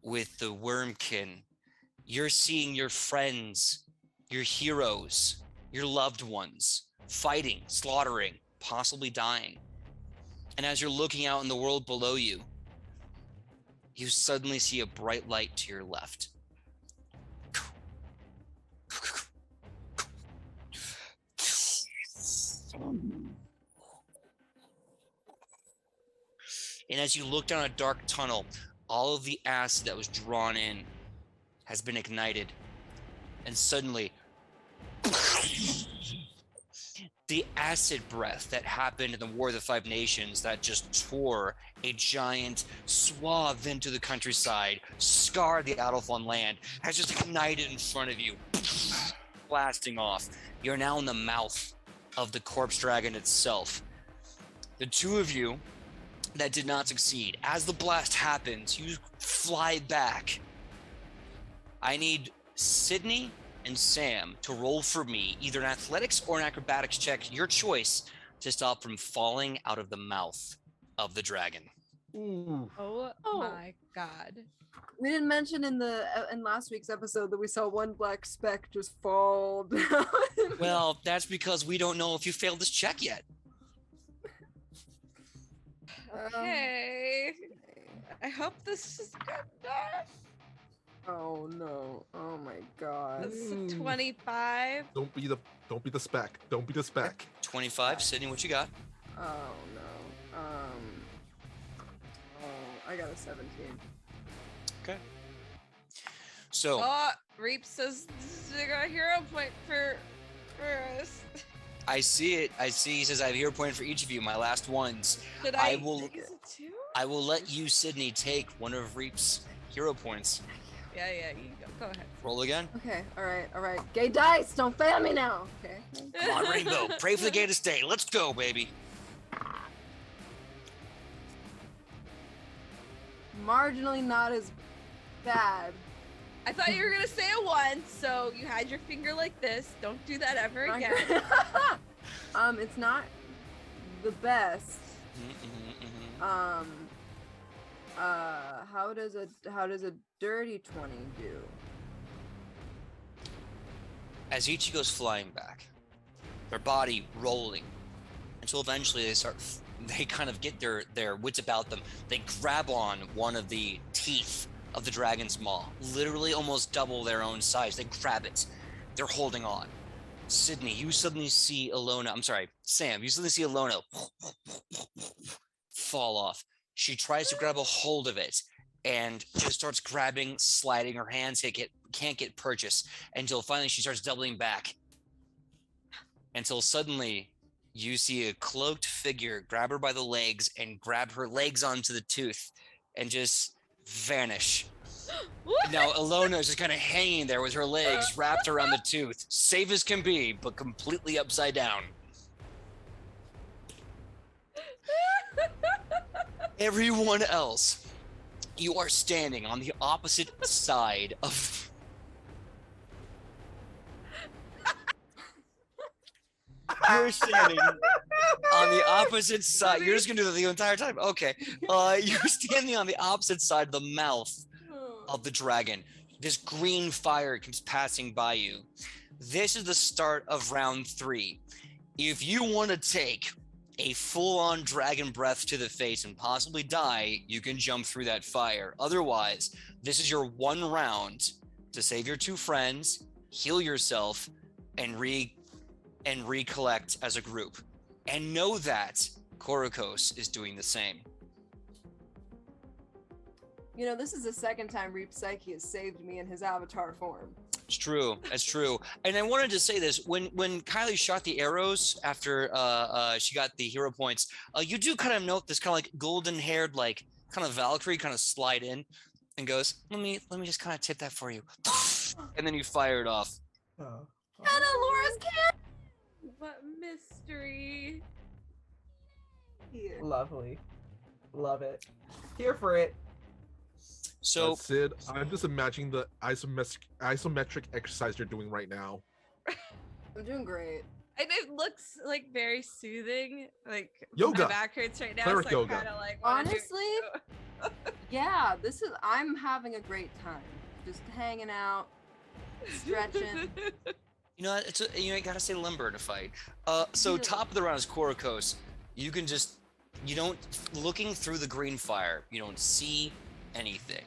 with the Wormkin. You're seeing your friends, your heroes, your loved ones fighting, slaughtering, possibly dying. And as you're looking out in the world below you, you suddenly see a bright light to your left. And as you look down a dark tunnel, all of the acid that was drawn in has been ignited. And suddenly, the acid breath that happened in the War of the 5 Nations that just tore a giant swath into the countryside, scarred the Adolfon land, has just ignited in front of you, blasting off. You're now in the mouth of the corpse dragon itself. The two of you that did not succeed, as the blast happens, you fly back. I need Sidney and Sam to roll for me either an athletics or an acrobatics check, your choice, to stop from falling out of the mouth of the dragon. Ooh. Oh, my God. We didn't mention in last week's episode that we saw one black speck just fall down. Well, that's because we don't know if you failed this check yet. Okay. I hope this is good. Oh no! Oh my god! This is a 25. Don't be the spec. Don't be the spec. 25. Sidney, what you got? Oh no! I got a 17. Okay. So Oh, Reap says they got a hero point for us. I see it. I see. He says I have a hero point for each of you. My last ones. Should I I will- use it too? I will let you, Sidney, take one of Reap's hero points. Yeah, you go ahead. Roll again. Okay, all right. Gay dice, don't fail me now. Okay. Come on, Rainbow. Pray for the gay to stay. Let's go, baby. Marginally not as bad. I thought you were gonna say a 1, so you had your finger like this. Don't do that ever again. It's not the best. How does a dirty 20 do? As Ichi goes flying back, their body rolling, until eventually they kind of get their wits about them. They grab on one of the teeth of the dragon's maw, literally almost double their own size. They grab it. They're holding on. Sidney, you suddenly see Sam, you suddenly see Alona fall off. She tries to grab a hold of it and just starts grabbing, sliding her hands, can't get purchase until finally she starts doubling back. Until suddenly you see a cloaked figure grab her by the legs and grab her legs onto the tooth and just vanish. Now Alona is just kind of hanging there with her legs wrapped around the tooth, safe as can be, but completely upside down. Everyone else, you are standing on the opposite side of... You're standing on the opposite side. You're just gonna do that the entire time. Okay. You're standing on the opposite side of the mouth of the dragon. This green fire keeps passing by you. This is the start of round 3. If you want to take a full-on dragon breath to the face and possibly die, you can jump through that fire. Otherwise, this is your one round to save your 2 friends, heal yourself, and recollect as a group. And know that Korokos is doing the same. You know, this is the second time Reap Psyche has saved me in his avatar form. It's true. That's true. And I wanted to say this: when Kylie shot the arrows after she got the hero points, you do kind of note this kind of like golden-haired, like kind of Valkyrie, kind of slide in, and goes, "Let me just kind of tip that for you," and then you fire it off. Oh. Anna Laura's cat. What mystery? Here. Lovely. Love it. Here for it. So Sid, I'm just imagining the isometric exercise you're doing right now. I'm doing great. And it looks like very soothing. Like Yoga. my back hurts right now. Cleric so I yoga. kinda like wanna do it Honestly, too. yeah, I'm having a great time. Just hanging out, stretching. you know you ain't gotta say limber to fight. So Yeah. top of the round is Korokos. You can just looking through the green fire, you don't see anything.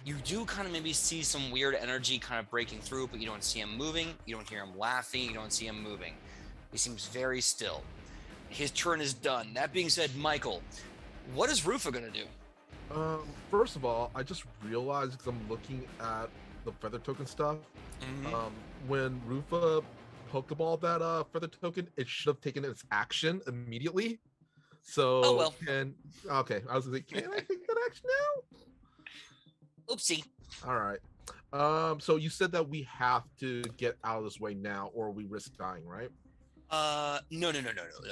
You do kind of maybe see some weird energy kind of breaking through, but you don't see him moving. You don't hear him laughing. You don't see him moving. He seems very still. His turn is done. That being said, Michael, what is Rufa gonna do? First of all, I just realized because I'm looking at the feather token stuff. When Rufa Pokeball that feather token, it should have taken its action immediately. So Oh, well. Okay, I was gonna say, can I take that action now? Oopsie. All right. So you said that we have to get out of this way now, or we risk dying, right? No.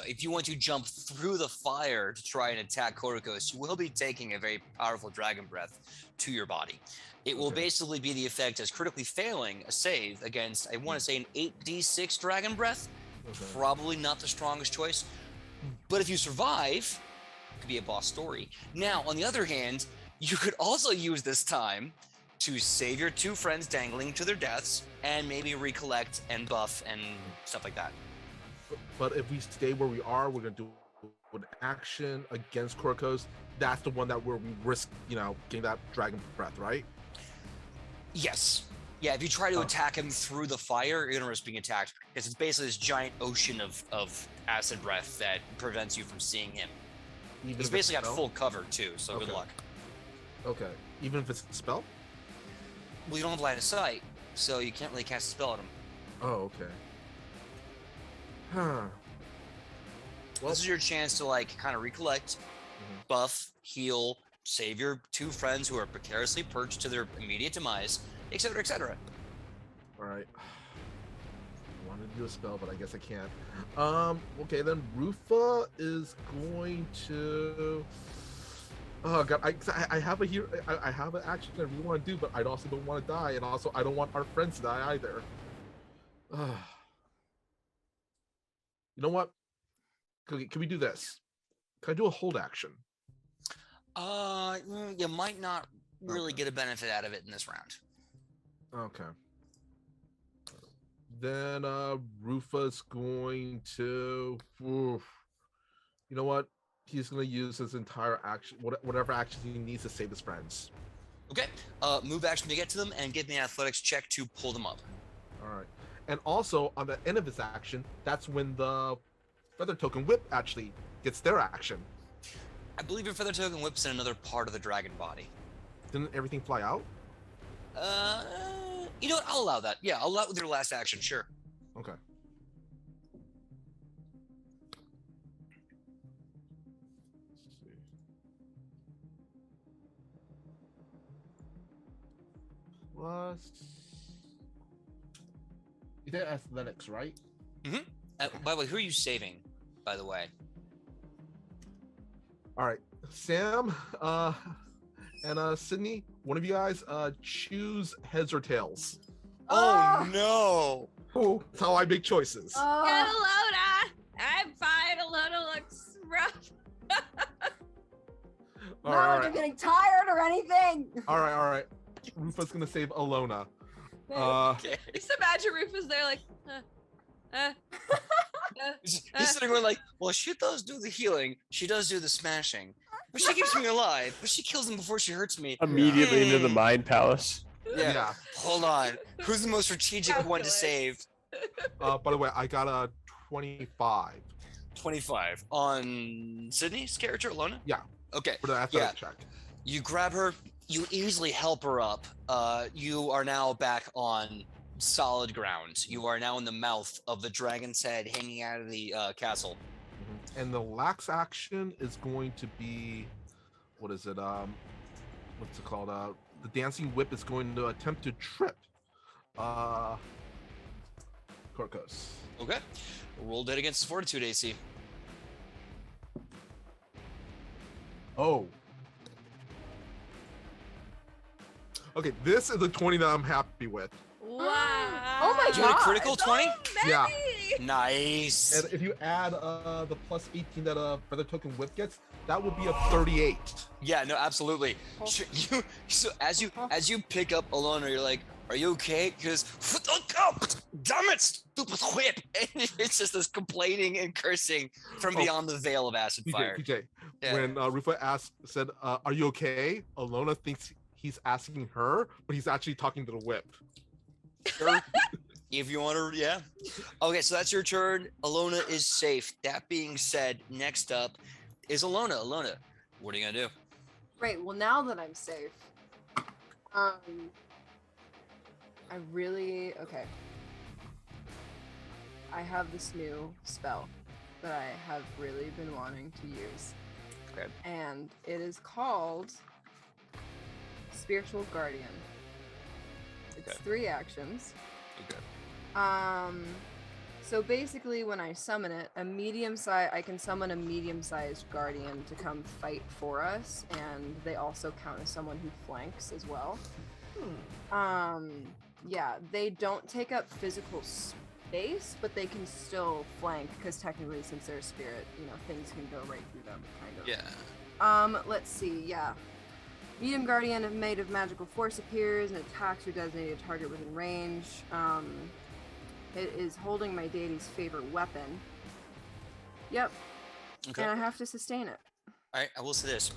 If you want to jump through the fire to try and attack Korokos, you will be taking a very powerful dragon breath to your body. It will basically be the effect as critically failing a save against, I want to say, an 8d6 dragon breath. Probably not the strongest choice. But if you survive, it could be a boss story. Now, on the other hand, you could also use this time to save your 2 friends dangling to their deaths and maybe recollect and buff and stuff like that. But if we stay where we are, we're gonna do an action against Korokos. That's the one where we risk, getting that dragon breath, right? Yes. Yeah, if you try to attack him through the fire, you're gonna risk being attacked because it's basically this giant ocean of acid breath that prevents you from seeing him. He's basically got full cover too, so good luck. Okay. Even if it's a spell? Well, you don't have line of sight, so you can't really cast a spell at him. Oh, okay. Huh. Well, this is your chance to kind of recollect, buff, heal, save your two friends who are precariously perched to their immediate demise, etc., etc. All right. I wanted to do a spell, but I guess I can't. Okay, then Rufa is going to. Oh god, I have a hero. I have an action I really want to do, but I also don't want to die, and also I don't want our friends to die either. You know what? Can we do this? Can I do a hold action? You might not really Okay. get a benefit out of it in this round. Okay. Then Rufa's going to. Oof. You know what? He's going to use his entire action, whatever action he needs to save his friends. Okay. Move action to get to them and give me an athletics check to pull them up. All right. And also on the end of his action, that's when the feather token whip actually gets their action. I believe your feather token whips in another part of the dragon body. Didn't everything fly out? You know what? I'll allow that. Yeah, I'll allow it with your last action. Sure. Okay. Plus. You did athletics, right? By the way, who are you saving? By the way. All right, Sam, and Sidney, one of you guys, choose heads or tails. Oh no! Oh, that's how I make choices. Get Alona! I'm fine. Alona looks rough. All No, right, you're getting tired or anything. all right. Rufa's gonna save Alona. Okay. Just imagine Rufus there like, He's sitting there like, well, she does do the healing. She does do the smashing. But she keeps me alive. But she kills him before she hurts me. Immediately into the Hmm. mind palace. Yeah. Hold on. Who's the most strategic one to Calculus. save? By the way, I got a 25 25 on Sydney's character, Alona? Yeah. Okay. for the athletic check. You grab her. You easily help her up. You are now back on solid ground. You are now in the mouth of the dragon's head hanging out of the castle. And the lax action is going to be, what is it? What's it called? The dancing whip is going to attempt to trip Korkos. Okay. Roll dead against his fortitude AC. Oh. Okay, this is a 20 that I'm happy with. wow. Oh my Did you get a God. critical 20? Yeah. Nice. And if you add the plus 18 that a feather token whip gets, that would be a 38. Yeah, no, absolutely. So as you pick up Alona, you're like, "Are you okay?" Because damn it, stupid whip! And it's just this complaining and cursing from beyond the veil of acid fire. PJ, Yeah. when Rufa said, "Are you okay?" Alona thinks he's asking her, but he's actually talking to the whip. Sure. If you want to, yeah. Okay, so that's your turn. Alona is safe. That being said, next up is Alona. Alona, what are you gonna do? Right. Well, now that I'm safe, I really okay. I have this new spell that I have really been wanting to use. Okay. And it is called Spiritual Guardian. It's Okay. 3 actions. Okay. So basically when I summon it, I can summon a medium-sized guardian to come fight for us, and they also count as someone who flanks as well. Yeah, they don't take up physical space, but they can still flank because technically since they're a spirit, things can go right through them, kind of. Yeah. Let's see, yeah. Medium Guardian made of magical force appears and attacks your designated target within range. It is holding my deity's favorite weapon. Yep. Okay. And I have to sustain it. All right. I will say this.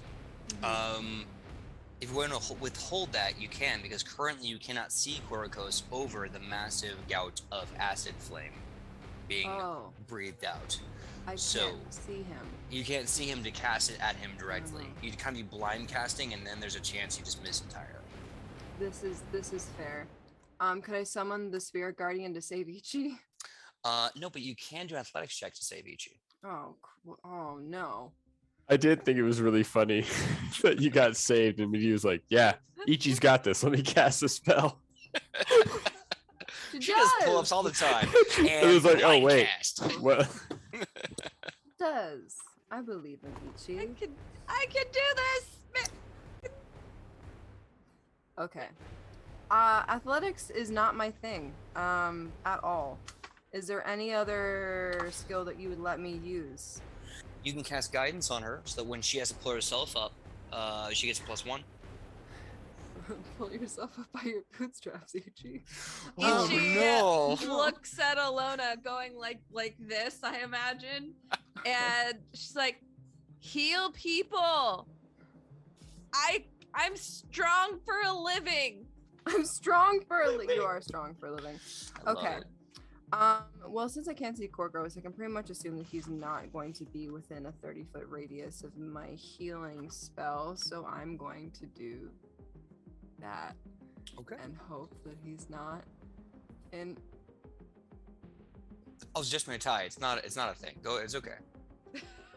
If you want to withhold that, you can, because currently you cannot see Korokos over the massive gout of acid flame being breathed out. I So- can't see him. You can't see him to cast it at him directly. Mhm. You'd kind of be blind casting, and then there's a chance you just miss entirely. This is fair. Could I summon the Spirit Guardian to save Ichi? No, but you can do an athletics check to save Ichi. Oh no. I did think it was really funny that you got saved, and he was like, "Yeah, Ichi's got this. Let me cast a spell." She does pull-ups all the time. It was like, oh wait, cast. what? Does. I believe in I Ichi. can do this. Okay. Athletics is not my thing. At all. Is there any other skill that you would let me use? You can cast guidance on her so that when she has to pull herself up, she gets a +1. Pull yourself up by your bootstraps, Ichi. Oh, Ichi no. looks at Alona going like this, I imagine, and she's like, "Heal people. I'm strong for a living." I'm strong for a living. You are strong for a living. I love Okay. it. Well, since I can't see Korgos, I can pretty much assume that he's not going to be within a 30-foot radius of my healing spell, so I'm going to do that Okay. and hope that he's not in. I was just gonna tie. It's not a thing. Go. It's okay.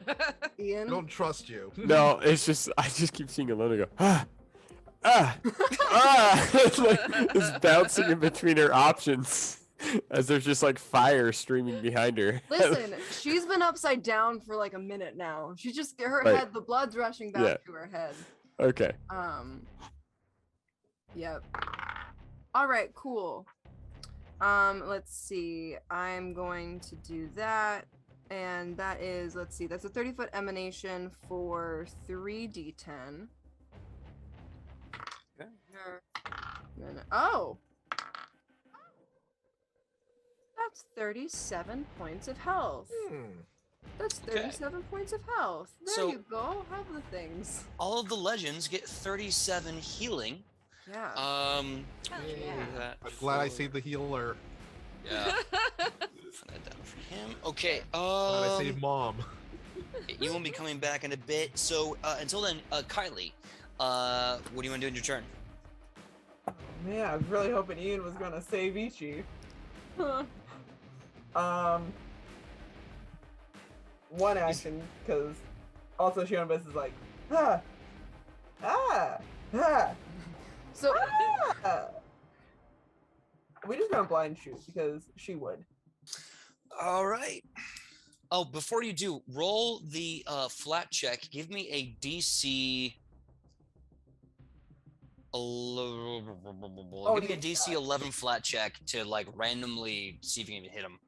I Ian. don't trust you. No, it's just I just keep seeing Alona go it's like it's bouncing in between her options as there's just like fire streaming behind her. Listen, she's been upside down for like a minute now. She's just her Right. head, the blood's rushing back Yeah. to her head. Okay. Yep. All right, cool. Let's see. I'm going to do that. And that is, let's see, that's a 30-foot emanation for 3d10. Okay. Oh! That's 37 points of health. That's Okay. 37 points of health. There So- you go. Have the things. All of the legends get 37 healing. Yeah. Hell yeah. That I'm glad I for- saved the healer. Yeah. Put that down for him. Okay. Glad I saved mom. You won't be coming back in a bit. So until then, Kylie, what do you want to do in your turn? Man, I was really hoping Ian was gonna save Ichi. One action, because also Shionobis is like, ah, ah, ah, So ah. We just gonna blind shoot because she would. All right. Oh, before you do, roll the flat check. Give me a DC. Give me a DC 11 flat check to like randomly see if you can hit him.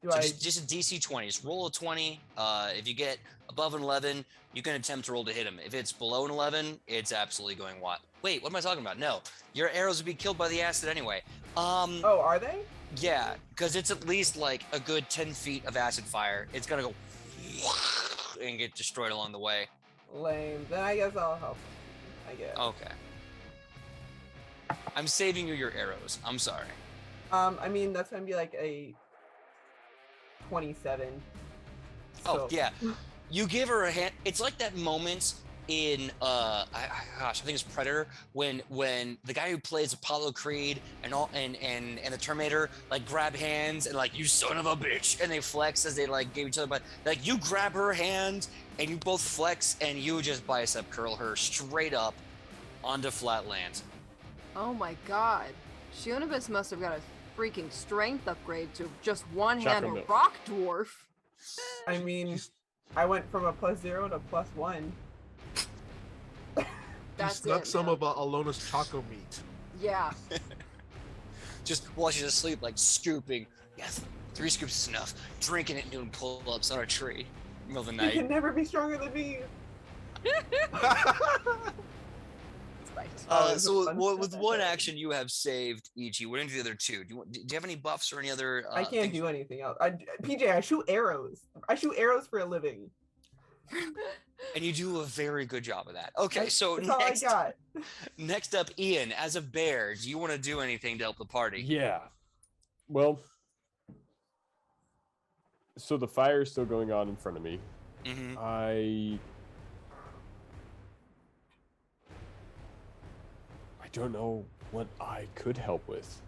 Do So I? just a DC 20. Just roll a 20. If you get above an 11, you can attempt to roll to hit him. If it's below an 11, it's absolutely going what? Wait, what am I talking about? No, your arrows would be killed by the acid anyway. Oh, are they? Yeah, because it's at least like a good 10 feet of acid fire. It's gonna go and get destroyed along the way. Lame. Then I guess I'll help. I guess. Okay. I'm saving you your arrows. I'm sorry. I mean that's gonna be like a 27. Oh So- yeah, you give her a hand. It's like that moment in I think it's Predator when the guy who plays Apollo Creed and the Terminator like grab hands and like you son of a bitch and they flex as they like give each other, but like you grab her hand and you both flex and you just bicep curl her straight up onto flat land. oh my god. Shionobis must have got a freaking strength upgrade to just one-handed Chocolate. rock dwarf. I mean, I went from a +0 to +1. That's Snuck it, some man. of Alona's choco meat. Yeah. Just while she's asleep, like scooping. Yes, 3 scoops is enough. Drinking it and doing pull-ups on a tree. Middle of the You night. can never be stronger than me. That's right. So fun with stuff one that- action you have saved Ichi. What are the other two? Do you have any buffs or any other? I can't do anything else. PJ, I shoot arrows. I shoot arrows for a living. And you do a very good job of that. Okay, so That's all I got. next up, Ian, as a bear, do you want to do anything to help the party? Yeah. Well, so the fire is still going on in front of me. Mm-hmm. I don't know what I could help with.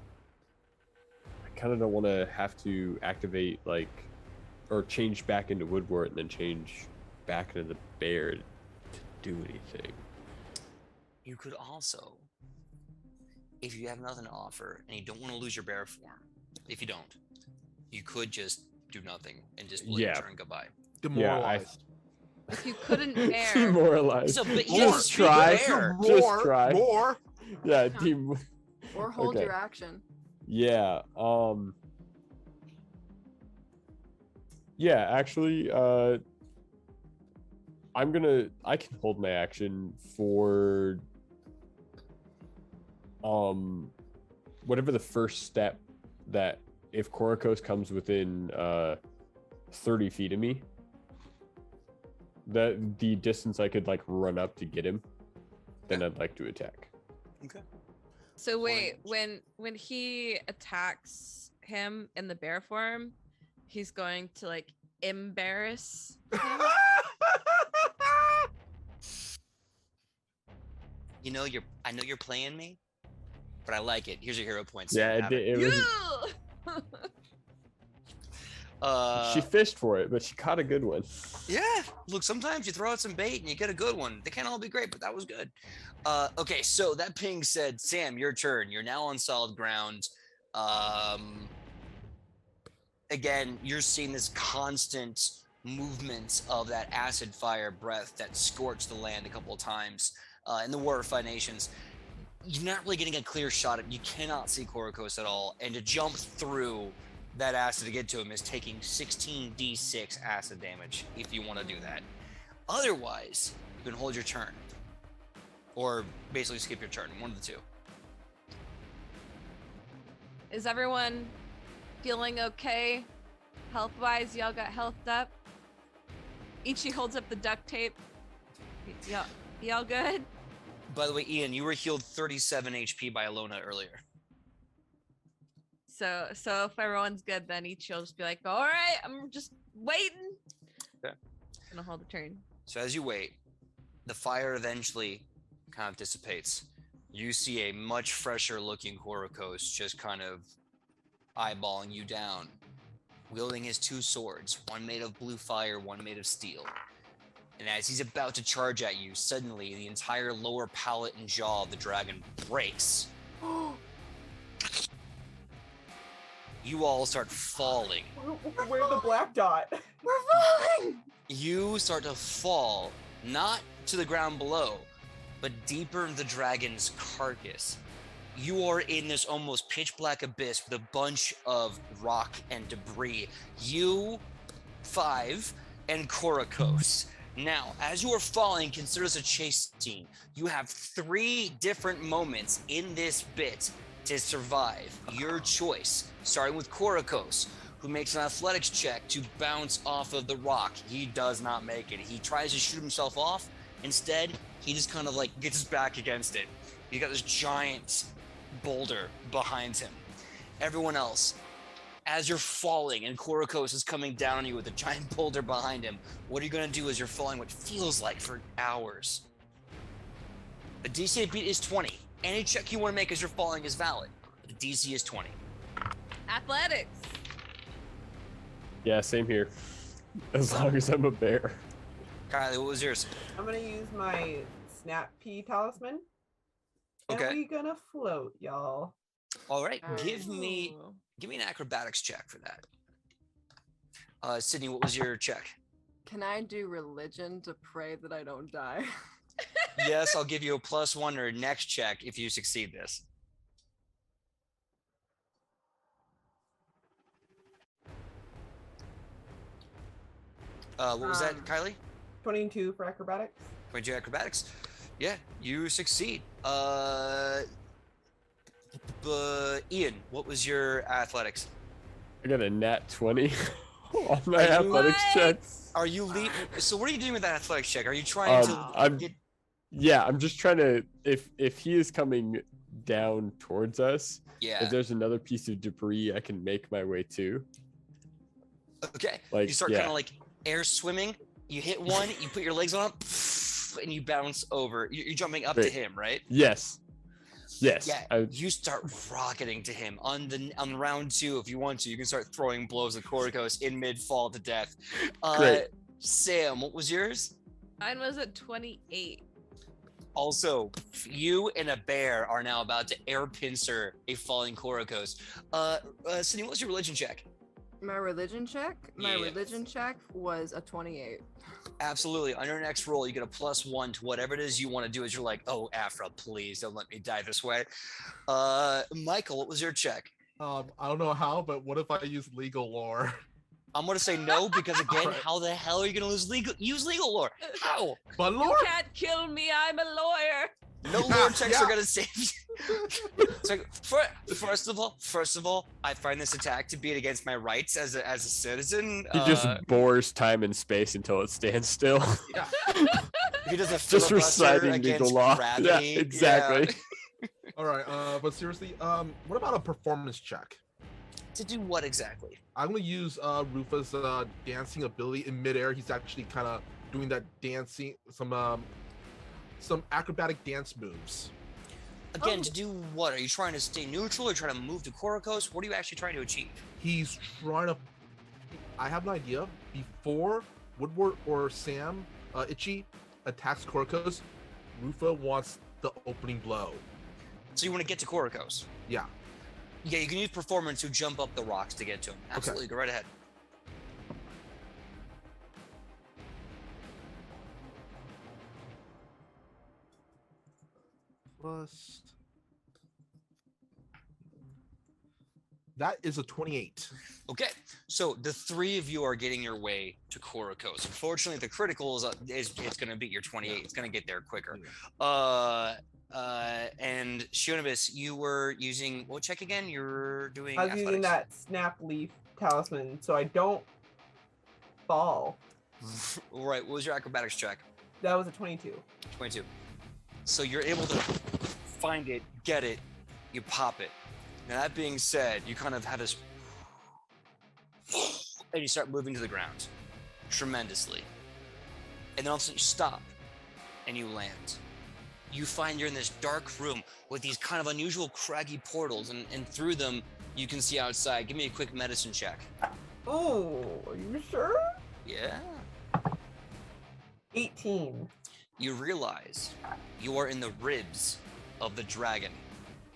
I kind of don't want to have to activate like or change back into Woodward and then change back into the bear to do anything. You could also, if you have nothing to offer and you don't want to lose your bear form, if you don't, you could just do nothing and just let your turn go by. Demoralized. If you couldn't bear, Demoralized. So, but Just try. bear. Just try. More. Yeah. Or hold Okay. your action. Yeah. Yeah. Actually, I can hold my action for whatever the first step that if Korokos comes within 30 feet of me, the distance I could like run up to get him, then I'd like to attack. Okay. so wait, when he attacks him in the bear form, he's going to like embarrass him. I know you're playing me, but I like it. Here's your hero points. Yeah, it was. She fished for it, but she caught a good one. Yeah, look, sometimes you throw out some bait and you get a good one. They can't all be great, but that was good. Okay, so that being said, Sam, your turn. You're now on solid ground. Again, you're seeing this constant movement of that acid fire breath that scorched the land a couple of times in the War of Five Nations. You're not really getting a clear shot at. You cannot see Korokos at all, and to jump through that acid to get to him is taking 16d6 acid damage if you want to do that. Otherwise, you can hold your turn. Or basically skip your turn, one of the two. Is everyone feeling okay? Health-wise, y'all got healthed up? Ichi holds up the duct tape. Y'all good? By the way, Ian, you were healed 37 HP by Alona earlier. So if everyone's good, then Ichi will just be like, all right, I'm just waiting. Okay. Gonna hold a turn. So as you wait, the fire eventually kind of dissipates. You see a much fresher looking Korokos just kind of eyeballing you down, wielding his two swords, one made of blue fire, one made of steel. And as he's about to charge at you, suddenly the entire lower palate and jaw of the dragon breaks. You all start falling. Where's the black dot? We're falling! You start to fall, not to the ground below, but deeper into the dragon's carcass. You are in this almost pitch black abyss with a bunch of rock and debris. You, Five, and Korokos. Now, as you are falling, consider this a chase scene. You have 3 different moments in this bit to survive. Your choice, starting with Korokos, who makes an athletics check to bounce off of the rock. He does not make it. He tries to shoot himself off. Instead, he just kind of like gets his back against it. You got this giant boulder behind him. Everyone else, as you're falling and Korokos is coming down on you with a giant boulder behind him, what are you going to do as you're falling what feels like for hours? The DC to beat is 20. Any check you want to make as you're falling is valid. The DC is 20. Athletics. Yeah, same here. As long as I'm a bear. Kylie, what was yours? I'm gonna use my Snap Pea talisman. Okay. And we gonna float, y'all. All right, give me Ooh. an acrobatics check for that. Sidney, what was your check? Can I do religion to pray that I don't die? Yes, I'll give you a +1 or next check if you succeed this. What was that, Kylie? 22 for acrobatics. 22 acrobatics. Yeah, you succeed. Ian, what was your athletics? I got a nat 20 on my Are you- athletics check. Are you So what are you doing with that athletics check? Are you trying to get? Yeah, I'm just trying to. If he is coming down towards us, Yeah. if there's another piece of debris I can make my way to. Okay. Like, You start yeah. kind of like air swimming. You hit one. You put your legs on it, and you bounce over. You're jumping up to Right. him, right? Yes. Yes. Yeah, you start rocketing to him on round 2. If you want to, you can start throwing blows at Korokos in mid fall to death. Great. Sam, what was yours? Mine was at 28. Also, you and a bear are now about to air pincer a falling Korokos. Sidney, what was your religion check? My religion check? My Yeah. religion check was a 28. Absolutely. On your next roll, you get a +1 to whatever it is you want to do. As you're like, oh, Afra, please don't let me die this way. Michael, what was your check? I don't know how, but what if I use legal lore? I'm gonna say no because again, Alright. how the hell are you gonna use legal lore? How? But You lore? can't kill me. I'm a lawyer. No lore checks Yeah. are gonna save you. So first of all, I find this attack to be against my rights as a citizen. He just bores time and space until it stands still. Yeah. he does a Just filibuster reciting legal against law. gravity. Yeah, exactly. All right. But seriously, what about a performance check? To do what exactly? I'm gonna use Rufa's dancing ability in midair. He's actually kind of doing that dancing, some acrobatic dance moves. Again, to do what? Are you trying to stay neutral or trying to move to Korokos? What are you actually trying to achieve? He's trying to. I have an idea. Before Woodward or Sam Ichi attacks Korokos, Rufa wants the opening blow. So you want to get to Korokos? Yeah. Yeah, you can use performance to jump up the rocks to get to him. Absolutely, go right ahead. Plus. That is a 28. Okay, so the three of you are getting your way to Korokos. Unfortunately, the critical is it's going to beat your 28. It's going to get there quicker. And Shionibus, you were using what check again? You're doing I was using that snap leaf talisman so I don't fall. Right, what was your acrobatics check? That was a 22. 22. So you're able to find it, get it, you pop it. Now that being said, you kind of have this, and you start moving to the ground tremendously. And then all of a sudden you stop and you land. You find you're in this dark room with these kind of unusual craggy portals, and through them you can see outside. Give me a quick medicine check. Oh, are you sure? Yeah. 18. You realize you are in the ribs of the dragon,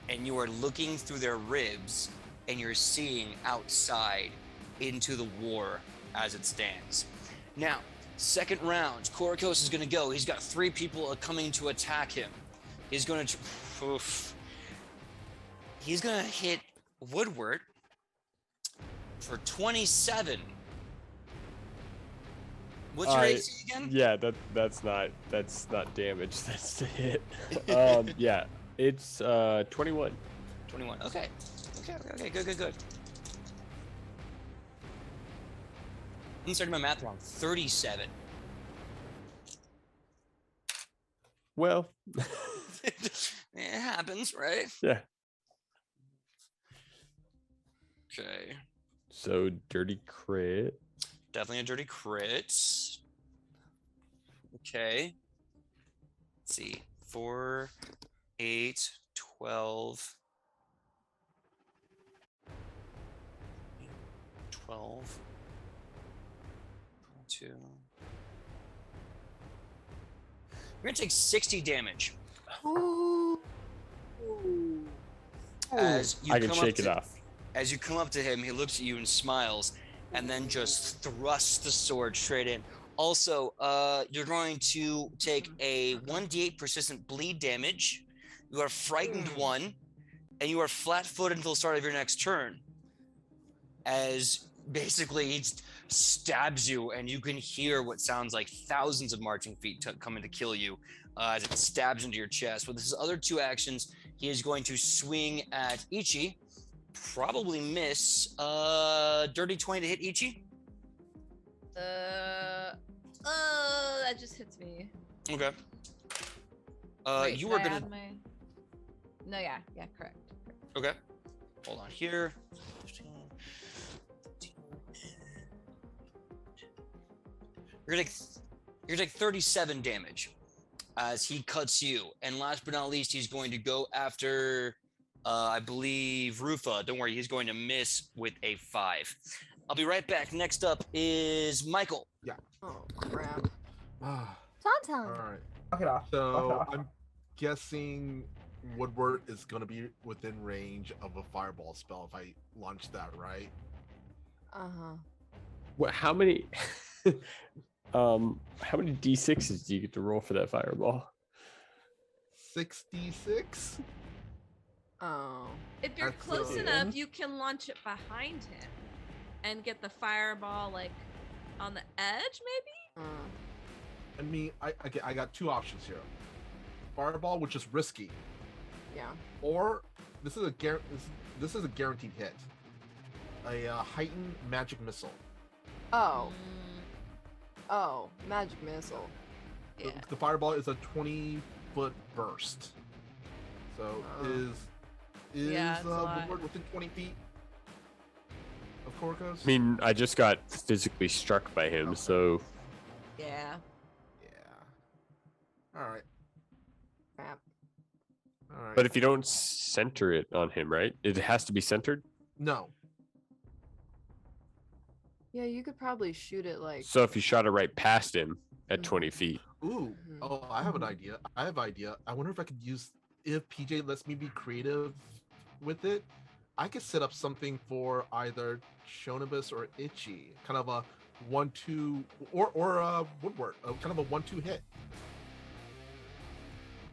and you are looking through their ribs, and you're seeing outside into the war as it stands. Now, second round, Korokos is going to go. He's got 3 people coming to attack him. He's going to hit Woodward for 27. What's your AC again? Yeah, that's not damage. That's the hit. Yeah, it's 21. 21. Okay. Good. I'm starting my math wrong. 37. Well, It happens, right? yeah. Okay. So dirty crit. Definitely a dirty crit. Okay. Let's see. 4, 8, 12. 12. 2. You're gonna take 60 damage as you I can come shake up it to, off. As you come up to him, he looks at you and smiles, and then just thrusts the sword straight in. Also, you're going to take a 1d8 persistent bleed damage. You are frightened 1, and you are flat-footed until the start of your next turn. As basically he stabs you, and you can hear what sounds like thousands of marching feet coming to kill you as it stabs into your chest. With his other 2 actions, he is going to swing at Ichi. Probably miss. Dirty 20 to hit Ichi. That just hits me. Okay. Wait, You did were I gonna. add No, yeah, correct. Okay. Hold on here. You're gonna take 37 damage as he cuts you. And last but not least, he's going to go after I believe Rufa. Don't worry, he's going to miss with a 5. I'll be right back. Next up is Michael. Oh crap. Ah, Tauntaun. all right. Knock it off. Knock it So off. I'm guessing Woodward is going to be within range of a fireball spell if I launch that, right? Uh-huh. What? How many? How many d6s do you get to roll for that fireball? 66. Oh. If you're That's, close uh, enough, you can launch it behind him and get the fireball like on the edge, maybe. I mean, I got two options here. Fireball, which is risky, Yeah. or this is a guaranteed hit. A heightened magic missile. Oh. Oh, magic missile. The- Yeah. The fireball is a 20-foot burst. So is Yeah, it's a lot. Woodward within 20 feet of Korkos? I mean, I just got physically struck by him, Okay. so Yeah. Yeah. All right. Crap. All right. but if you don't center it on him, right? It has to be centered. no. Yeah, you could probably shoot it like. So if you shot it right past him at 20 feet, Ooh. Mhm. Oh, I have an idea. I wonder if I could use, if PJ lets me be creative with it, I could set up something for either Shonibus or Itchy, kind of a 1-2, or Woodward, kind of a 1-2 hit.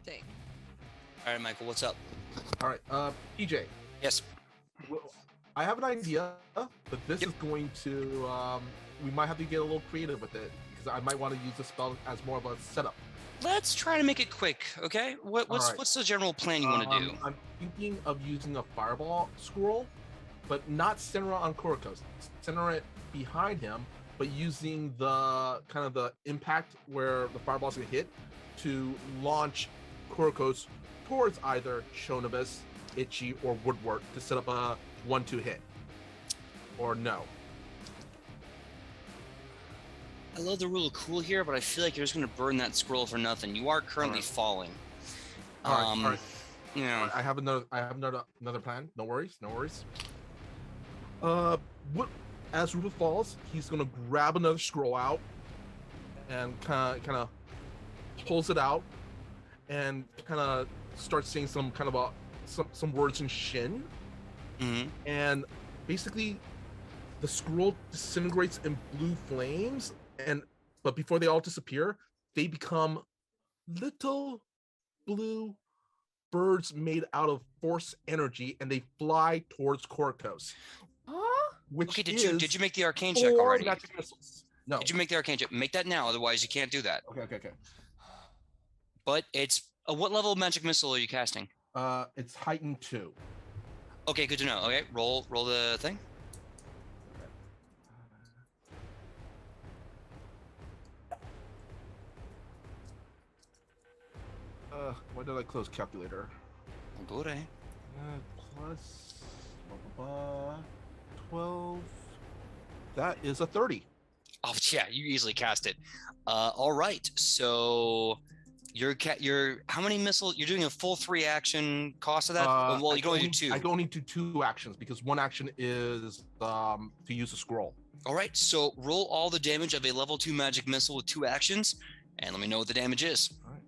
Dang. All right, Michael, what's up? All right, PJ. Yes. Well, I have an idea, but this is going to we might have to get a little creative with it because I might want to use the spell as more of a setup. Let's try to make it quick, okay? What's right. the general plan you want to do? I'm thinking of using a fireball scroll, but not center it on Korkos. Center it behind him, but using the kind of the impact where the fireball's gonna hit to launch Korkos towards either Shonibus, Itchy, or Woodward to set up a 1-2 hit. Or no. I love the rule of cool here, but I feel like you're just going to burn that scroll for nothing. You are currently Alright. falling. All right. You know, I have another plan. No worries. As Rupa falls, he's gonna grab another scroll out and kind of pulls it out and kind of starts saying some kind of some words in Shin, mhm. and basically the scroll disintegrates in blue flames, but before they all disappear, they become little blue birds made out of force energy, and they fly towards Korkos. Huh? Which Okay, is did you make the arcane check 4 already? magic missiles. No. Did you make the arcane check? Make that now, otherwise you can't do that. Okay. But it's what level of magic missile are you casting? It's heightened 2. Okay, good to know. Okay, roll the thing. Why did I close calculator? Oh, boy. Plus 12. That is a 30. Oh yeah, you easily cast it. All right, so you're how many missiles? You're doing a full 3 action cost of that. Well, you can only do 2. I can only do 2 actions because one action is to use a scroll. All right, so roll all the damage of a level 2 magic missile with 2 actions, and let me know what the damage is. All right.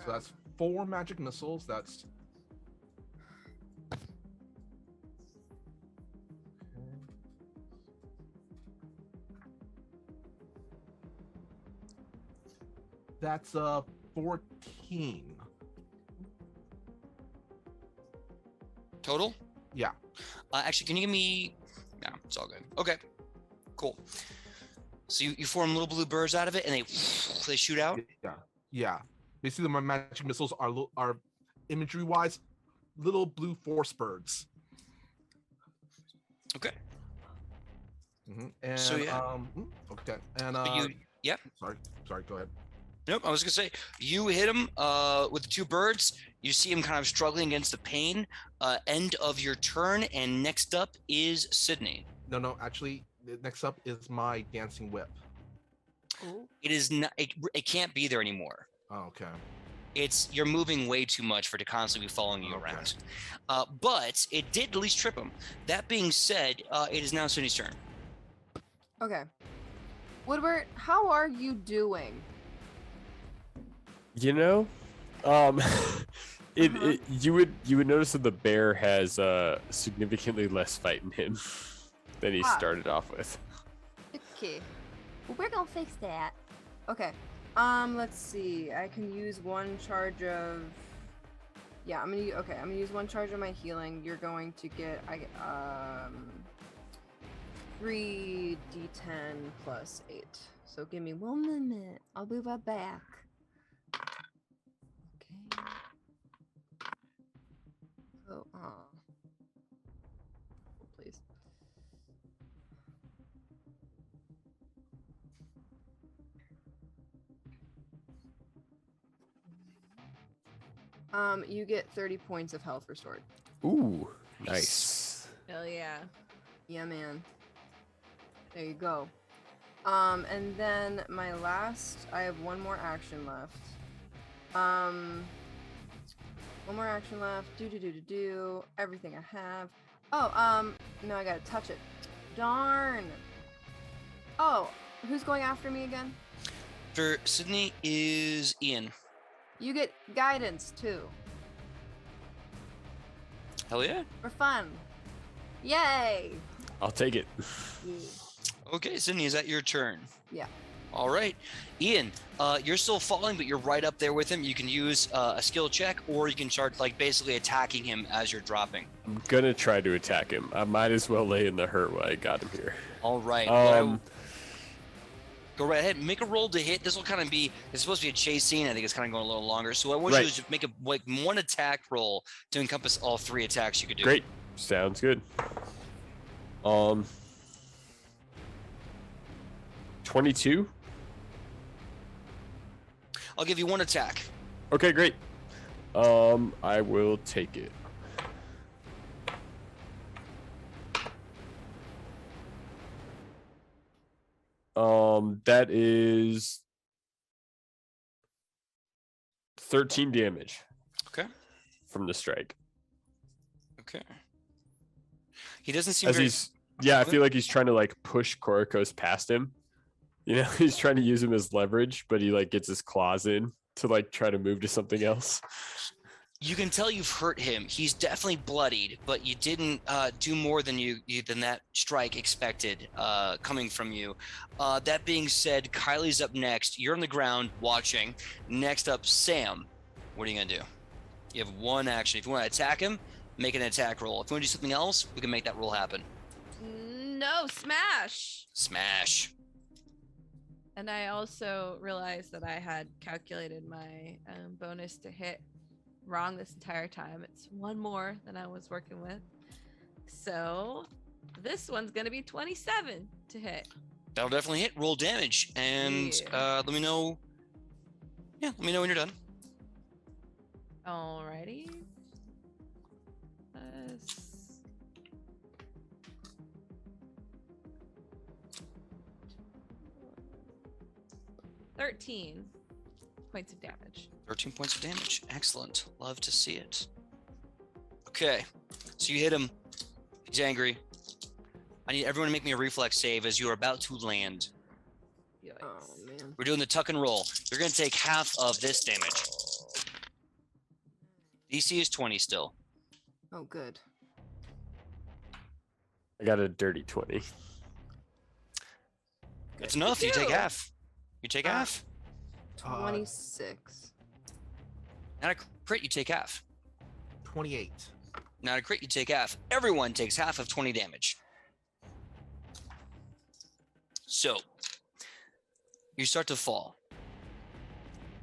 So that's 4 magic missiles. That's that's 14 Total? Yeah. Actually, can you give me? No, it's all good. Okay, cool. So you form little blue birds out of it, and they shoot out. Yeah. Basically, my magic missiles are imagery wise little blue force birds. Okay. And So, yeah. okay. And So yep. Sorry. Go ahead. Nope. I was gonna say you hit him with the 2 birds. You see him kind of struggling against the pain. End of your turn, and next up is Sidney. No. Actually, next up is my dancing whip. It is not. It can't be there anymore. Oh, okay. You're moving way too much for it to constantly be following you Okay. around. But it did at least trip him. That being said, it is now Sidney's turn. Okay. Woodward, how are you doing? You know, you would notice that the bear has significantly less fight in him than he Ah. started off with. Okay. Well, we're gonna fix that. Okay. Let's see. I can use one charge of. Yeah, I'm gonna use one charge of my healing. You're going to get 3d10 plus 8. So give me 1 minute. I'll be right back. Okay. Oh, please. You get 30 points of health restored. Ooh, nice. Hell yeah. Yeah, man. There you go. And then my last, I have one more action left. One more action left. Do. Everything I have. Oh, no, I gotta touch it. Darn. Oh, who's going after me again? For Sidney is Ian. You get guidance too. Hell yeah. For fun. Yay. I'll take it. Yeah. Okay, Sidney, is that your turn? Yeah. All right. Ian, you're still falling, but you're right up there with him. You can use a skill check, or you can start like basically attacking him as you're dropping. I'm gonna try to attack him. I might as well lay in the hurt while I got him here. All right. Go right ahead. Make a roll to hit. This will kind of be. It's supposed to be a chase scene. I think it's kind of going a little longer. So what I want you to do is just make one attack roll to encompass all 3 attacks you could do. Great. Sounds good. 22. I'll give you 1 attack. Okay, great. I will take it. That is 13 damage. Okay. From the strike. Okay. He doesn't seem As very. I feel like he's trying to like push Korikos past him. You know, he's trying to use him as leverage, but he like gets his claws in to like try to move to something else. You can tell you've hurt him. He's definitely bloodied, but you didn't do more than than that strike expected coming from you. That being said, Kylie's up next. You're on the ground watching. Next up, Sam. What are you gonna do? You have 1 action. If you want to attack him, make an attack roll. If you want to do something else, we can make that roll happen. No, smash. Smash. And I also realized that I had calculated my bonus to hit wrong this entire time. It's 1 more than I was working with. So this one's going to be 27 to hit. That'll definitely hit. Roll damage. And let me know. Yeah, let me know when you're done. Alrighty. 13 points of damage. 13 points of damage. Excellent. Love to see it. Okay. So you hit him. He's angry. I need everyone to make me a reflex save as you are about to land. Yikes. Oh, man. We're doing the tuck and roll. You're going to take half of this damage. DC is 20 still. Oh, good. I got a dirty 20. That's enough. You take half. You take half. 26. Not a crit, you take half. 28. Not a crit, you take half. Everyone takes half of 20 damage. So, you start to fall.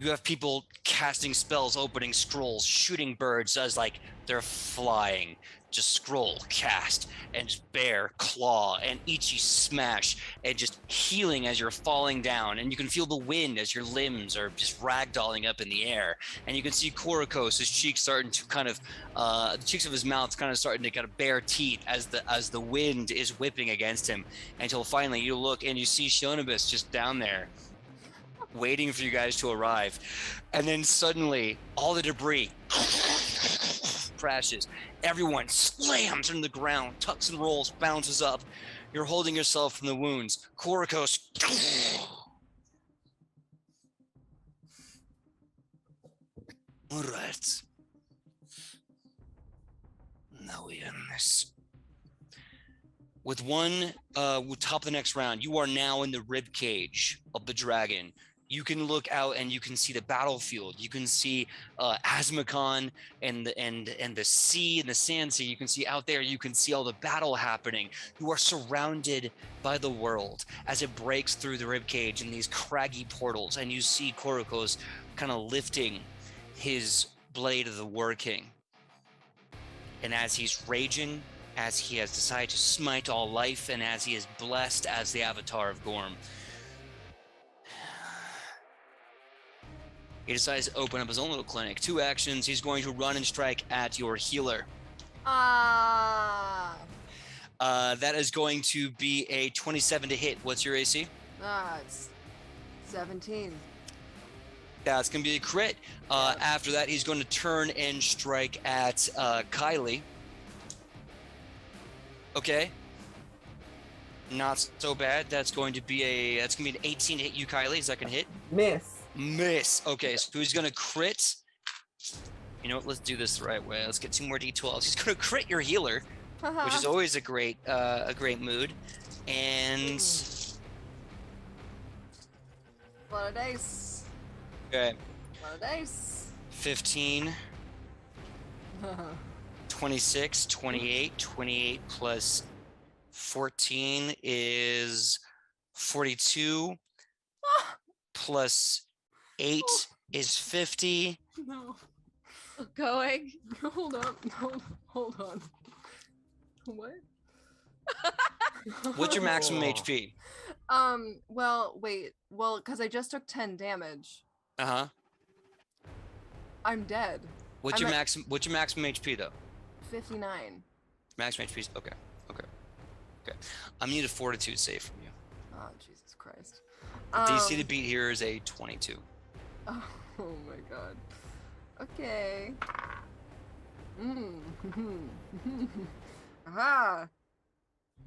You have people casting spells, opening scrolls, shooting birds as like they're flying. Just scroll, cast, and just bear, claw, and Ichi smash, and just healing as you're falling down. And you can feel the wind as your limbs are just ragdolling up in the air. And you can see Korikos, his cheeks starting to kind of, the cheeks of his mouth kind of starting to kind of bare teeth as the wind is whipping against him. Until finally you look and you see Shonibus just down there, waiting for you guys to arrive. And then suddenly all the debris crashes. Everyone slams into the ground, tucks and rolls, bounces up. You're holding yourself from the wounds. Korikos. All right. Now we end this. With top of the next round, you are now in the rib cage of the dragon. You can look out and you can see the battlefield. You can see Asmacon and the sea and the sand sea. You can see out there. You can see all the battle happening. You are surrounded by the world as it breaks through the rib cage in these craggy portals, and you see Korikos kind of lifting his blade of the War King. And as he's raging, as he has decided to smite all life, and as he is blessed as the Avatar of Gorm, he decides to open up his own little clinic. 2 actions. He's going to run and strike at your healer. That is going to be a 27 to hit. What's your AC? It's 17. That's going to be a crit. After that, he's going to turn and strike at Kylie. Okay. Not so bad. That's going to be an 18 to hit you, Kylie. Is that going to hit? Miss. Okay, so he's going to crit. You know what? Let's do this the right way. Let's get 2 more D12s. He's going to crit your healer, which is always a great mood. And A lot of dice. okay, A lot of dice. 15, 26, 28. 28 plus 14 is 42. Plus 8 is 50. No. Going. Hold on. Hold on. What? What's your maximum HP? Well, wait. Well, because I just took 10 damage. Uh-huh. I'm dead. What's your maximum HP though? 59. Maximum HP is okay. I'm gonna need a fortitude save from you. Oh, Jesus Christ. The DC to beat here is a 22. Oh my god. Okay. Haha.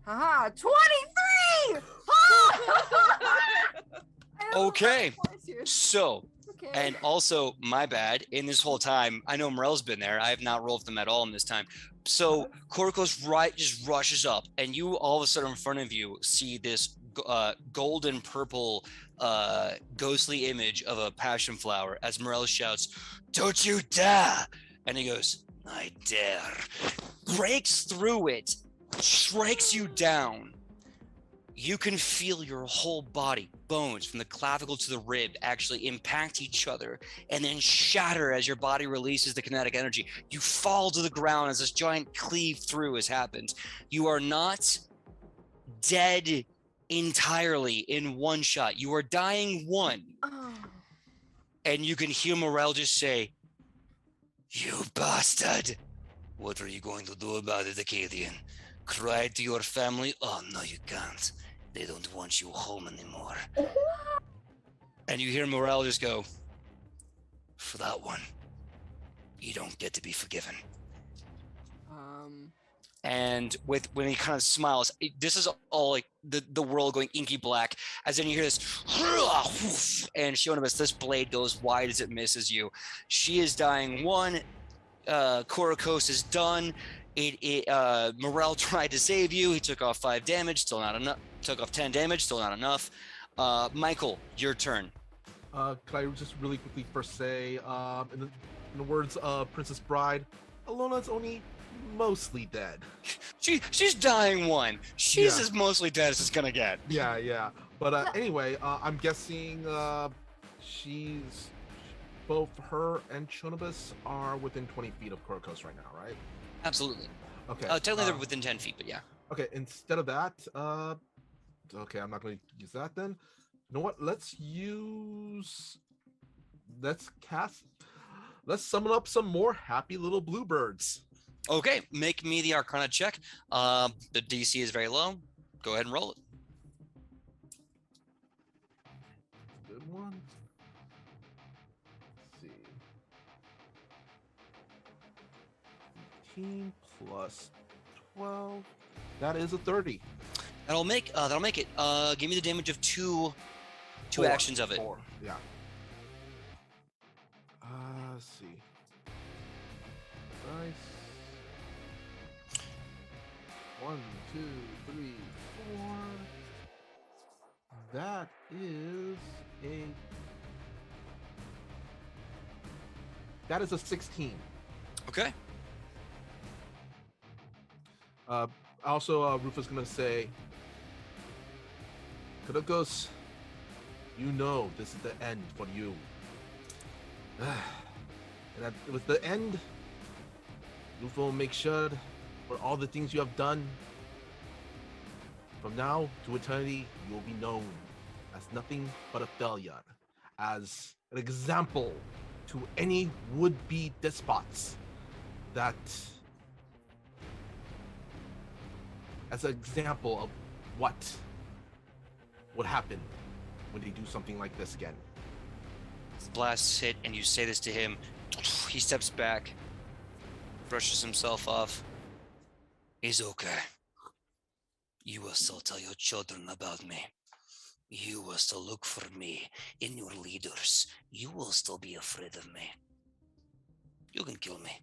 Haha. 23! Okay. So, Okay. and also, my bad, in this whole time, I know Morel's been there. I have not rolled them at all in this time. So, Korikos just rushes up, and you all of a sudden in front of you see this golden purple ghostly image of a passion flower as Morel shouts, "Don't you dare!" And he goes, "I dare." Breaks through it, strikes you down. You can feel your whole body, bones from the clavicle to the rib, actually impact each other and then shatter as your body releases the kinetic energy. You fall to the ground as this giant cleave through has happened. You are not dead entirely in one shot. You are dying one. And you can hear Morel just say, "You bastard. What are you going to do about it, Acadian? Cry to your family? Oh, no, you can't. They don't want you home anymore." And you hear Morel just go, "For that one, you don't get to be forgiven." And when he kind of smiles, this is all like the world going inky black, as then you hear this, and Shionibus, this blade goes wide as it misses you. She is dying one. Korikos is done. Morel tried to save you. He took off 5 damage, still not enough. Took off 10 damage, still not enough. Michael, your turn. Could I just really quickly first say, in the words of Princess Bride, Alona's only mostly dead. She's dying one. She's Yeah. as mostly dead as it's gonna get. Yeah. But anyway, I'm guessing she's both her and Chonibus are within 20 feet of Korikos right now, right? Absolutely. Okay. Technically they're within 10 feet, but yeah. Okay, instead of that, okay, I'm not going to use that then. You know what? Let's summon up some more happy little bluebirds. Okay, make me the Arcana check. The DC is very low. Go ahead and roll it. Good one. Let's see. 18 plus 12. That is a 30. That'll make it. Give me the damage of two Four. actions of it. 4. Yeah. Let's see. Nice. 1, 2, 3, 4. That is a 16. Okay. Also, Rufus gonna say, Kurokos, you know this is the end for you. And that with the end, Rufus will make sure for all the things you have done. From now to eternity, you will be known as nothing but a failure, as an example to any would-be despots that, as an example of what would happen when they do something like this again. Blasts hit, and you say this to him. He steps back, brushes himself off. It's okay. You will still tell your children about me. You will still look for me in your leaders. You will still be afraid of me. You can kill me.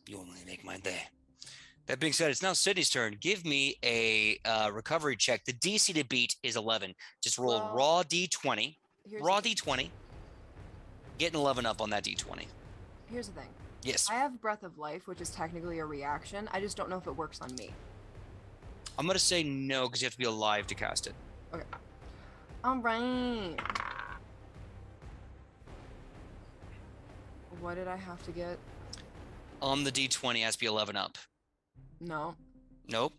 You only make my day. That being said, it's now Sidney's turn. Give me a recovery check. The DC to beat is 11. Just roll Well, raw D20. Here's Raw the thing. D20. Get an 11 up on that D20. Here's the thing. Yes. I have Breath of Life, which is technically a reaction. I just don't know if it works on me. I'm going to say no because you have to be alive to cast it. Okay. All right. What did I have to get? On the D20, it has to be 11 up. No. Nope.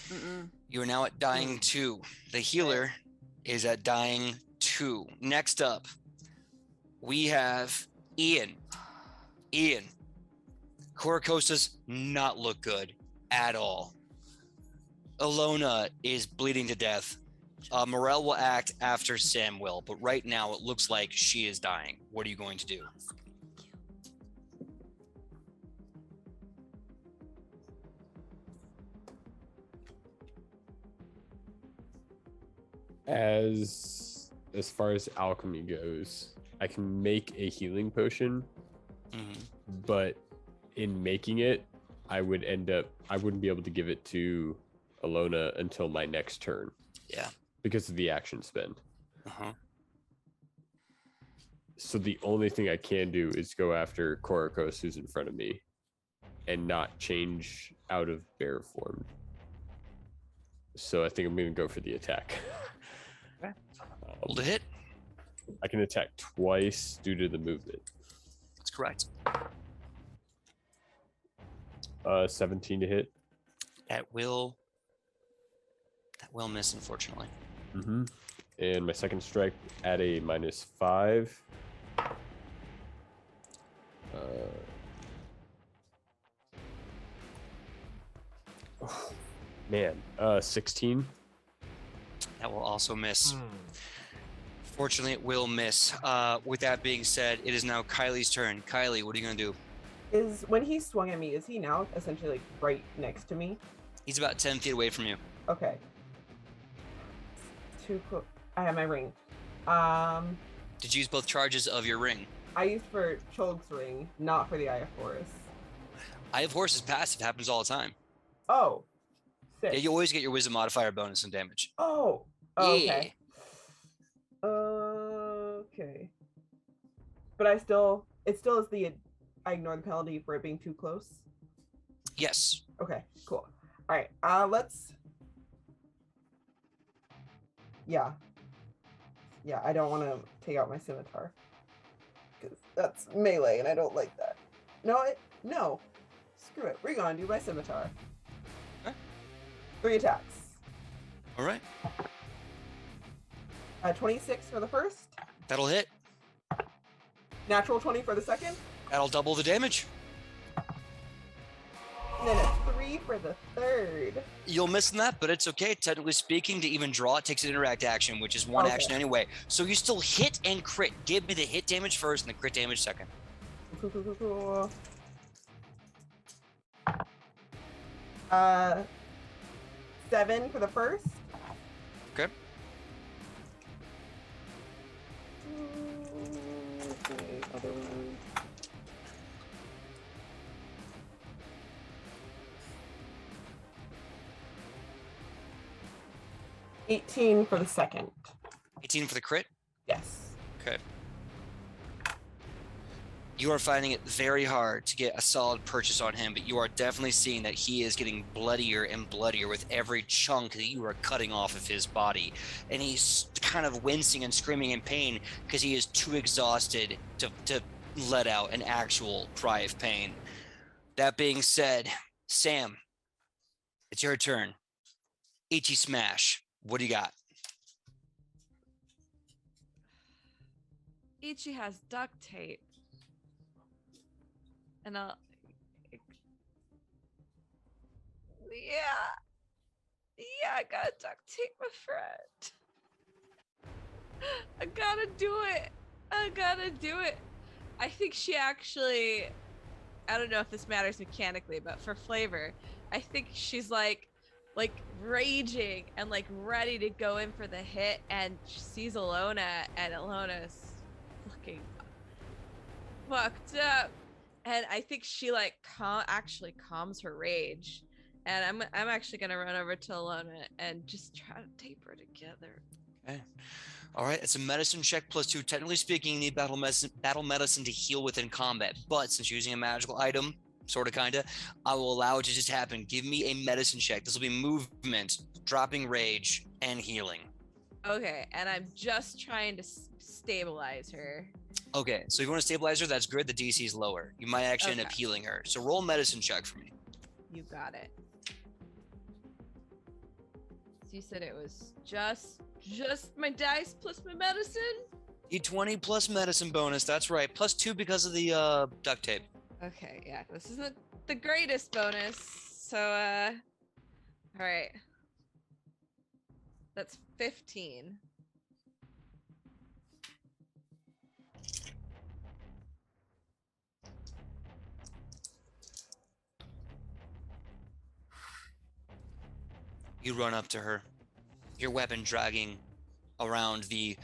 Mm-mm. You are now at dying 2. The healer is at dying 2. Next up, we have Ian. Ian. Korokos does not look good at all. Alona is bleeding to death. Morel will act after Sam will, but right now it looks like she is dying. What are you going to do? As far as alchemy goes, I can make a healing potion, but in making it, I wouldn't be able to give it to Alona until my next turn. Yeah. Because of the action spend. Uh-huh. So the only thing I can do is go after Korokos, who's in front of me, and not change out of bear form. So I think I'm going to go for the attack. Okay. Hold a hit. I can attack twice due to the movement. That's correct. 17 to hit. That will miss, unfortunately. Mm-hmm. And my second strike at a -5. Man, 16. That will also miss. Fortunately, it will miss. With that being said, it is now Kylie's turn. Kylie, what are you going to do? Is when he swung at me, is he now essentially like right next to me? He's about 10 feet away from you. Okay. Too close. I have my ring. Did you use both charges of your ring? I used for Chog's ring, not for the Eye of Horus. Eye of Horus is passive. Happens all the time. Oh. Sick. Yeah, you always get your wisdom modifier bonus and damage. Oh. Okay. Okay. But it still is I ignore the penalty for it being too close. Yes. Okay, cool. All right. Let's. Yeah, I don't want to take out my scimitar because that's melee and I don't like that. No. Screw it. We're gonna do my scimitar. Okay. 3 attacks. All right. 26 for the first. That'll hit. Natural 20 for the second. That'll double the damage. And then a 3 for the third. You'll miss in that, but it's okay. Technically speaking, to even draw, it takes an interact action, which is one action anyway. So you still hit and crit. Give me the hit damage first and the crit damage second. Cool. 7 for the first. Okay. Okay, other one. $18 for the second. 18 for the crit. Yes. Okay. You are finding it very hard to get a solid purchase on him, but you are definitely seeing that he is getting bloodier and bloodier with every chunk that you are cutting off of his body. And he's kind of wincing and screaming in pain because he is too exhausted to let out an actual cry of pain. That being said, Sam, it's your turn. Ichi Smash. What do you got? Ichi has duct tape. And I'll. Yeah, I gotta duct tape my friend. I gotta do it. I think she actually, I don't know if this matters mechanically, but for flavor, I think she's like raging and like ready to go in for the hit, and she sees Alona, and Alona's looking fucked up. And I think she like actually calms her rage, and I'm actually gonna run over to Alona and just try to tape her together. Okay. All right, it's a medicine check +2. Technically speaking, you need battle medicine to heal within combat. But since you're using a magical item, sort of, kind of, I will allow it to just happen. Give me a medicine check. This will be movement, dropping rage, and healing. Okay, and I'm just trying to stabilize her. Okay, so if you want to stabilize her, that's good. The DC is lower. You might actually end up healing her. So roll medicine check for me. You got it. So you said it was just my dice plus my medicine? D20 plus medicine bonus. That's right. +2 because of the duct tape. Okay, yeah. This isn't the greatest bonus. So all right. That's 15. You run up to her, your weapon dragging around the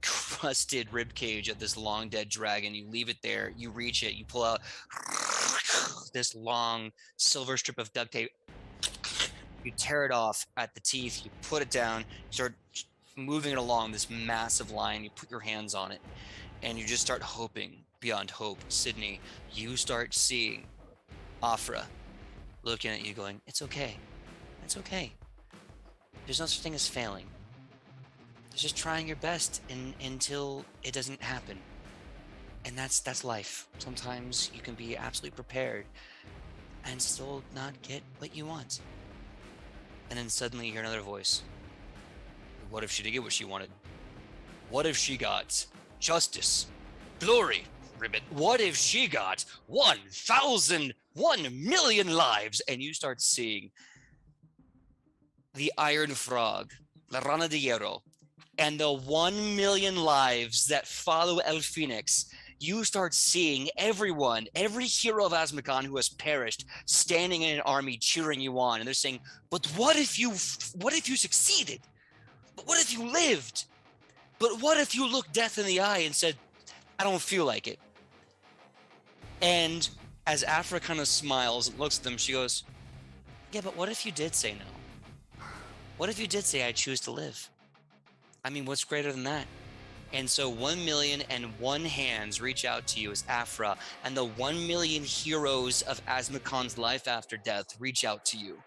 crusted ribcage of this long dead dragon. You leave it there, you reach it, you pull out this long silver strip of duct tape, you tear it off at the teeth, you put it down, you start moving it along this massive line, you put your hands on it, and you just start hoping beyond hope. Sidney, you start seeing Afra looking at you going, it's okay. It's okay. There's no such thing as failing. There's just trying your best until it doesn't happen. And that's life. Sometimes you can be absolutely prepared and still not get what you want. And then suddenly you hear another voice. What if she did get what she wanted? What if she got justice, glory, ribbit? What if she got 1,000, 1,000,000 lives? And you start seeing the Iron Frog, La Rana de Hierro, and the 1,000,000 lives that follow El Phoenix. You start seeing everyone, every hero of Azmokan who has perished, standing in an army cheering you on, and they're saying, but what if you succeeded? But what if you lived? But what if you looked death in the eye and said, I don't feel like it? And as Afra kind of smiles and looks at them, she goes, yeah, but what if you did say no? What if you did say, I choose to live? I mean, what's greater than that? And so 1,000,001 hands reach out to you as Afra, and the 1,000,000 heroes of Azmokan's life after death reach out to you.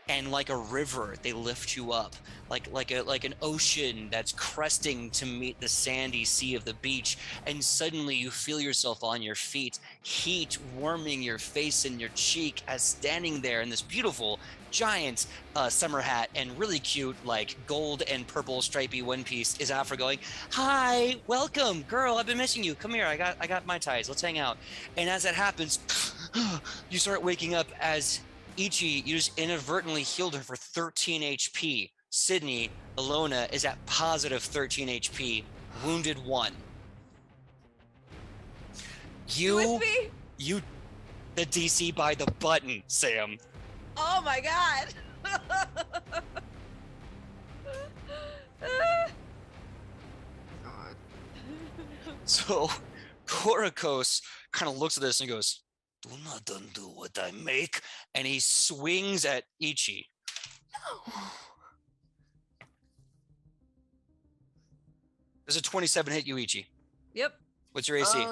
And like a river, they lift you up, like an ocean that's cresting to meet the sandy sea of the beach. And suddenly you feel yourself on your feet, heat warming your face and your cheek, as standing there in this beautiful giant summer hat and really cute like gold and purple stripy one piece is Afra going, hi, welcome, girl, I've been missing you. Come here, I got my ties. Let's hang out. And as that happens, you start waking up as Ichi, you just inadvertently healed her for 13 HP. Sidney, Alona is at positive 13 HP, wounded 1. You the DC by the button, Sam. Oh my god. God. So Korikos kind of looks at this and goes, "Do not undo what I make," and he swings at Ichi. There's a 27 hit you, Ichi. Yep. What's your AC?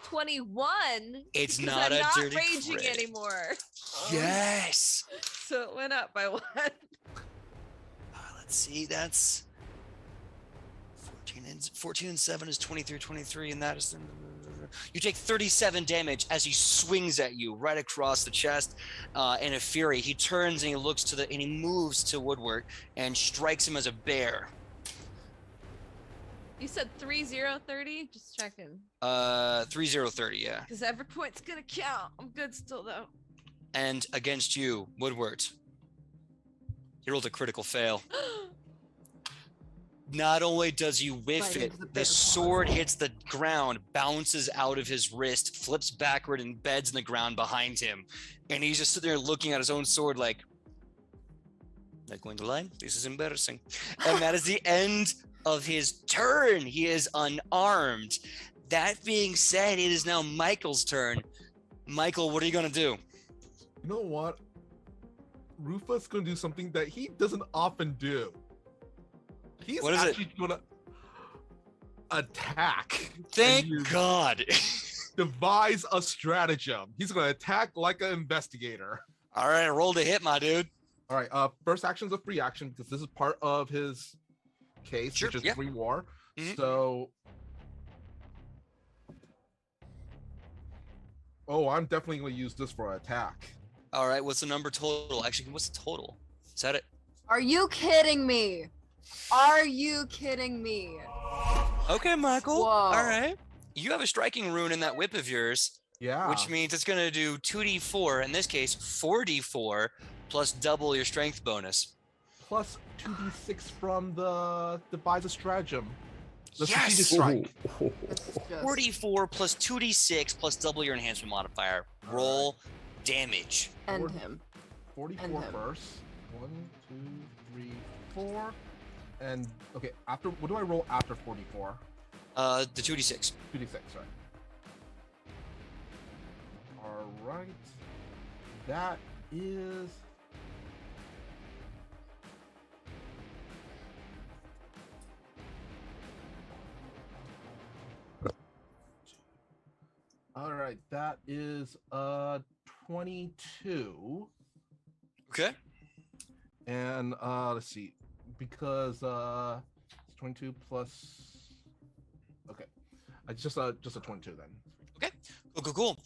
21. It's because not I'm a not dirty raging crit. anymore. Yes. So it went up by 1. Let's see. That's 14 and 7 is 23, and that is you take 37 damage as he swings at you right across the chest. In a fury, he turns and he looks and he moves to Woodward and strikes him as a bear. You said 3030? Just checking. 3030, yeah. Because every point's gonna count. I'm good still though. And against you, Woodward, he rolled a critical fail. Not only does he whiff Right it, into the the bear sword claws. hits the ground, bounces out of his wrist, flips backward, and beds in the ground behind him. And he's just sitting there looking at his own sword like, not going to lie, this is embarrassing. And that is the end of his turn. He is unarmed. That being said, it is now Michael's turn. Michael, what are you going to do? You know what? Rufus gonna do something that he doesn't often do. He's What is it? actually gonna attack. and Thank use- God. Devise a stratagem. He's gonna attack like an investigator. All right, roll to hit, my dude. All right. First action is a free action because this is part of his case, Sure, which is yeah. free war. Mhm. So, I'm definitely gonna use this for an attack. All right, what's the number total? Actually, what's the total? Is that it? Are you kidding me? Are you kidding me? Okay, Michael. Whoa. All right. You have a striking rune in that whip of yours, Yeah. which means it's going to do 2d4, in this case, 4d4, plus double your strength bonus. Plus 2d6 from the devise a stratagem. The Yes! strategic strike. This is just 44 plus 2d6 plus double your enhancement modifier. Roll damage. end him. 44 And him. first. 1, 2, 3, 4. And okay, after what do I roll after 44? The 2d6. 2d6, right? All right. That is all right. That is 22. Okay. And let's see, because it's 22 plus. Okay, it's just a 22 then. Cool.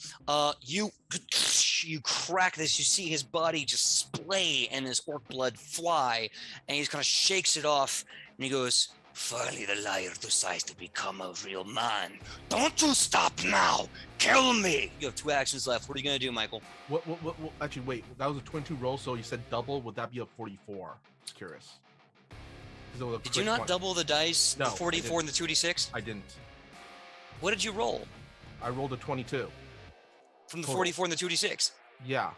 You crack this. You see his body just splay and his orc blood fly, and he kind of shakes it off, and he goes, "Finally, the liar decides to become a real man. Don't you stop now! Kill me!" You have 2 actions left. What are you gonna do, Michael? What? Actually, wait. That was a 22 roll, so you said double. Would that be a 44? Just curious. 'Cause it was a Did you quick not one. double the dice? No, The I 44 and the 2d6? I didn't. What did you roll I rolled a 22. from the Total. 44 and the 2d6? Yeah.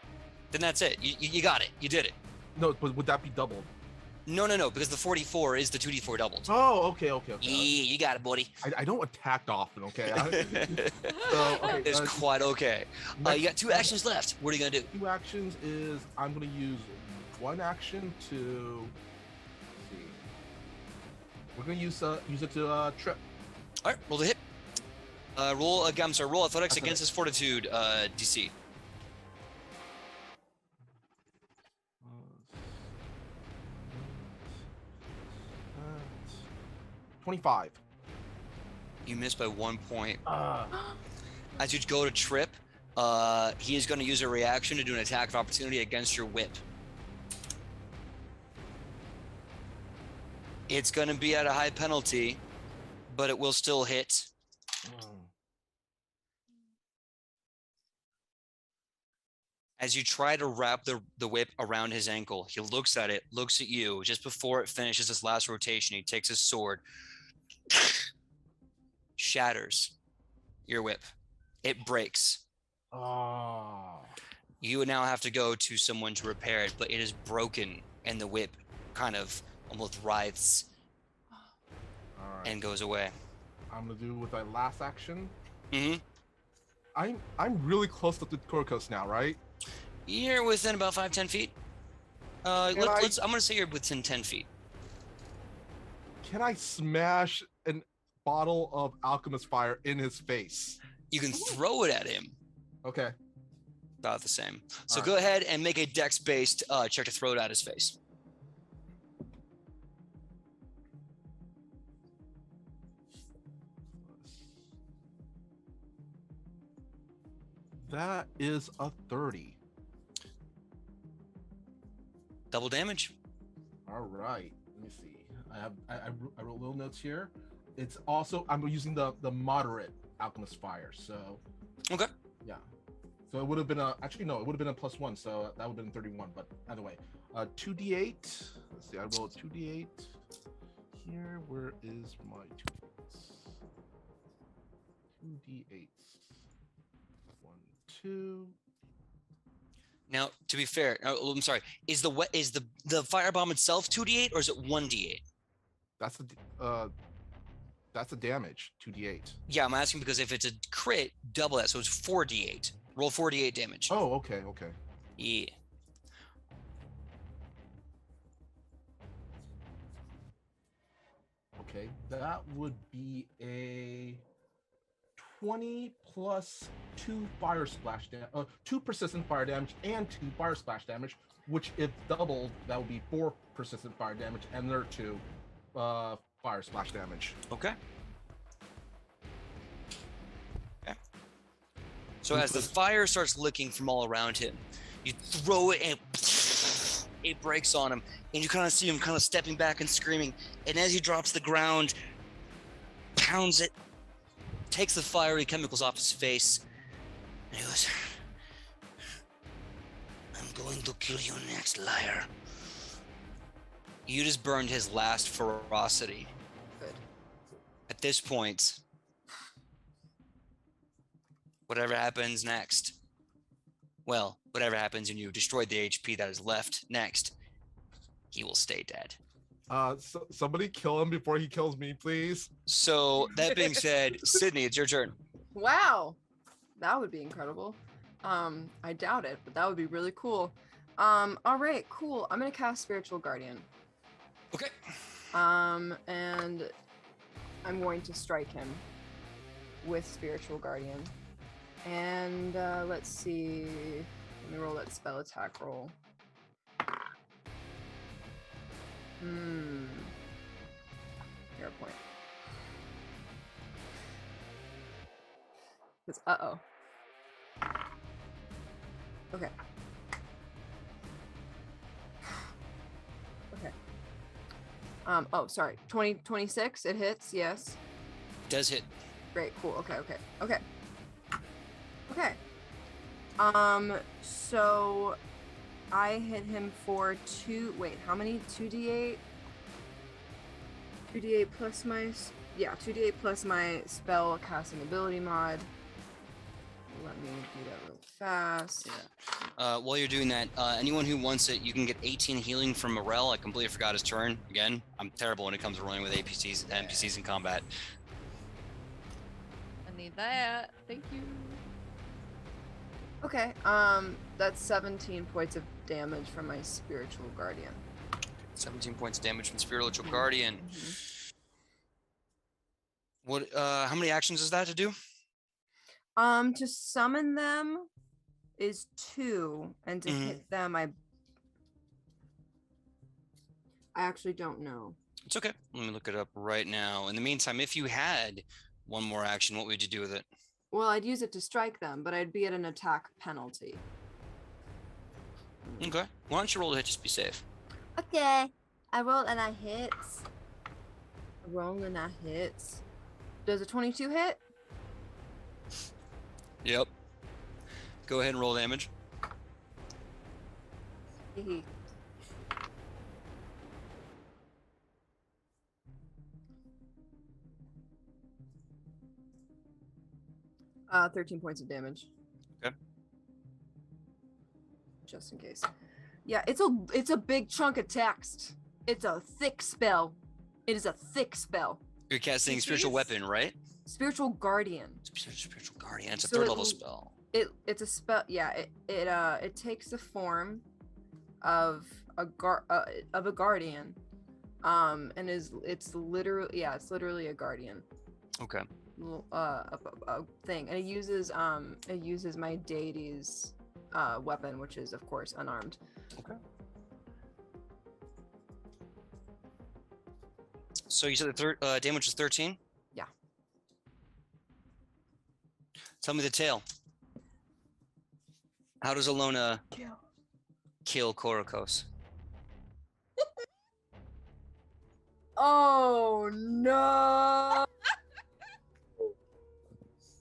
Then that's it. You got it. You did it. No, but would that be doubled? No, because the 44 is the 2d4 doubled. Oh, okay. Yeah, you got it, buddy. I don't attack often, okay? So, okay, It's quite okay. next- You got 2 actions left. What are you gonna do? 2 actions is I'm gonna use 1 action to. Let's see. We're gonna use it to trip. All right, roll the hit. Roll athletics against Athletics. his fortitude DC. 25. You missed by 1 point. Uh, As you go to trip, he is going to use a reaction to do an attack of opportunity against your whip. It's going to be at a high penalty, but it will still hit. As you try to wrap the whip around his ankle, he looks at it, looks at you. Just before it finishes its last rotation, he takes his sword, shatters your whip. It breaks. Oh. You would now have to go to someone to repair it, but it is broken, and the whip kind of almost writhes All right. and goes away. I'm gonna do with my last action. Mm-hmm. I'm really close to the Korkos now, right? You're within about 5-10 feet. I'm gonna say you're within 10 feet. Can I smash a bottle of alchemist fire in his face? You can throw it at him. Okay. About the same. So All go right. ahead and make a dex-based check to throw it at his face. That is a 30. Double damage. All right. Let me see. I wrote little notes here. It's also I'm using the moderate alchemist fire. So Okay. yeah. So it would have been it would have been a +1. So that would have been 31. But either way, 2d8. Let's see. I roll 2d8 here. Where is my 2d8? 1, 2. Now, to be fair, I'm sorry. Is the firebomb itself 2d8 or is it 1d8? That's the damage. 2d8. Yeah, I'm asking because if it's a crit, double that, so it's 4d8. Roll 4d8 damage. Oh, okay. Yeah. Okay, that would be a 20 plus 2 fire splash damage, 2 persistent fire damage and 2 fire splash damage, which if doubled, that would be 4 persistent fire damage and there are 2 fire splash damage. Okay. So as the fire starts licking from all around him, you throw it and it breaks on him, and you kind of see him kind of stepping back and screaming. And as he drops to the ground, pounds it, takes the fiery chemicals off his face, and he goes, "I'm going to kill you next, liar." You just burned his last ferocity. Good. At this point, whatever happens next, well, whatever happens and you destroyed the HP that is left next, he will stay dead. So somebody kill him before he kills me, please. So that being said, Sidney, it's your turn. Wow, that would be incredible. I doubt it, but that would be really cool. All right, cool. I'm gonna cast Spiritual Guardian. Okay. And I'm going to strike him with Spiritual Guardian. And let's see. Let me roll that spell attack roll. Here, a point. Uh-oh. Okay. Okay. Oh, sorry. 26, it hits, yes. Does hit. Great, cool. Okay. So I hit him for 2, wait, how many? 2d8? 2d8 plus my, 2d8 plus my spell casting ability mod. Let me do that real fast. Yeah. While you're doing that, anyone who wants it, you can get 18 healing from Morel. I completely forgot his turn. Again, I'm terrible when it comes to rolling with NPCs in combat. I need that. Thank you. Okay, that's 17 points of damage from my Spiritual Guardian. 17 points of damage from Spiritual Guardian. What? How many actions is that to do? To summon them is 2, and to hit them, I actually don't know. It's okay. Let me look it up right now. In the meantime, if you had one more action, what would you do with it? Well, I'd use it to strike them, but I'd be at an attack penalty. Okay. Why don't you roll to hit? Just be safe. Okay. I roll and I hit. Does a 22 hit? Yep. Go ahead and roll damage. 13 points of damage. Okay. Just in case. Yeah, it's a big chunk of text. It's a thick spell. It is a thick spell. You're casting It spiritual is. weapon, right? Spiritual guardian. Spiritual guardian. It's a So third it level l- spell. It's a spell. Yeah. It takes the form of a guardian. And it's literally a guardian. Okay. A thing, and it uses my deity's weapon, which is of course unarmed. Okay. So you said the third damage is 13? Yeah. Tell me the tale. How does Alona kill Korokos? Oh no!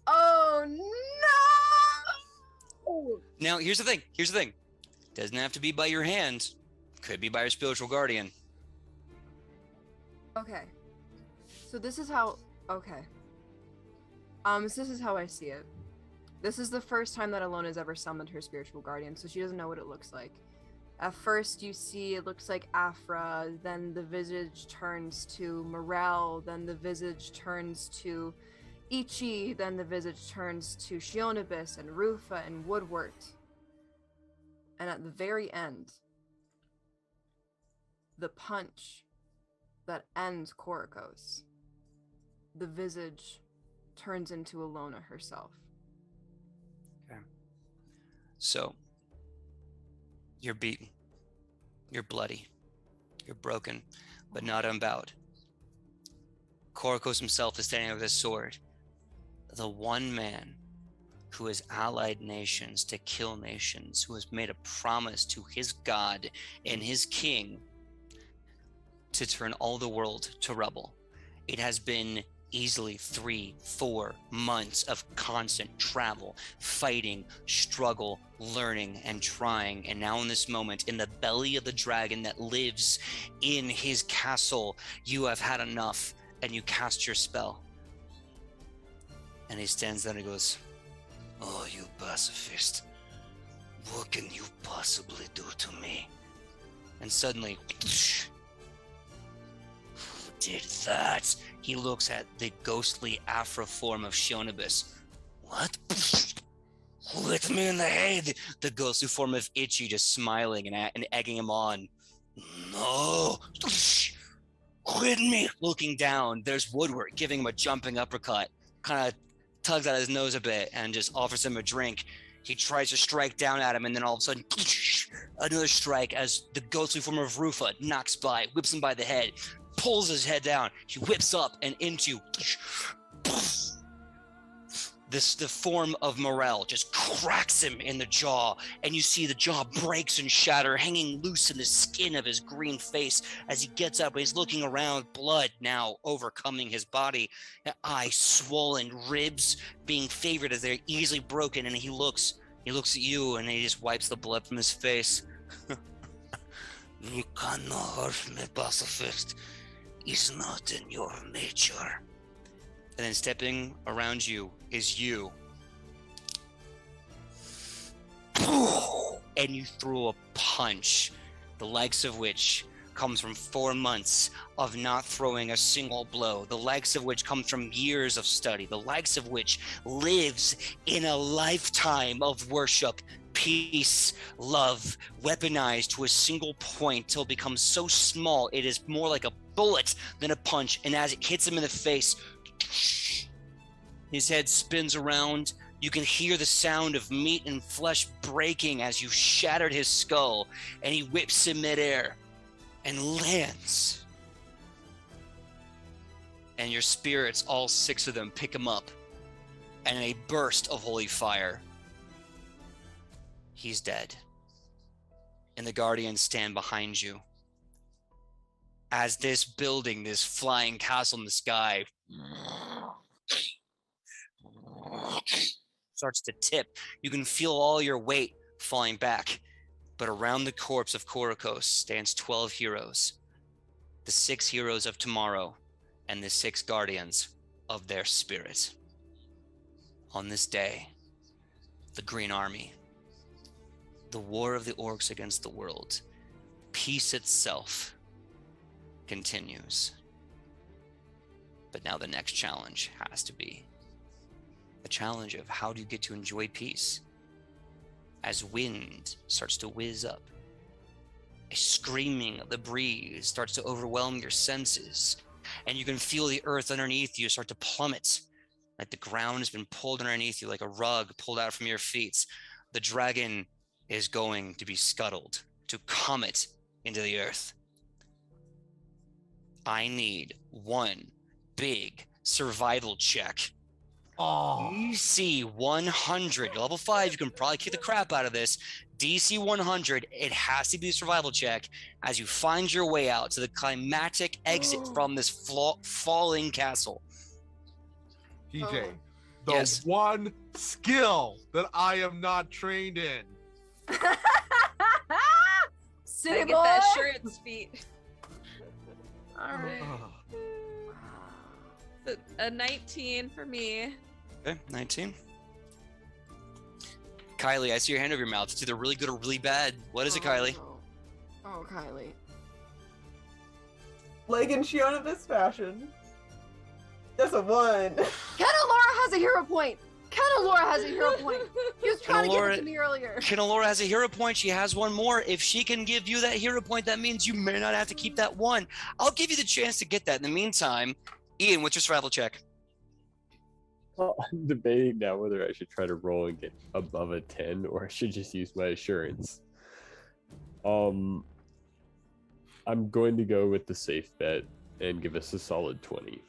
Oh no! Now, here's the thing. Doesn't have to be by your hand. Could be by your spiritual guardian. Okay. So this is how. Okay. So this is how I see it. This is the first time that Alona's ever summoned her spiritual guardian, so she doesn't know what it looks like. At first, you see it looks like Afra, then the visage turns to Morel, then the visage turns to Ichi, then the visage turns to Shionibus and Rufa and Woodwort. And at the very end, the punch that ends Korokos, the visage turns into Alona herself. So, you're beaten. You're bloody. You're broken, but not unbowed. Korokos himself is standing with his sword. The one man who has allied nations to kill nations, who has made a promise to his god and his king to turn all the world to rubble. It has been easily 3-4 months of constant travel, fighting, struggle, learning, and trying. And now in this moment, in the belly of the dragon that lives in his castle, you have had enough and you cast your spell. And he stands there and he goes, "Oh, you pacifist, what can you possibly do to me?" And suddenly, did that? He looks at the ghostly Afro form of Shionibus. What? Hit me in the head! The ghostly form of Ichi just smiling and egging him on. No! Hit me! Looking down, there's Woodward giving him a jumping uppercut. Kind of tugs at his nose a bit and just offers him a drink. He tries to strike down at him, and then all of a sudden, another strike as the ghostly form of Rufa knocks by, whips him by the head, pulls his head down. He whips up and into the form of Morel just cracks him in the jaw, and you see the jaw breaks and shatter, hanging loose in the skin of his green face as he gets up. He's looking around, blood now overcoming his body, eyes swollen, ribs being favored as they're easily broken, and he looks at you and he just wipes the blood from his face. You cannot hurt me, pacifist. It's not in your nature. And then stepping around you is you. And you threw a punch, the likes of which comes from 4 months of not throwing a single blow, the likes of which comes from years of study, the likes of which lives in a lifetime of worship, peace, love, weaponized to a single point till it becomes so small it is more like a bullet than a punch. And as it hits him in the face, his head spins around. You can hear the sound of meat and flesh breaking as you shattered his skull, and he whips in midair and lands. And your spirits, all 6 of them, pick him up, and in a burst of holy fire, he's dead. And the guardians stand behind you. As this building, this flying castle in the sky, starts to tip. You can feel all your weight falling back. But around the corpse of Korokos stands 12 heroes. The 6 heroes of tomorrow and the 6 guardians of their spirit. On this day, the Green Army, the war of the orcs against the world, peace itself, continues. But now the next challenge has to be the challenge of how do you get to enjoy peace as wind starts to whiz up. A screaming of the breeze starts to overwhelm your senses, and you can feel the earth underneath you start to plummet, like the ground has been pulled underneath you, like a rug pulled out from your feet. The dragon is going to be scuttled, to comet into the earth. I need one big survival check. Oh, DC 100, level 5, you can probably kick the crap out of this. DC 100, it has to be a survival check as you find your way out to the climactic exit from this falling castle. TJ, the Yes. one skill that I am not trained in. City Gotta boy. get that assurance feat. All right. Ugh. So, a 19 for me. Okay, 19. Kylie, I see your hand over your mouth. It's either really good or really bad. What is it, Kylie? Oh, Kylie. Leg and Shiona this fashion. That's a 1. Laura has a hero point. Laura has a hero point. He was trying to give it to me earlier. Laura has a hero point. She has one more. If she can give you that hero point, that means you may not have to keep that one. I'll give you the chance to get that. In the meantime, Ian, what's your survival check? Well, I'm debating now whether I should try to roll and get above a 10 or I should just use my assurance. I'm going to go with the safe bet and give us a solid 20.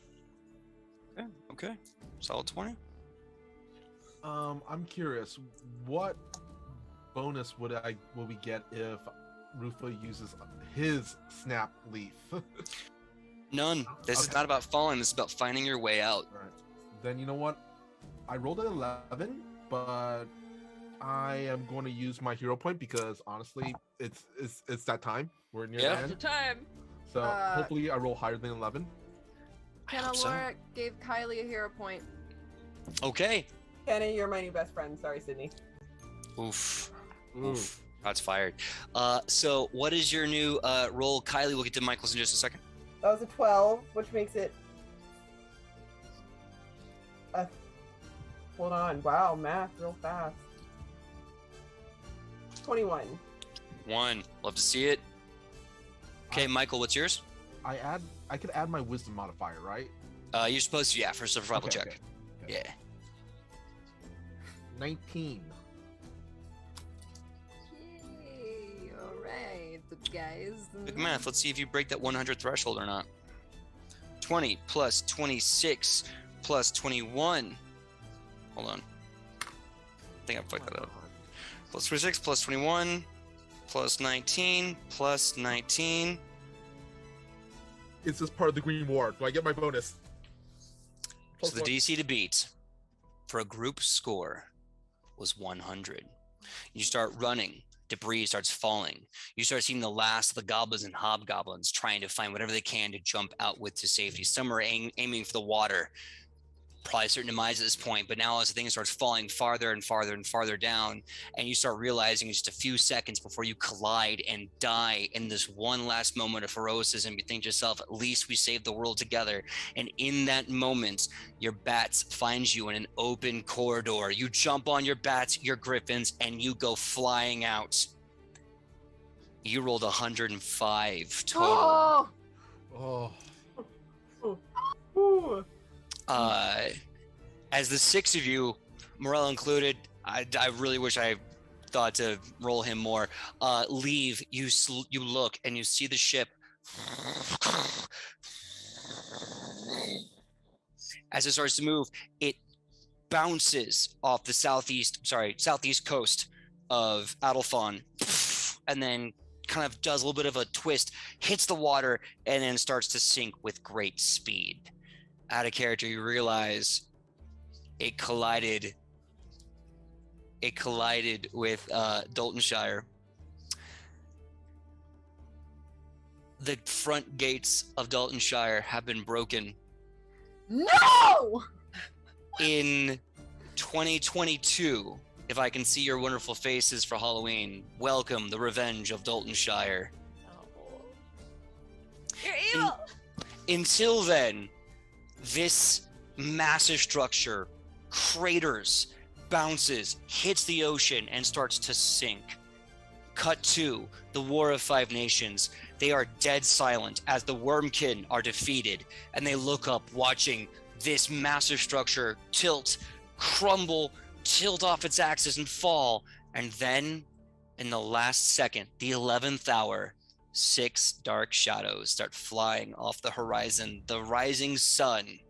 Okay. Solid 20. I'm curious, what bonus will we get if Rufo uses his snap leaf? None. This is Okay. not about falling. This is about finding your way out. All right. Then you know what? I rolled an 11, but I am going to use my hero point because honestly, it's that time. We're near Yeah. the The end, time. so Uh, hopefully I roll higher than 11. I hope so. Laura gave Kylie a hero point. Okay. Kenny, you're my new best friend. Sorry, Sidney. Oof. Ooh. Oof. That's fired. So what is your new roll? Kylie, we'll get to Michael's in just a second. That was a 12, which makes it. Hold on. Wow, math real fast. 21. 1. Love to see it. Okay, Michael, what's yours? I could add my wisdom modifier, right? You're supposed to, yeah, for survival Okay, check. okay. Yeah. 19. Yay! All right, guys. Quick math. Let's see if you break that 100 threshold or not. 20 plus 26 plus 21. Hold on. I think I fucked that up. Plus 26 plus 21 plus 19 plus 19. Is this part of the green ward? Do I get my bonus? So the Plus DC to beat for a group score was 100. You start running. Debris starts falling. You start seeing the last of the goblins and hobgoblins trying to find whatever they can to jump out with to safety. Some are aiming for the water. Probably certain demise at this point, but now as the thing starts falling farther and farther and farther down, and you start realizing just a few seconds before you collide and die in this one last moment of heroism, you think to yourself, at least we saved the world together. And in that moment, your bats finds you in an open corridor. You jump on your bats, your griffins, and you go flying out. You rolled 105 total. Oh, Oh, Ooh. As the 6 of you, Morel included, I really wish I thought to roll him more. Leave. You look and you see the ship. As it starts to move, it bounces off the southeast coast of Adelphon, and then kind of does a little bit of a twist, hits the water, and then starts to sink with great speed. Out of character, you realize it collided with Daltonshire. The front gates of Daltonshire have been broken. no! In 2022, if I can see your wonderful faces for Halloween, welcome the revenge of Daltonshire. Oh. You're evil. Until then, this massive structure craters, bounces, hits the ocean, and starts to sink. Cut to the War of Five Nations. They are dead silent as the Wormkin are defeated, and they look up, watching this massive structure tilt, crumble, tilt off its axis, and fall. And then, in the last second, the 11th hour, 6 dark shadows start flying off the horizon. The rising sun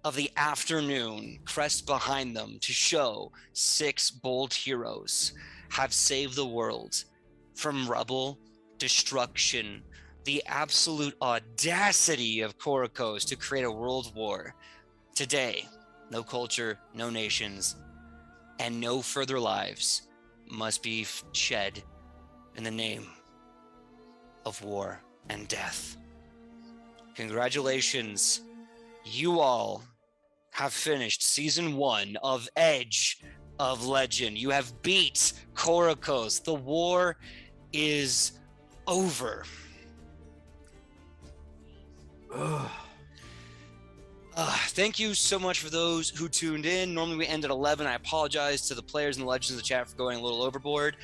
of the afternoon crests behind them to show 6 bold heroes have saved the world from rubble, destruction, the absolute audacity of Korokos to create a world war. Today, no culture, no nations, and no further lives must be shed in the name of war and death. Congratulations. You all have finished season 1 of Edge of Legend. You have beat Korokos. The war is over. Thank you so much for those who tuned in. Normally we end at 11. I apologize to the players and the legends of the chat for going a little overboard.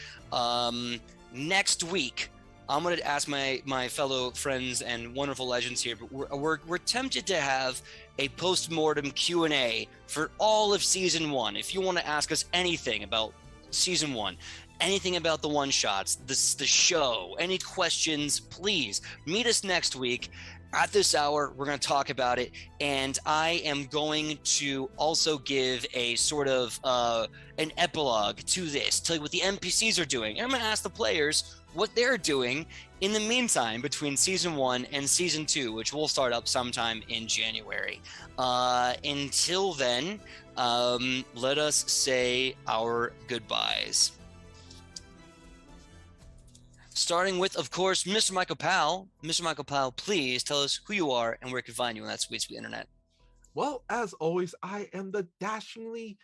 Next week, I'm going to ask my fellow friends and wonderful legends here, but we're tempted to have a post-mortem Q&A for all of season 1. If you want to ask us anything about season 1, anything about the one-shots, the show, any questions, please meet us next week. At this hour, we're going to talk about it, and I am going to also give a sort of an epilogue to this, tell you what the NPCs are doing. And I'm going to ask the players what they're doing in the meantime between season 1 and season 2, which will start up sometime in January. Until then, let us say our goodbyes. Starting with, of course, Mr. Michael Powell. Mr. Michael Powell, please tell us who you are and where we can find you on that sweet, sweet internet. Well, as always, I am the dastardly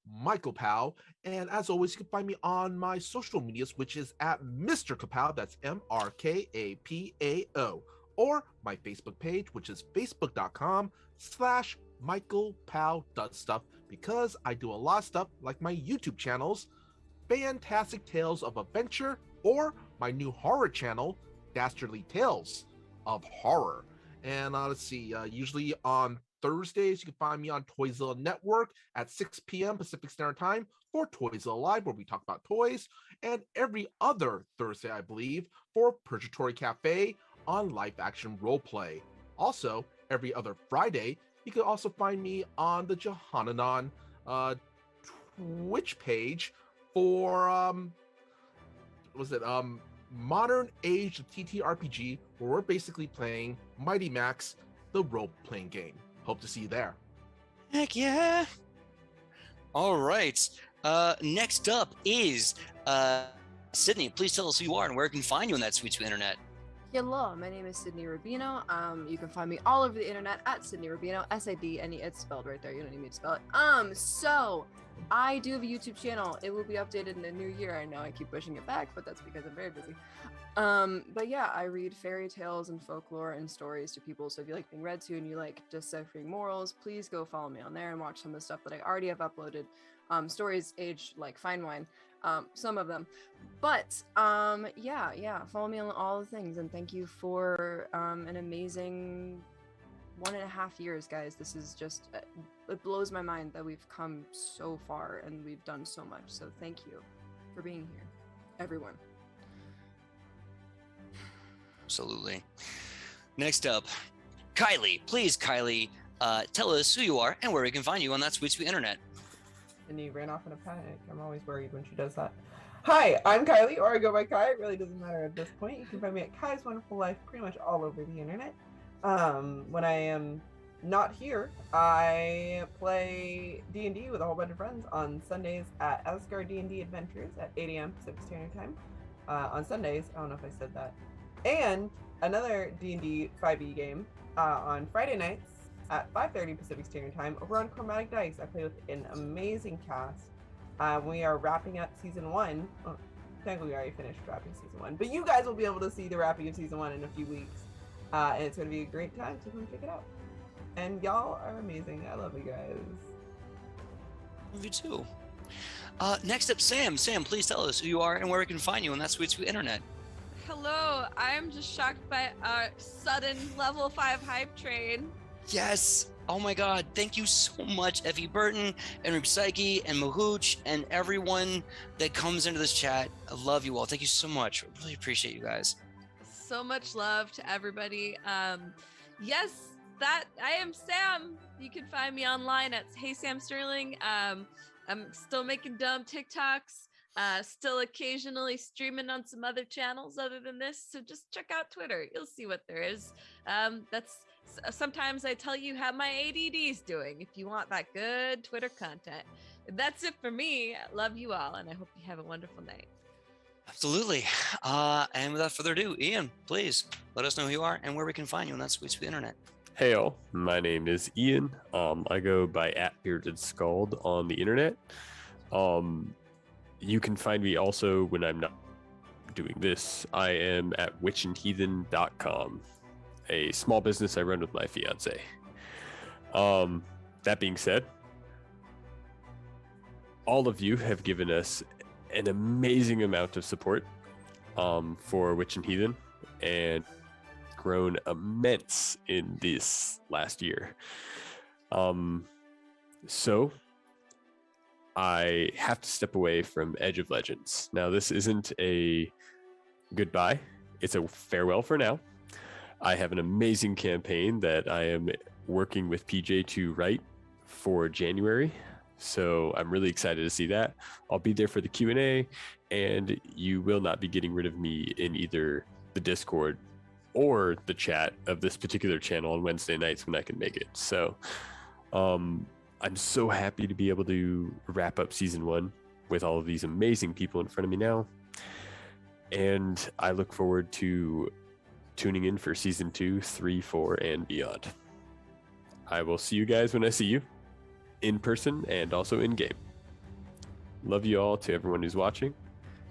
Michael Powell. And as always, you can find me on my social medias, which is at Mr. Kapow, that's MrKapao, or my Facebook page, which is facebook.com/MichaelPow.stuff, because I do a lot of stuff like my YouTube channels, Fantastic Tales of Adventure, or my new horror channel, Dastardly Tales of Horror. And let's see, usually on Thursdays, you can find me on Toyzilla Network at 6 p.m. Pacific Standard Time for Toyzilla Live, where we talk about toys, and every other Thursday, I believe, for Purgatory Cafe on live action roleplay. Also, every other Friday, you can also find me on the Johananon Twitch page for Modern Age TTRPG, where we're basically playing Mighty Max, the role-playing game. Hope to see you there. Heck yeah. All right. Next up is Sidney. Please tell us who you are and where we can find you on that sweet, sweet internet. Hello, my name is Sidney Rubino. You can find me all over the internet at Sidney Rubino, SIDNE. It's spelled right there. You don't need me to spell it. So I do have a YouTube channel. It will be updated in the new year. I know I keep pushing it back, but that's because I'm very busy. But yeah, I read fairy tales and folklore and stories to people. So if you like being read to and you like deciphering morals, please go follow me on there and watch some of the stuff that I already have uploaded. Stories aged like fine wine. Some of them, but yeah, follow me on all the things, and thank you for an amazing 1.5 years, guys. This is just it blows my mind that we've come so far and we've done so much, so thank you for being here, everyone. Absolutely. Next up, Kylie. Please, Kylie, tell us who you are and where we can find you on that sweet, sweet internet. And he ran off in a panic. I'm always worried when she does that. Hi, I'm Kylie, or I go by Kai. It really doesn't matter at this point. You can find me at Kai's Wonderful Life pretty much all over the internet. When I am not here, I play D&D with a whole bunch of friends on Sundays at Asgard D&D Adventures at 8 a.m. Pacific Standard Time. On Sundays, I don't know if I said that. And another D&D 5e game on Friday nights at 5:30 Pacific Standard Time over on Chromatic Dice. I play with an amazing cast. We are wrapping up season 1. technically we already finished wrapping season 1, but you guys will be able to see the wrapping of season 1 in a few weeks. And it's going to be a great time, so come check it out. And y'all are amazing. I love you guys. Love you too. Next up, Sam. Sam, please tell us who you are and where we can find you on that sweet internet. Hello, I'm just shocked by our sudden level 5 hype train. Yes. Oh my God. Thank you so much, Effie Burton and Rupsiki and Mahooch and everyone that comes into this chat. I love you all. Thank you so much. I really appreciate you guys. So much love to everybody. Yes, that I am Sam. You can find me online at Hey Sam Sterling. I'm still making dumb TikToks. Still occasionally streaming on some other channels other than this. So just check out Twitter. You'll see what there is. Sometimes I tell you how my ADD's doing if you want that good Twitter content. That's it for me. I love you all, and I hope you have a wonderful night. Absolutely. And without further ado, Ian, please let us know who you are and where we can find you on that sweet internet. Hey all, my name is Ian. I go by @BeardedScald on the internet. You can find me also when I'm not doing this. I am at witchandheathen.com, a small business I run with my fiance. That being said, all of you have given us an amazing amount of support for Witch and Heathen, and grown immense in this last year. So I have to step away from Edge of Legends. Now, this isn't a goodbye. It's a farewell for now. I have an amazing campaign that I am working with PJ to write for January. So I'm really excited to see that. I'll be there for the Q&A, and you will not be getting rid of me in either the Discord or the chat of this particular channel on Wednesday nights when I can make it. So I'm so happy to be able to wrap up season 1 with all of these amazing people in front of me now. And I look forward to tuning in for season 2, 3, 4, and beyond. I will see you guys when I see you, in person and also in game. Love you all to everyone who's watching,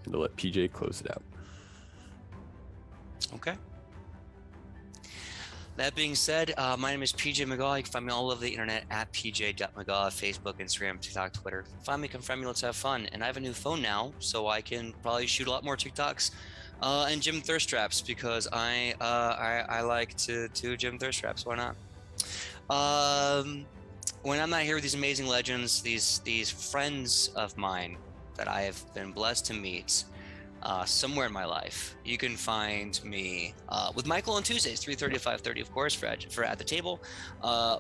and to let PJ close it out. Okay. That being said, my name is PJ Megaw. You can find me all over the internet at pj.megaw, Facebook, Instagram, TikTok, Twitter. Find me, come find me, let's have fun. And I have a new phone now, so I can probably shoot a lot more TikToks and gym thirst traps, because I like to do gym thirst traps. Why not? When I'm not here with these amazing legends, these friends of mine that I have been blessed to meet somewhere in my life, you can find me with Michael on Tuesdays, 3:30 to 5:30, of course, for At the Table.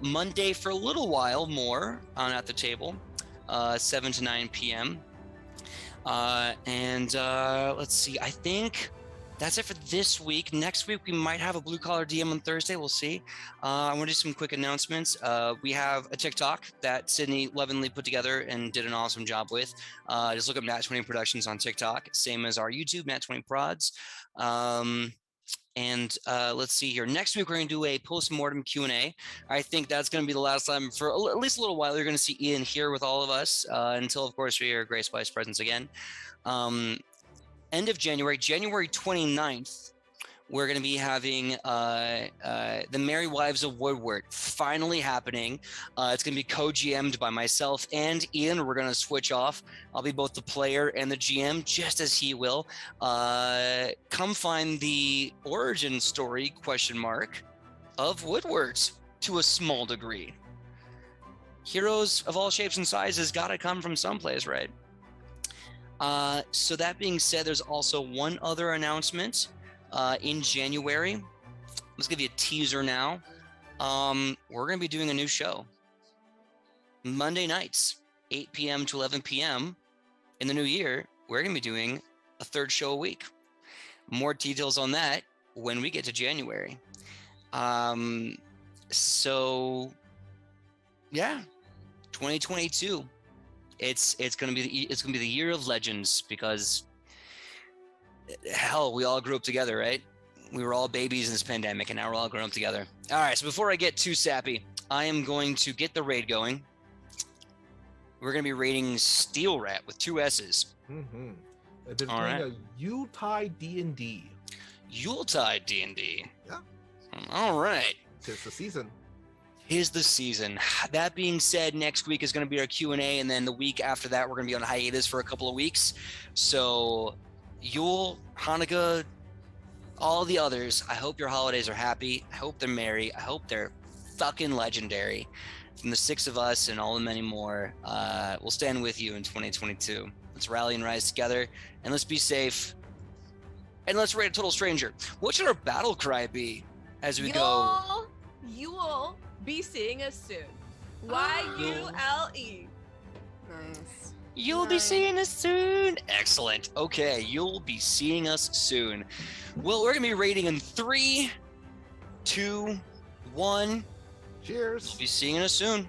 Monday for a little while more on At the Table, 7 to 9 p.m. Let's see, I think that's it for this week. Next week, we might have a Blue Collar DM on Thursday. We'll see. I want to do some quick announcements. We have a TikTok that Sidney lovingly put together and did an awesome job with. Just look up Nat 20 Productions on TikTok, same as our YouTube, Nat 20 Prods. Let's see here. Next week, we're going to do a post-mortem Q&A. I think that's going to be the last time for at least a little while. You're going to see Ian here with all of us until, of course, we hear Grace Weiss' presence again. End of January, January 29th, we're going to be having the Merry Wives of Woodward finally happening. It's going to be co-GM'd by myself and Ian. We're going to switch off. I'll be both the player and the GM, just as he will. Come find the origin story, of Woodwards to a small degree. Heroes of all shapes and sizes got to come from someplace, right? So that being said, there's also one other announcement in January. Let's give you a teaser now. We're going to be doing a new show. Monday nights, 8 p.m. to 11 p.m. in the new year, we're going to be doing a third show a week. More details on that when we get to January. So, yeah, 2022. It's gonna be the year of legends, because hell, we all grew up together, right? We were all babies in this pandemic, and now we're all grown up together. All right, so before I get too sappy, I am going to get the raid going. We're gonna be raiding Steel Rat with 2 S's. I've been All playing right. a Yuletide D&D. Yuletide D&D. Yeah. All right. 'Tis the season. Is the season. That being said, next week is going to be our Q&A, and then the week after that, we're going to be on hiatus for a couple of weeks. So Yule, Hanukkah, all the others, I hope your holidays are happy. I hope they're merry. I hope they're fucking legendary. From the six of us and all the many more, we'll stand with you in 2022. Let's rally and rise together, and let's be safe. And let's rate a total stranger. What should our battle cry be as we go? You'll be seeing us soon. Y-U-L-E. Nice. You'll be Nice. seeing us soon. Excellent. Okay, you'll be seeing us soon. Well, we're gonna be rating in 3, 2, 1. Cheers. You'll be seeing us soon.